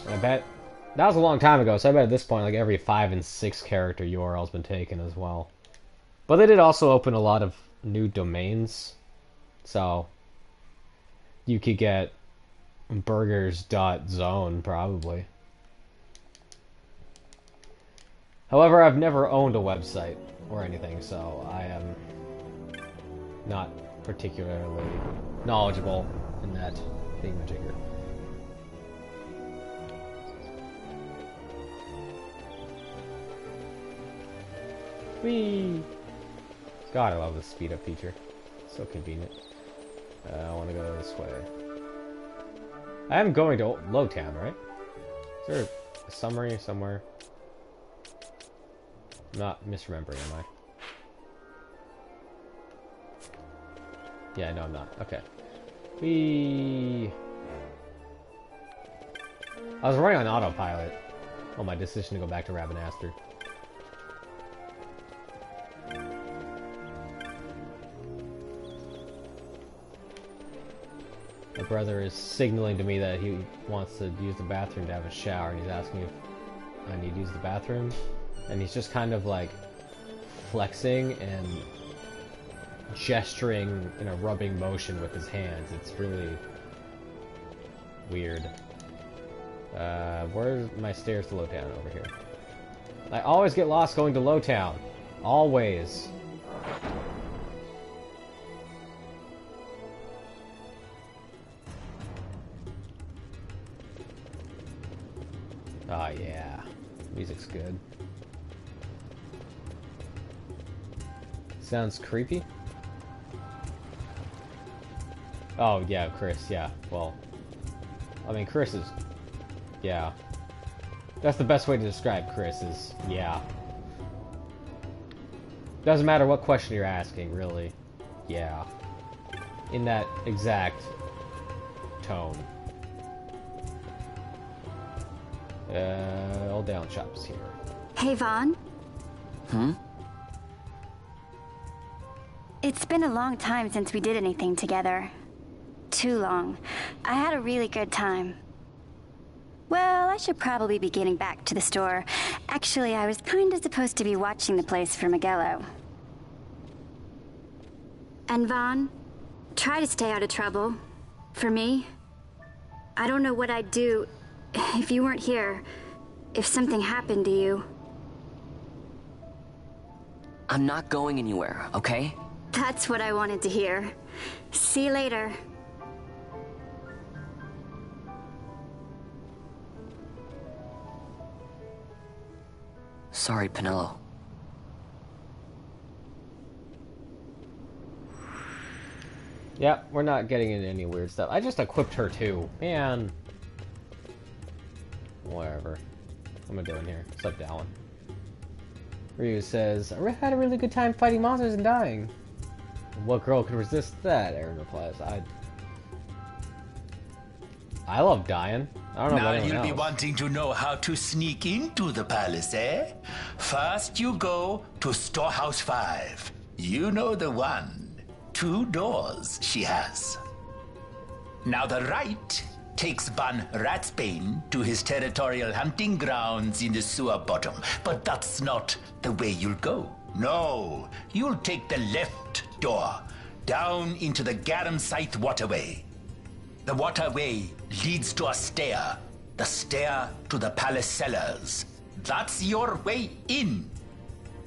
M: And I bet that was a long time ago, so I bet at this point like every 5 and 6 character URL has been taken as well. But they did also open a lot of new domains, so you could get burgers.zone probably. However, I've never owned a website or anything, so I am not particularly knowledgeable in that thingamajigger. Whee! God, I love the speed up feature. So convenient. I want to go this way. I am going to Lowtown, right? Is there a summary somewhere? I'm not misremembering, am I? Yeah, no, I'm not. Okay. I was running on autopilot. Oh, my decision to go back to Rabanastre. My brother is signaling to me that he wants to use the bathroom to have a shower, and he's asking if I need to use the bathroom. And he's just kind of like flexing and gesturing in a rubbing motion with his hands. It's really weird. Where's my stairs to Lowtown? Over here. I always get lost going to Lowtown. Always. Oh yeah. Music's good. Sounds creepy. Oh, yeah, Chris, yeah. Well, I mean, Chris is... Yeah. That's the best way to describe Chris is, yeah. Doesn't matter what question you're asking, really. Yeah. In that exact tone. Old Down Shop's here.
R: Hey, Vaughn.
O: Hmm?
R: It's been a long time since we did anything together. Too long. I had a really good time. Well, I should probably be getting back to the store. Actually, I was kinda supposed to be watching the place for Miguelo. And Vaughn, try to stay out of trouble. For me. I don't know what I'd do if you weren't here. If something happened to you.
O: I'm not going anywhere, okay?
R: That's what I wanted to hear. See you later.
O: Sorry, Penelo.
M: Yep, we're not getting into any weird stuff. I just equipped her too. Man. Whatever. What am I doing here? What's up, Dallin? Ryu says, I had a really good time fighting monsters and dying. What girl could resist that? Aaron replies, I love dying. I don't know about anyone
B: Now
M: else.
B: you'll be wanting to know how to sneak into the palace, eh? First you go to Storehouse 5. You know the one. 2 doors she has. Now the right takes Ban Ratsbane to his territorial hunting grounds in the sewer bottom. But that's not the way you'll go. No, you'll take the left door, down into the Garum Scythe waterway. The waterway leads to a stair. The stair to the palace cellars. That's your way in.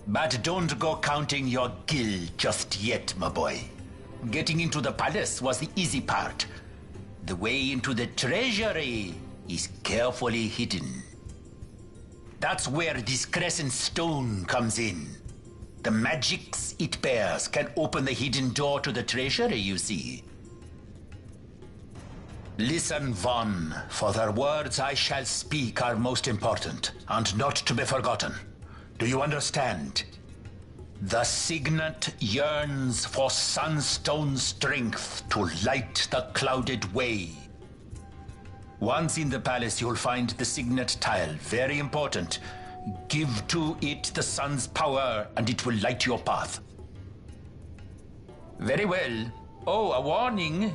B: But don't go counting your gil just yet, my boy. Getting into the palace was the easy part. The way into the treasury is carefully hidden. That's where this crescent stone comes in. The magics it bears can open the hidden door to the treasury, you see. Listen, Vaughn, for the words I shall speak are most important, and not to be forgotten. Do you understand? The Signet yearns for sunstone strength to light the clouded way. Once in the palace, you'll find the signet tile. Very important. Give to it the sun's power, and it will light your path. Very well. Oh, a warning.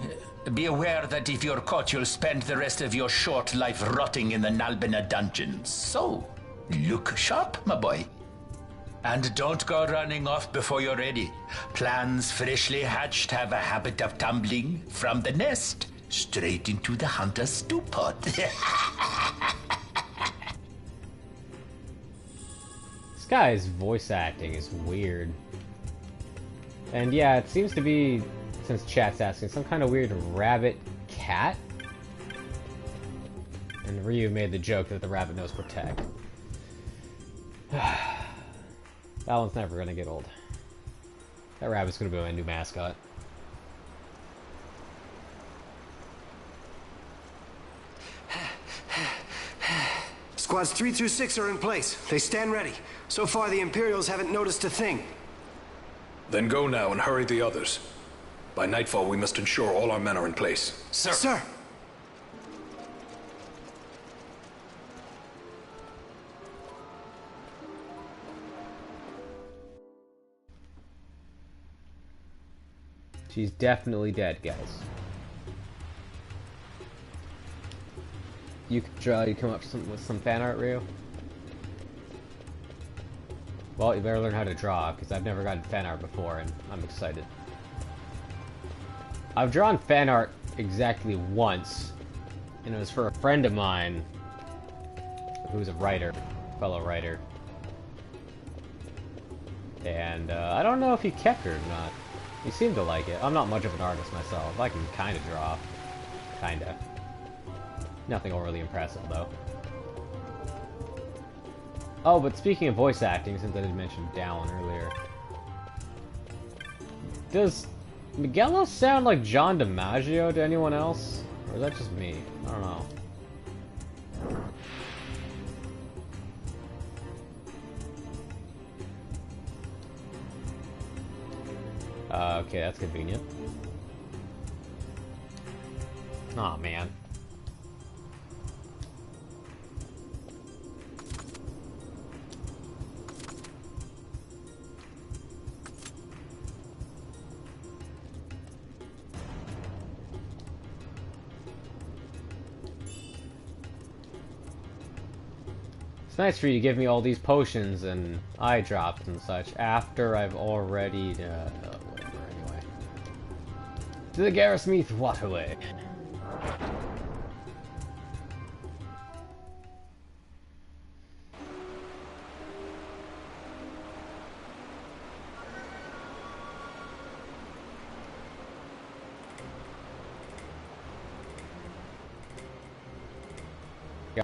B: Be aware that if you're caught, you'll spend the rest of your short life rotting in the Nalbina dungeons. So, look sharp, my boy. And don't go running off before you're ready. Plans freshly hatched have a habit of tumbling from the nest straight into the hunter's stew pot.
M: This guy's voice acting is weird. And yeah, it seems to be, since chat's asking, some kind of weird rabbit cat? And Ryu made the joke that the rabbit knows protect. That one's never gonna get old. That rabbit's gonna be my new mascot.
G: Squads 3 through 6 are in place. They stand ready. So far, the Imperials haven't noticed a thing.
H: Then go now and hurry the others. By nightfall, we must ensure all our men are in place.
G: Sir! Sir!
M: She's definitely dead, guys. You come up with some fan art, Ryu? Well, you better learn how to draw, because I've never gotten fan art before, and I'm excited. I've drawn fan art exactly once, and it was for a friend of mine who's a writer, fellow writer. And I don't know if he kept it or not. He seemed to like it. I'm not much of an artist myself. I can kind of draw. Kinda. Nothing overly impressive, though. Oh, but speaking of voice acting, since I did mention Dallin earlier. Does Miguelo sound like John DiMaggio to anyone else? Or is that just me? I don't know. Okay, that's convenient. Aw, man. It's nice for you to give me all these potions and eye drops and such after I've already, whatever, anyway. To the Garrismeath Waterway.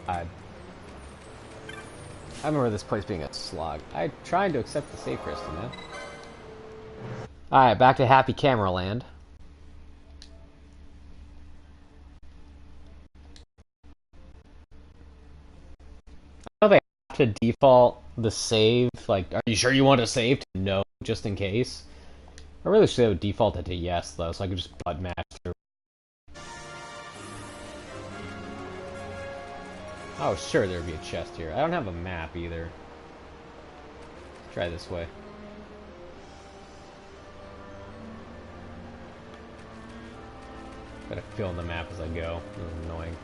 M: God. I remember this place being a slog. I tried to accept the safe crystal, man. Alright, back to Happy Camera Land. I know they have to default the save, like, are you sure you want to save to no, just in case? I really should have defaulted to yes, though, so I could just butt mash through. Oh, sure, there'd be a chest here. I don't have a map either. Let's try this way. Gotta fill in the map as I go. This is annoying.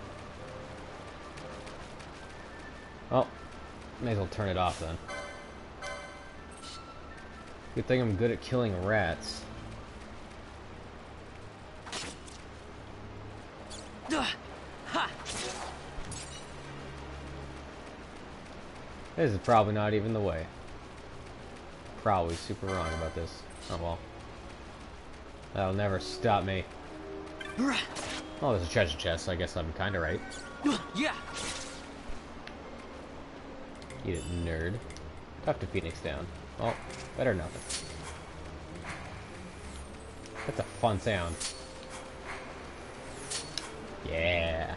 M: Oh, may as well turn it off then. Good thing I'm good at killing rats. This is probably not even the way. Probably super wrong about this. Oh well. That'll never stop me. Oh, there's a treasure chest, so I guess I'm kinda right.
O: Yeah.
M: Eat it, nerd. Talk to Phoenix down. Oh, better nothing. That's a fun sound. Yeah.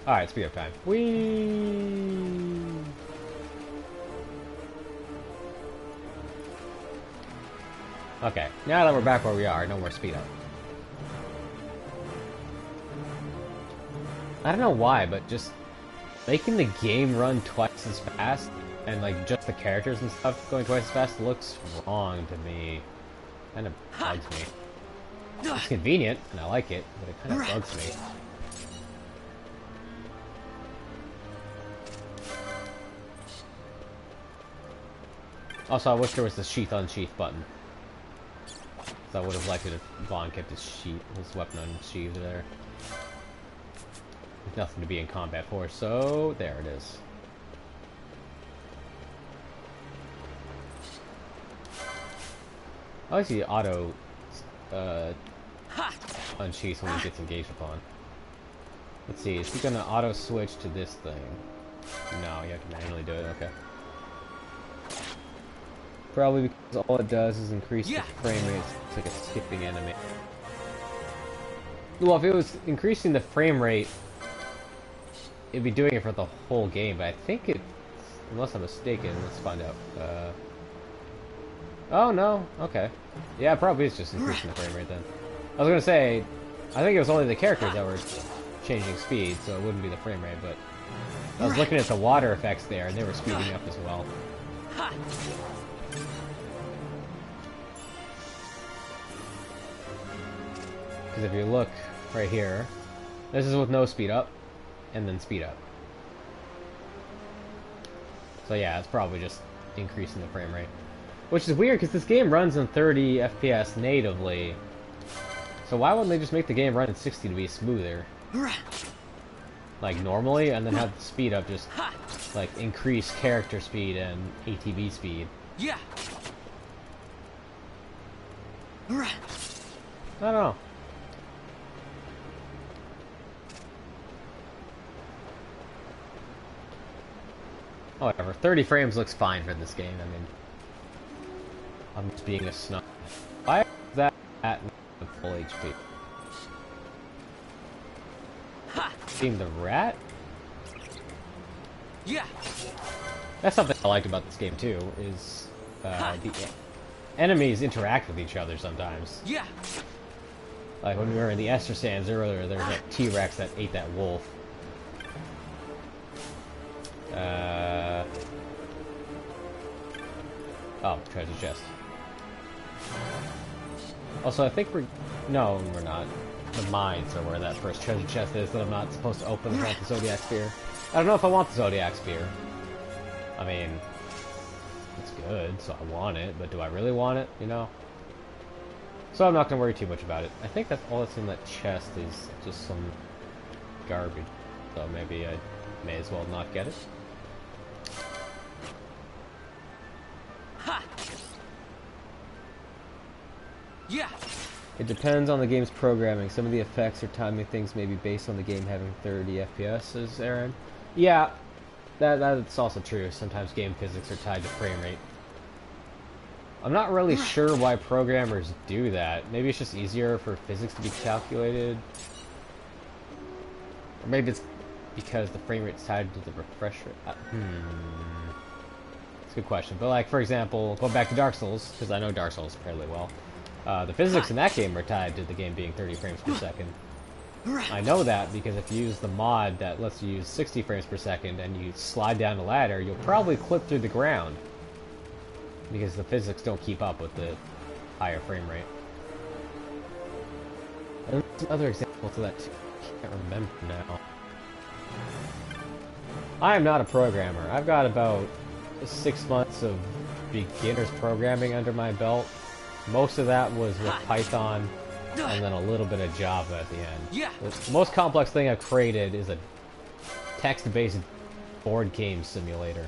M: Alright, speed up time. Whee! Okay, now that we're back where we are, no more speed up. I don't know why, but just making the game run twice as fast and like just the characters and stuff going twice as fast looks wrong to me. Kind of bugs me. It's convenient and I like it, but it kind of bugs me. Also, I wish there was the sheath unsheath button. So I would have liked it if Vaughn kept his weapon unsheathed there. There's nothing to be in combat for, so there it is. I like the auto unsheath when he gets engaged upon. Let's see, is he gonna auto switch to this thing? No, you have to manually do it, okay. Probably because all it does is increase the frame rate. It's like a skipping enemy. Well, if it was increasing the frame rate, it'd be doing it for the whole game, but I think it's... Unless I'm mistaken, let's find out. Oh, no. Okay. Yeah, it probably is just increasing the frame rate then. I was gonna say, I think it was only the characters that were changing speed, so it wouldn't be the frame rate, but... I was looking at the water effects there, and they were speeding up as well. Because if you look right here, this is with no speed up, and then speed up. So yeah, it's probably just increasing the frame rate. Which is weird, because this game runs in 30 FPS natively. So why wouldn't they just make the game run in 60 to be smoother? Like normally, and then have the speed up just, like, increase character speed and ATB speed. Yeah. I don't know. Whatever, 30 frames looks fine for this game. I mean, I'm just being a snuff. Why is that at full HP? Seeing the rat? Yeah. That's something I liked about this game too. Is the enemies interact with each other sometimes. Yeah. Like when we were in the Esther Sands earlier, there was that T-Rex that ate that wolf. Oh, treasure chest. Also, I think we're... No, we're not. The mines are where that first treasure chest is that I'm not supposed to open without the Zodiac Spear. I don't know if I want the Zodiac Spear. I mean, it's good, so I want it, but do I really want it, you know? So I'm not going to worry too much about it. I think that's all that's in that chest is just some garbage. So maybe I may as well not get it. Yeah. It depends on the game's programming. Some of the effects or timing things may be based on the game having 30 FPS, says Aaron. Yeah, that's also true. Sometimes game physics are tied to frame rate. I'm not really sure why programmers do that. Maybe it's just easier for physics to be calculated. Or maybe it's because the frame rate's tied to the refresh rate. It's a good question. But like, for example, going back to Dark Souls, because I know Dark Souls fairly well. The physics in that game are tied to the game being 30 frames per second. I know that because if you use the mod that lets you use 60 frames per second and you slide down the ladder, you'll probably clip through the ground. Because the physics don't keep up with the higher frame rate. And there's other examples of that too. I can't remember now. I am not a programmer. I've got about 6 months of beginner's programming under my belt. Most of that was with Python, and then a little bit of Java at the end. Yeah. The most complex thing I've created is a text-based board game simulator.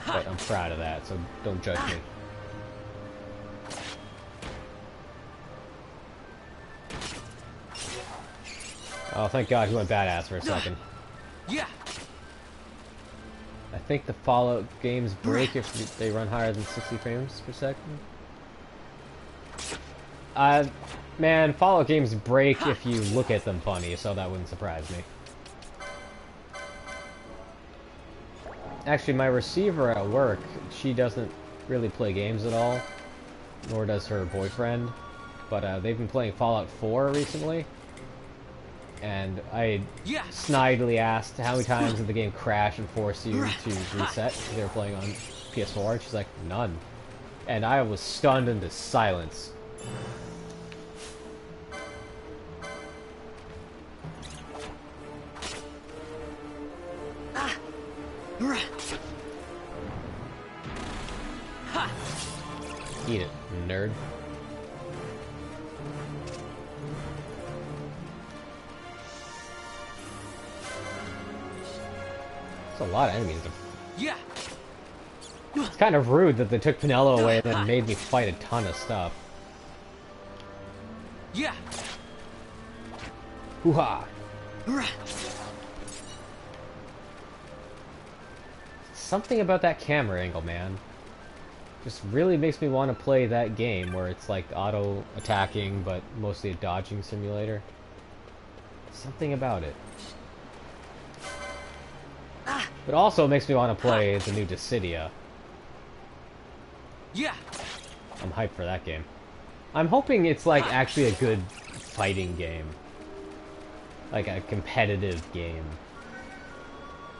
M: But I'm proud of that, so don't judge me. Oh, thank God he went badass for a second. Yeah. I think the Fallout games break if they run higher than 60 frames per second. Man, Fallout games break if you look at them funny, so that wouldn't surprise me. Actually, my receiver at work, she doesn't really play games at all, nor does her boyfriend, but they've been playing Fallout 4 recently. and I snidely asked how many times did the game crash and force you to reset because they were playing on PS4, and she's like, none. And I was stunned into silence. Eat it, nerd. There's a lot of enemies.
Q: Yeah.
M: It's kind of rude that they took Pinello away and then made me fight a ton of stuff.
Q: Yeah.
M: Hoo-ha. Something about that camera angle, man. Just really makes me want to play that game where it's like auto-attacking, but mostly a dodging simulator. Something about it. But also makes me want to play the new Dissidia.
Q: Yeah.
M: I'm hyped for that game. I'm hoping it's like actually a good fighting game. Like a competitive game.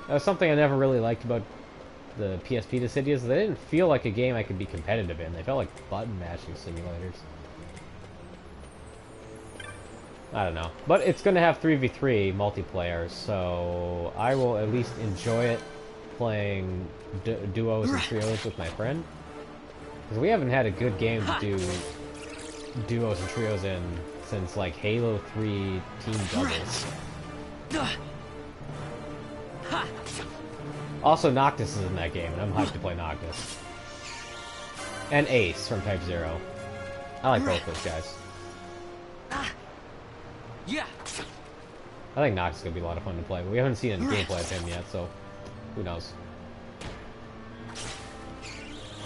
M: That was something I never really liked about the PSP Dissidias. They didn't feel like a game I could be competitive in. They felt like button mashing simulators. I don't know. But it's going to have 3v3 multiplayer, so I will at least enjoy it playing duos and trios with my friend. Because we haven't had a good game to do duos and trios in since like Halo 3 Team Doubles. Also, Noctis is in that game, and I'm hyped to play Noctis. And Ace from Type 0. I like both those guys.
Q: Yeah.
M: I think Noctis is going to be a lot of fun to play, but we haven't seen any gameplay of him yet, so who knows.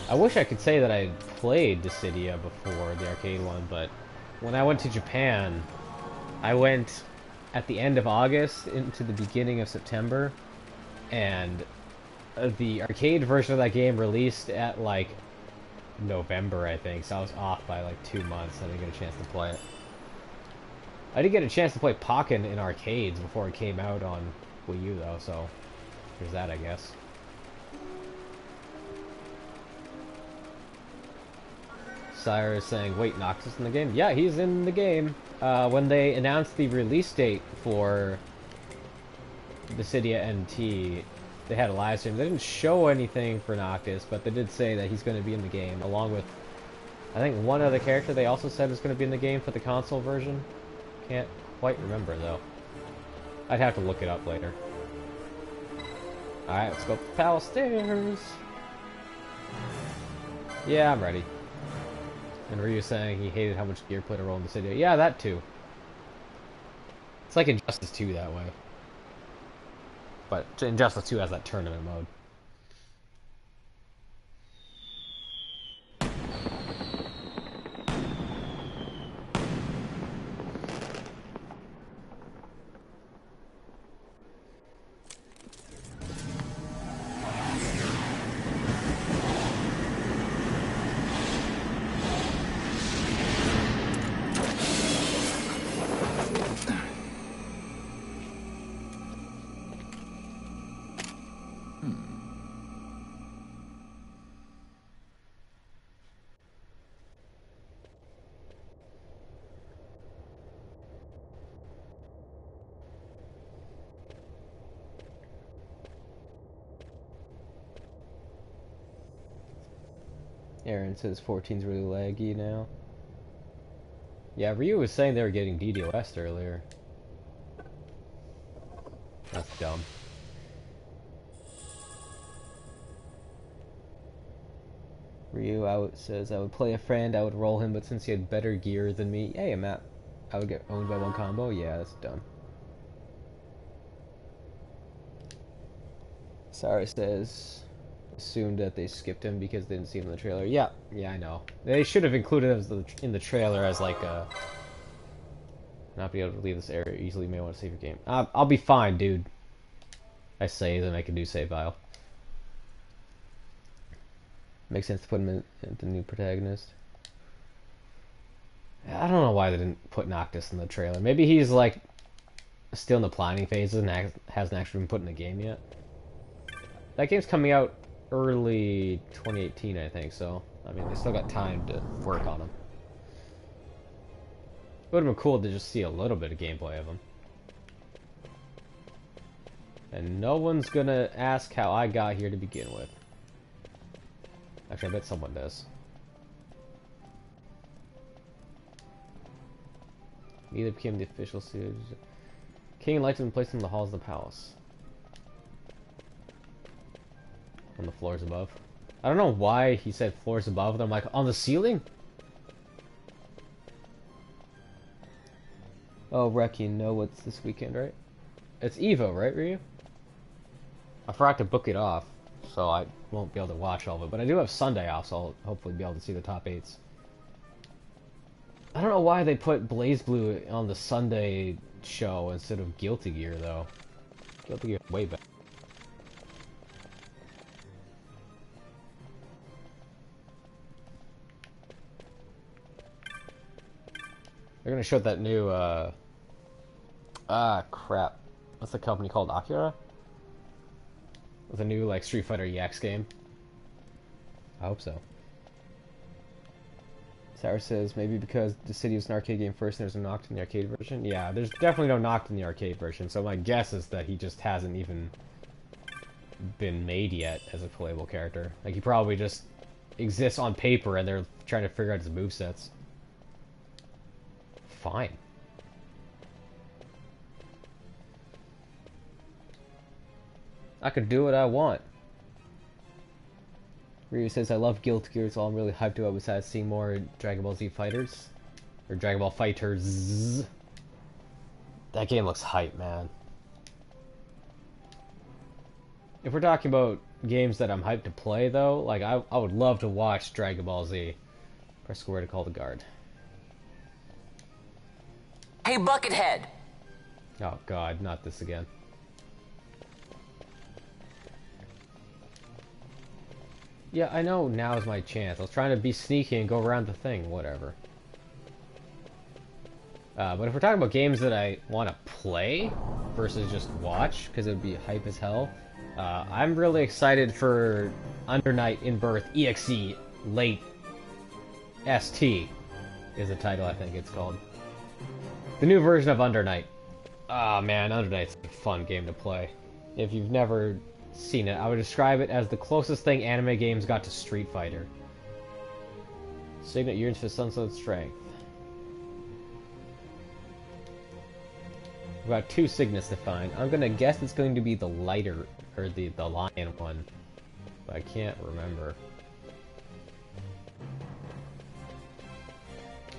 M: I wish I could say that I played Dissidia before, the arcade one, but when I went to Japan, I went at the end of August into the beginning of September, and the arcade version of that game released at like November, I think, so I was off by like 2 months. I didn't get a chance to play it. I did get a chance to play Pokken in arcades before it came out on Wii U, though, so there's that, I guess. Sire is saying, wait, Noctis in the game? Yeah, he's in the game. When they announced the release date for Dissidia NT, they had a live stream. They didn't show anything for Noctis, but they did say that he's going to be in the game, along with, I think, one other character they also said is going to be in the game for the console version. Can't quite remember, though. I'd have to look it up later. Alright, let's go up the palace stairs. Yeah, I'm ready. And Ryu saying he hated how much gear played a role in the city. Yeah, that too. It's like Injustice 2 that way. But Injustice 2 has that tournament mode. Aaron says 14's really laggy now. Yeah, Ryu was saying they were getting DDoS'd earlier. That's dumb. Ryu out says, I would play a friend, I would roll him, but since he had better gear than me, hey, Matt, I would get owned by one combo? Yeah, that's dumb. Sarah says, assumed that they skipped him because they didn't see him in the trailer. Yeah, I know. They should have included him in the trailer as like a... Not be able to leave this area easily, may want to save your game. I'll be fine, dude. I saved and I can do save file. Makes sense to put him in the new protagonist. I don't know why they didn't put Noctis in the trailer. Maybe he's like still in the planning phases and hasn't actually been put in the game yet. That game's coming out early 2018, I think, so, I mean, they still got time to work on them. It would have been cool to just see a little bit of gameplay of them. And no one's gonna ask how I got here to begin with. Actually, I bet someone does. Neither became the official suit. King liked him placed in the halls of the palace. On the floors above. I don't know why he said floors above, and I'm like, on the ceiling? Oh, Reki, you know what's this weekend, right? It's Evo, right, Ryu? I forgot to book it off, so I won't be able to watch all of it. But I do have Sunday off, so I'll hopefully be able to see the top 8s. I don't know why they put BlazBlue on the Sunday show instead of Guilty Gear, though. Guilty Gear way better. They're gonna show that new, crap. What's the company called? Akira? With a new, like, Street Fighter EX game. I hope so. Tower says, maybe because the city was an arcade game first and there's a Noct in the arcade version? Yeah, there's definitely no Noct in the arcade version, so my guess is that he just hasn't even been made yet as a playable character. Like, he probably just exists on paper and they're trying to figure out his movesets. Fine. I could do what I want. Ryu says, I love Guilty Gear, so I'm really hyped about besides seeing more Dragon Ball Z fighters. Or Dragon Ball Fighters. That game looks hype, man. If we're talking about games that I'm hyped to play, though, like, I would love to watch Dragon Ball Z. Press square to call the guard.
O: Hey, Buckethead!
M: Oh, God, not this again. Yeah, I know now's my chance. I was trying to be sneaky and go around the thing. Whatever. But if we're talking about games that I want to play versus just watch, because it would be hype as hell, I'm really excited for Under Night in Birth EXE Late ST is the title, I think it's called. The new version of Under Night. Ah, man, Under Night's a fun game to play. If you've never seen it, I would describe it as the closest thing anime games got to Street Fighter. Signet yearns for Sunset Strength. We've got 2 Signets to find. I'm gonna guess it's going to be the lighter, or the lion one, but I can't remember.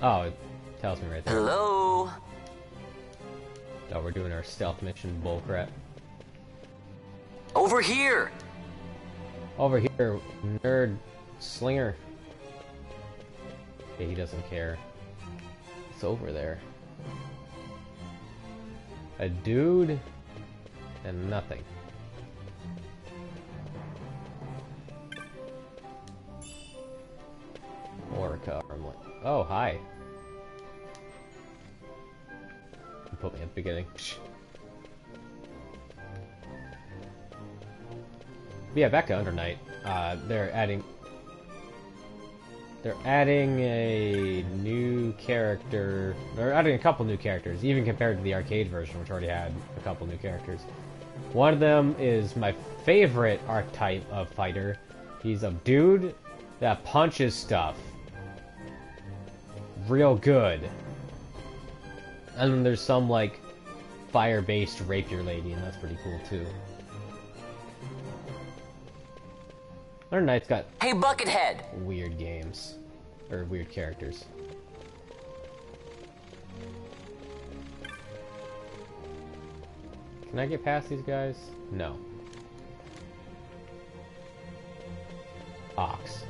M: Oh, it tells me right there.
O: Hello?
M: Oh, we're doing our stealth mission bullcrap.
O: Over here!
M: Over here, nerd slinger. Okay, he doesn't care. It's over there. A dude and nothing. Orca armlet. Oh, hi. You put me at the beginning. But yeah, back to Under Night. They're adding a new character. They're adding a couple new characters, even compared to the arcade version, which already had a couple new characters. One of them is my favorite archetype of fighter. He's a dude that punches stuff real good. And then there's some, like, fire-based rapier lady, and that's pretty cool, too. Under Night's got...
O: Hey, Buckethead!
M: Weird games. Or weird characters. Can I get past these guys? No. Ox.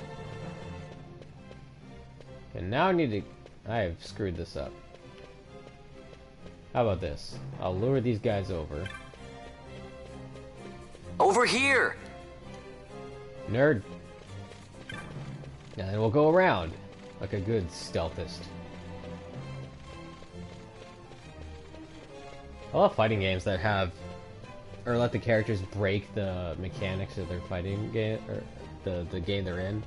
M: And now I need to... I have screwed this up. How about this? I'll lure these guys over.
O: Over here!
M: Nerd. And then we'll go around like a good stealthist. I love fighting games that have, or let the characters break the mechanics of their fighting game, or the game they're in.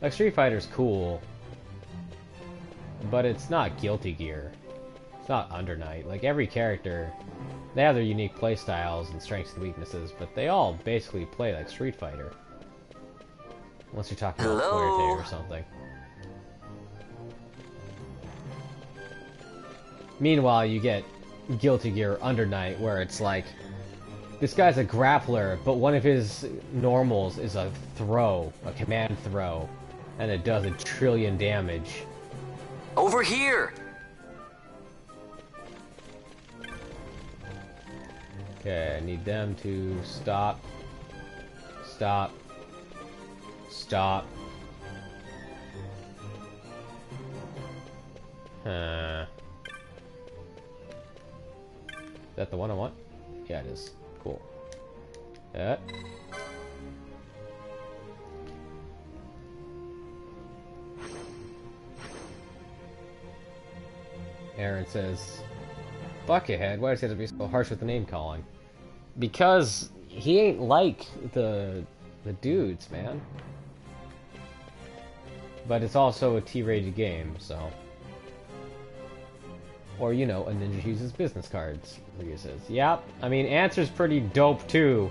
M: Like Street Fighter's cool, but it's not Guilty Gear. It's not Under Night. Like every character, they have their unique play styles and strengths and weaknesses, but they all basically play like Street Fighter. Unless you're talking about Fuerte or something. Meanwhile, you get Guilty Gear Under Night, where it's like, this guy's a grappler, but one of his normals is a throw, a command throw, and it does 1 trillion damage.
O: Over here!
M: Okay, I need them to stop. Stop. Stop. Is that the one I want? Yeah, it is. Cool. Yeah. Aaron says, Buckethead, why does he have to be so harsh with the name calling? Because he ain't like the dudes, man. But it's also a T-rated game, so... Or, you know, a ninja uses business cards, Ryu says. Yep, I mean, Answer's pretty dope, too.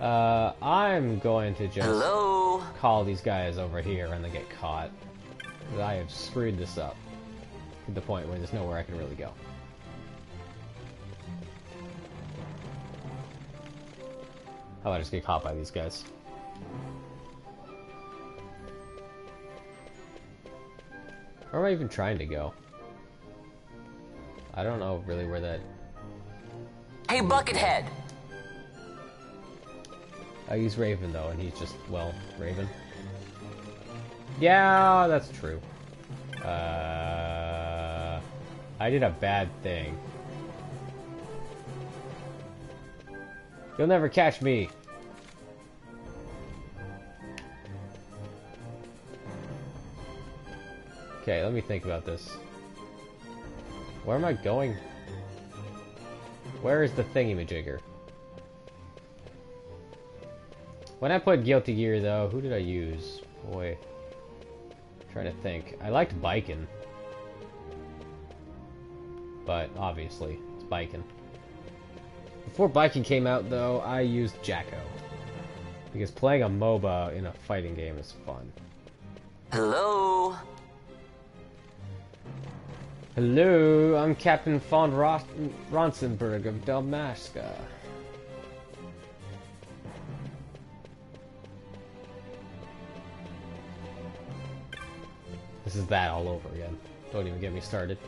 M: I'm going to just call these guys over here and then get caught. I have screwed this up to the point where there's nowhere I can really go. How about I just get caught by these guys? Where am I even trying to go? I don't know really where that...
O: Hey, Buckethead!
M: I use Raven, though, and he's just, well, Raven. Yeah, that's true. I did a bad thing. You'll never catch me! Okay, let me think about this. Where am I going? Where is the thingy-majigger? When I played Guilty Gear, though, who did I use? Boy. I'm trying to think. I liked biking. But, obviously, it's biking. Before biking came out, though, I used Jacko. Because playing a MOBA in a fighting game is fun.
O: Hello?
M: Hello, I'm Captain von Ronsenberg of Dalmasca. This is that all over again. Don't even get me started.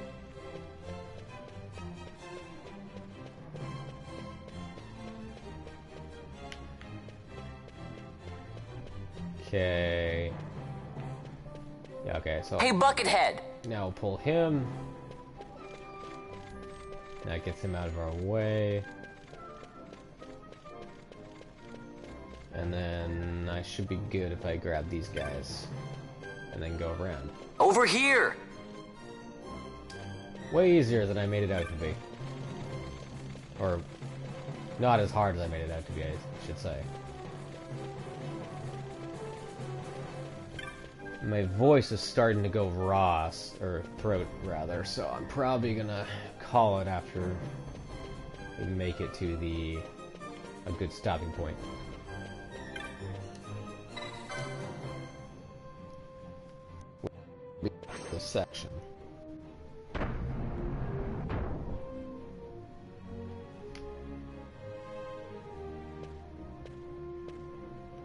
M: Okay. Yeah, okay, so...
O: Hey, Buckethead!
M: Now we'll pull him. That gets him out of our way. And then I should be good if I grab these guys. And then go around.
O: Over here!
M: Way easier than I made it out to be. Or, not as hard as I made it out to be, I should say. My voice is starting to go raw, or throat rather, so I'm probably gonna call it after we make it to a good stopping point. This section.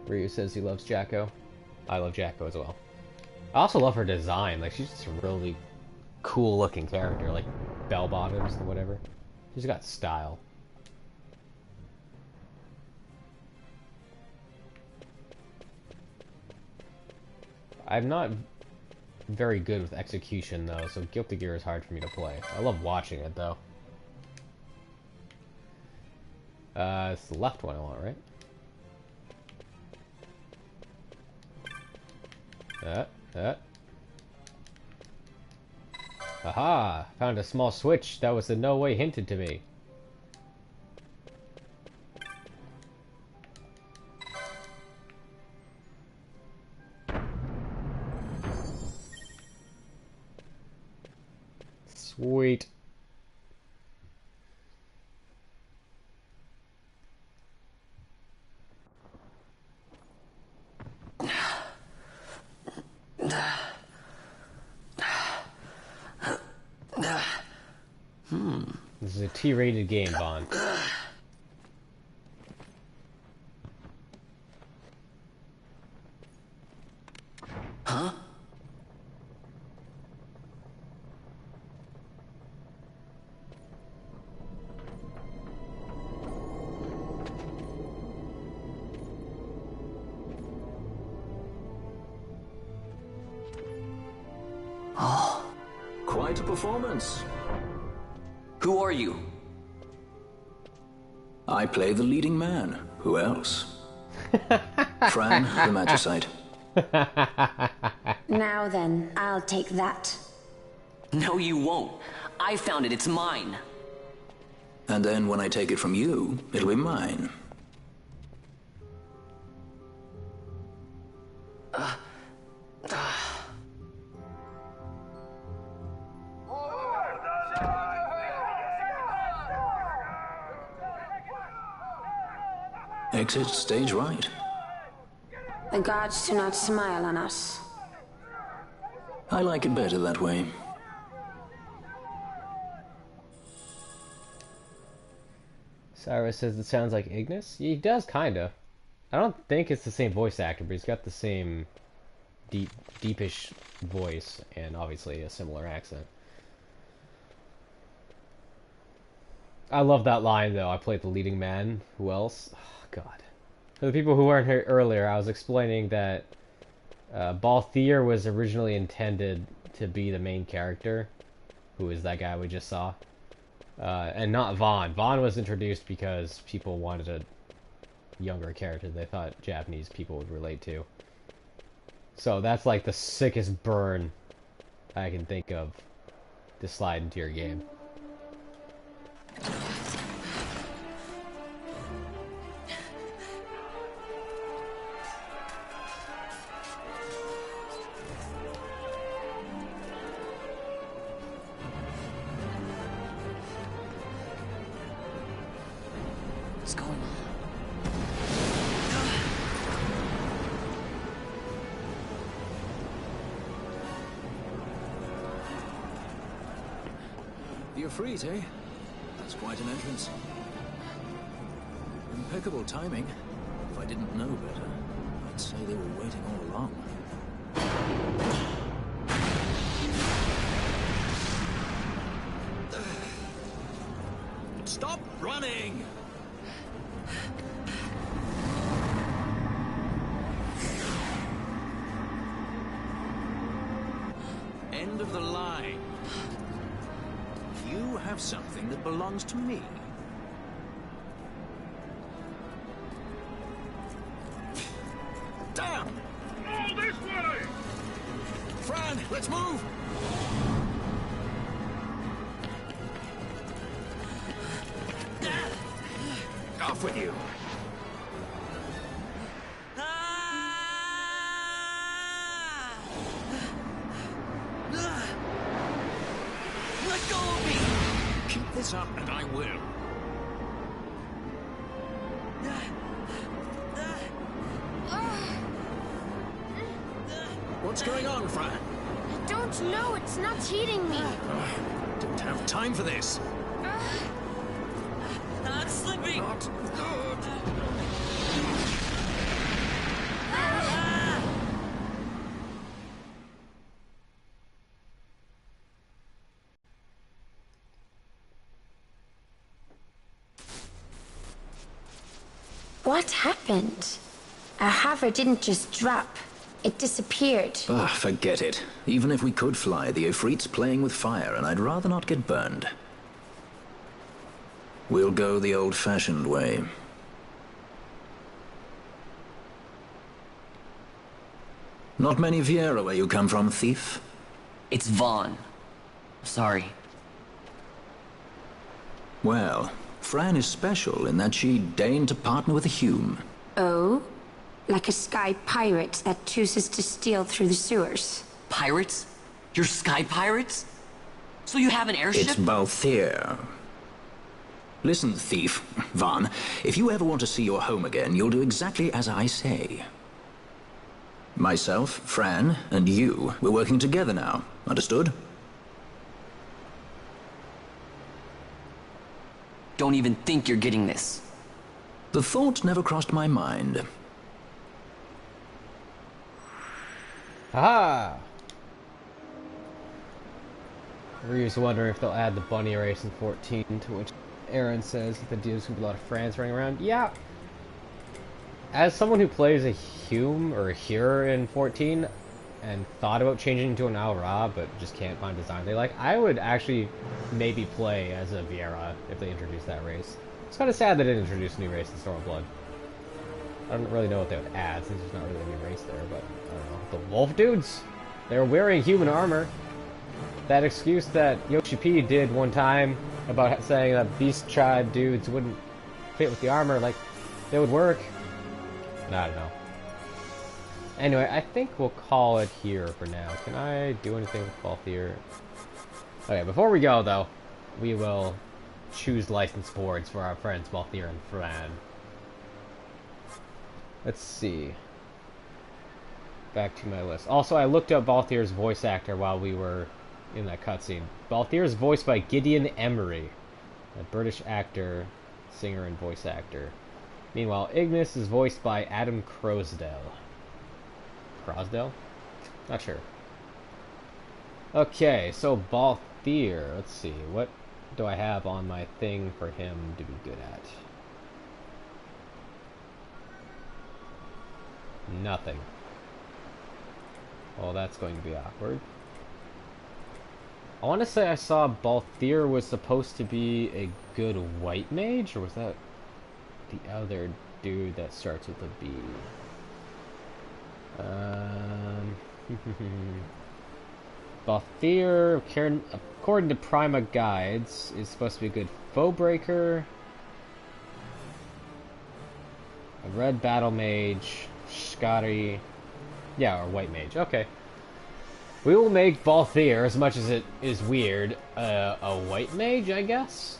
M: Ryu says he loves Jacko. I love Jacko as well. I also love her design. Like, she's just a really cool looking character, like bell bottoms or whatever. She's got style. I'm not very good with execution though, so Guilty Gear is hard for me to play. I love watching it though. It's the left one I want, right? Aha! Found a small switch that was in no way hinted to me. Sweet. This is a T-rated game, Bond.
O: Huh? Oh.
D: Quite a performance.
O: Who are you?
D: I play the leading man. Who else? Fran, the Magicite.
V: Now then, I'll take that.
O: No, you won't. I found it. It's mine.
D: And then when I take it from you, it'll be mine. Exit stage right.
V: The gods do not smile on us.
D: I like it better that way.
M: Cyrus says it sounds like Ignis? He does, kinda. I don't think it's the same voice actor, but he's got the same deepish voice, and obviously a similar accent. I love that line, though. I played the leading man. Who else? Oh, God. For the people who weren't here earlier, I was explaining that Balthier was originally intended to be the main character, who is that guy we just saw, and not Vaughn. Vaughn was introduced because people wanted a younger character they thought Japanese people would relate to. So that's like the sickest burn I can think of to slide into your game.
O: What's going on?
D: The Ifrit, eh? That's quite an entrance. Impeccable timing. If I didn't know better, I'd say they were waiting all along. Stop running! End of the line. You have something that belongs to me. Damn!
U: All this way!
D: Fran, let's move! Off with you!
O: Let go of me!
D: Keep this up and I will. What's going on, Fran?
V: I don't know. It's not heating me.
D: Don't have time for this.
O: Not slipping!
D: Not good.
V: What happened? Our hover didn't just drop. It disappeared.
D: Ah, forget it. Even if we could fly, the Ifrit's playing with fire, and I'd rather not get burned. We'll go the old-fashioned way. Not many Viera where you come from, thief?
O: It's Vaughn. Sorry.
D: Well, Fran is special in that she deigned to partner with a Hume.
V: Oh? Like a sky pirate that chooses to steal through the sewers.
O: Pirates? You're sky pirates? So you have an airship?
D: It's Balthier. Listen, thief, Van, if you ever want to see your home again, you'll do exactly as I say. Myself, Fran, and you, we're working together now. Understood?
O: Don't even think you're getting this.
D: The thought never crossed my mind.
M: Haha! Ryu's wondering if they'll add the bunny race in 14, to which Aaron says that there's gonna be a lot of Frans running around. Yeah! As someone who plays a Hume or a Hur in 14 and thought about changing to an Al-Ra but just can't find a design they like, I would actually maybe play as a Viera if they introduce that race. It's kind of sad they didn't introduce a new race in Stormblood. I don't really know what they would add since there's not really a new race there, but I don't know. The wolf dudes? They're wearing human armor. That excuse that Yoshi P did one time about saying that beast tribe dudes wouldn't fit with the armor, like, they would work. I don't know. Anyway, I think we'll call it here for now. Can I do anything with Balthier? Okay, before we go, though, we will choose license boards for our friends Balthier and Fran. Let's see. Back to my list. Also, I looked up Balthier's voice actor while we were in that cutscene. Balthier is voiced by Gideon Emery, a British actor, singer, and voice actor. Meanwhile, Ignis is voiced by Adam Crosdale. Crosdale? Not sure. Okay, so Balthier. Let's see. What do I have on my thing for him to be good at? Nothing. Well, that's going to be awkward. I want to say I saw Balthier was supposed to be a good white mage, or was that the other dude that starts with a B? Balthier, according to Prima Guides, is supposed to be a good foe breaker, a red battle mage, Scotty, yeah, or white mage. Okay. We will make Balthier, as much as it is weird, a white mage, I guess?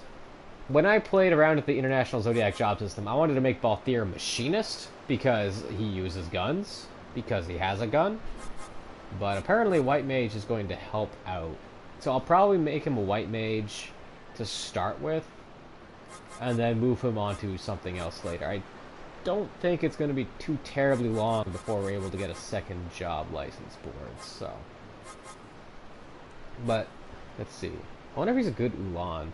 M: When I played around with the International Zodiac job system, I wanted to make Balthier a machinist, because he uses guns, because he has a gun. But apparently white mage is going to help out. So I'll probably make him a white mage to start with, and then move him on to something else later. I don't think it's going to be too terribly long before we're able to get a second job license board, so... But, let's see. I wonder if he's a good Ulan.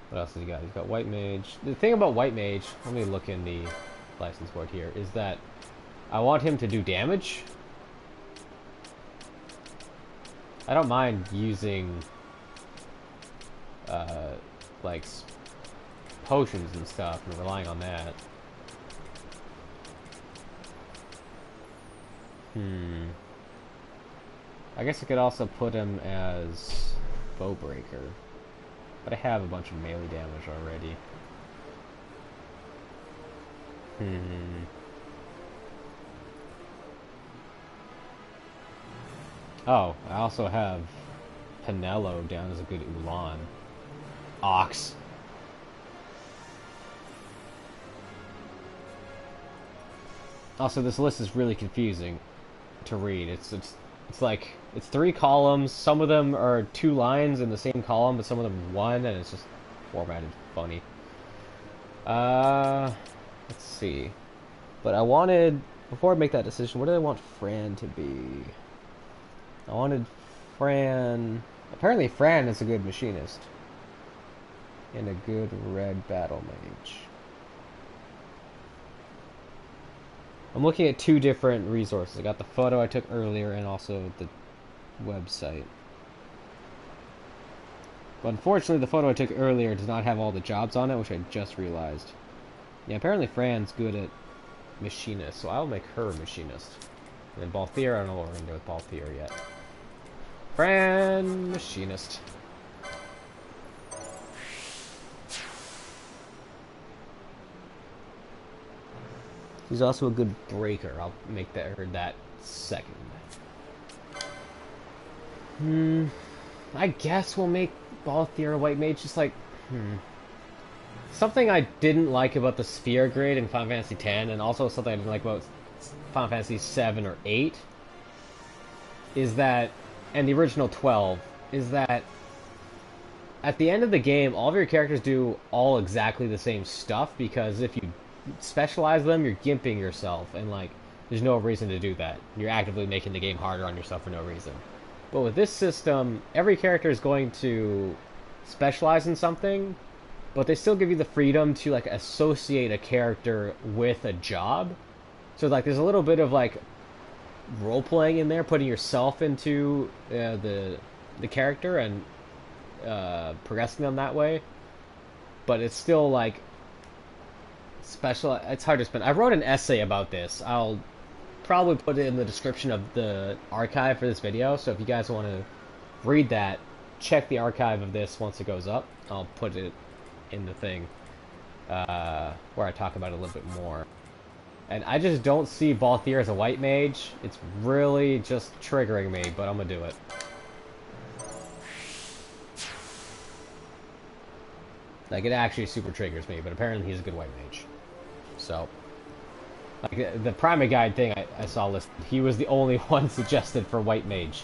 M: What else has he got? He's got white mage. The thing about white mage, let me look in the license board here, is that I want him to do damage. I don't mind using, like, potions and stuff and relying on that. I guess I could also put him as Bowbreaker. But I have a bunch of melee damage already. Oh, I also have Pinello down as a good Ulan. Ox. Also, this list is really confusing to read. It's like, it's 3 columns, some of them are 2 lines in the same column, but some of them 1, and it's just formatted funny. Let's see. But I wanted, before I make that decision, what did I want Fran to be? I wanted Fran... Apparently Fran is a good machinist. And a good red battle mage. I'm looking at 2 different resources. I got the photo I took earlier and also the website. But unfortunately the photo I took earlier does not have all the jobs on it, which I just realized. Yeah, apparently Fran's good at machinist, so I'll make her a machinist. And then Balthier, I don't know what we're going to do with Balthier yet. Brand Machinist. He's also a good breaker. I'll make that second. I guess we'll make Balthier White Mage just like, Something I didn't like about the Sphere grade in Final Fantasy X, and also something I didn't like about Final Fantasy VII or VIII, is that, and the original 12, is that at the end of the game, all of your characters do all exactly the same stuff, because if you specialize them, you're gimping yourself, and like, there's no reason to do that. You're actively making the game harder on yourself for no reason. But with this system, every character is going to specialize in something, but they still give you the freedom to like associate a character with a job. So like, there's a little bit of like role playing in there, putting yourself into the character and progressing them that way. But it's still like special. It's hard to spend. I wrote an essay about this. I'll probably put it in the description of the archive for this video. So if you guys want to read that, check the archive of this once it goes up. I'll put it in the thing where I talk about it a little bit more. And I just don't see Balthier as a white mage. It's really just triggering me, but I'm gonna do it. Like, it actually super triggers me, but apparently he's a good white mage. So, like, the Prima Guide thing I saw listed, he was the only one suggested for white mage.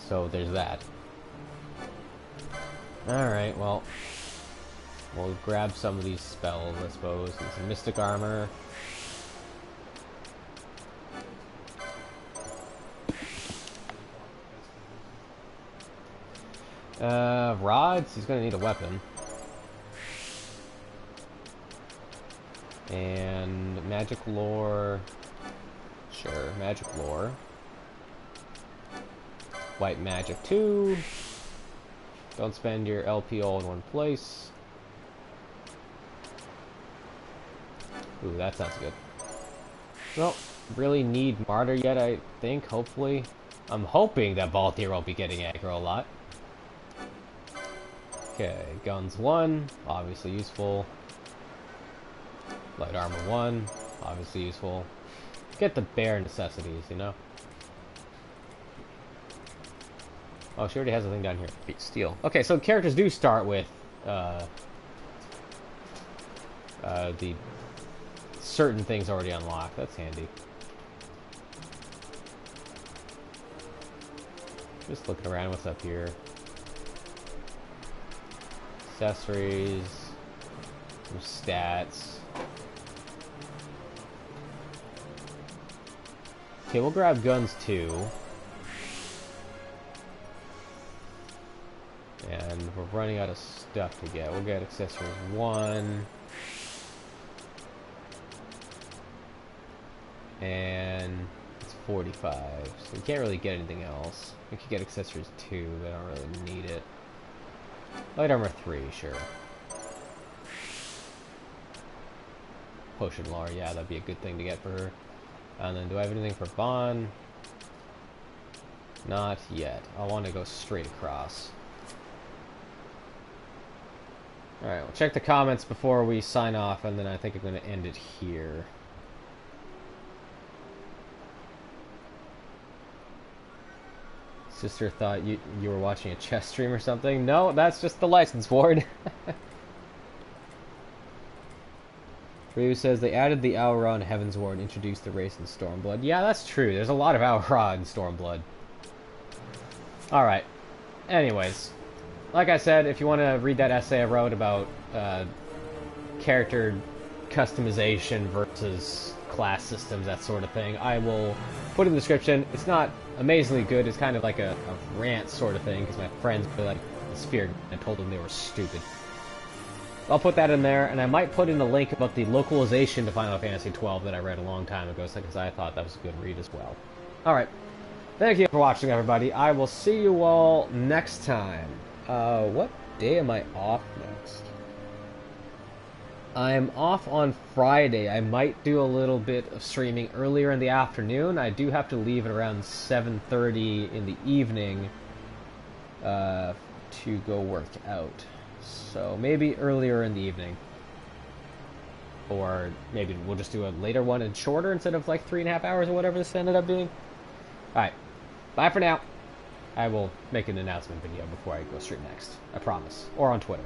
M: So there's that. Alright, well, we'll grab some of these spells, I suppose. And some Mystic Armor. Rods, he's gonna need a weapon. And magic lore. Sure, magic lore. White magic 2. Don't spend your LP all in one place. Ooh, that sounds good. Well, really need Martyr yet, I think, hopefully. I'm hoping that Balthier won't be getting aggro a lot. Okay, guns 1, obviously useful. Light armor 1, obviously useful. Get the bare necessities, you know? Oh, she already has a thing down here. Steel. Okay, so characters do start with the certain things already unlocked. That's handy. Just looking around, what's up here? Accessories, some stats. Okay, we'll grab guns 2. And we're running out of stuff to get. We'll get accessories 1. And it's 45. So we can't really get anything else. We could get accessories 2, but I don't really need it. Light armor 3, sure. Potion lore, yeah, that'd be a good thing to get for her. And then do I have anything for Vaughn? Not yet. I want to go straight across. Alright, we'll check the comments before we sign off, and then I think I'm going to end it here. Sister thought you were watching a chess stream or something. No, that's just the license board. Ryu says they added the Aura in Heaven's Ward and introduced the race in Stormblood. Yeah, that's true. There's a lot of Aura in Stormblood. Alright. Anyways. Like I said, if you want to read that essay I wrote about character customization versus class systems, that sort of thing, I will put in the description. It's not amazingly good. It's kind of like a rant sort of thing, because my friends were like the Sphere, and I told them they were stupid. I'll put that in there, and I might put in a link about the localization to Final Fantasy XII that I read a long time ago, because I thought that was a good read as well. Alright. Thank you for watching, everybody. I will see you all next time. What day am I off next? I'm off on Friday. I might do a little bit of streaming earlier in the afternoon. I do have to leave at around 7:30 in the evening to go work out. So maybe earlier in the evening. Or maybe we'll just do a later one and shorter instead of like 3.5 hours or whatever this ended up being. Alright. Bye for now. I will make an announcement video before I go stream next. I promise. Or on Twitter.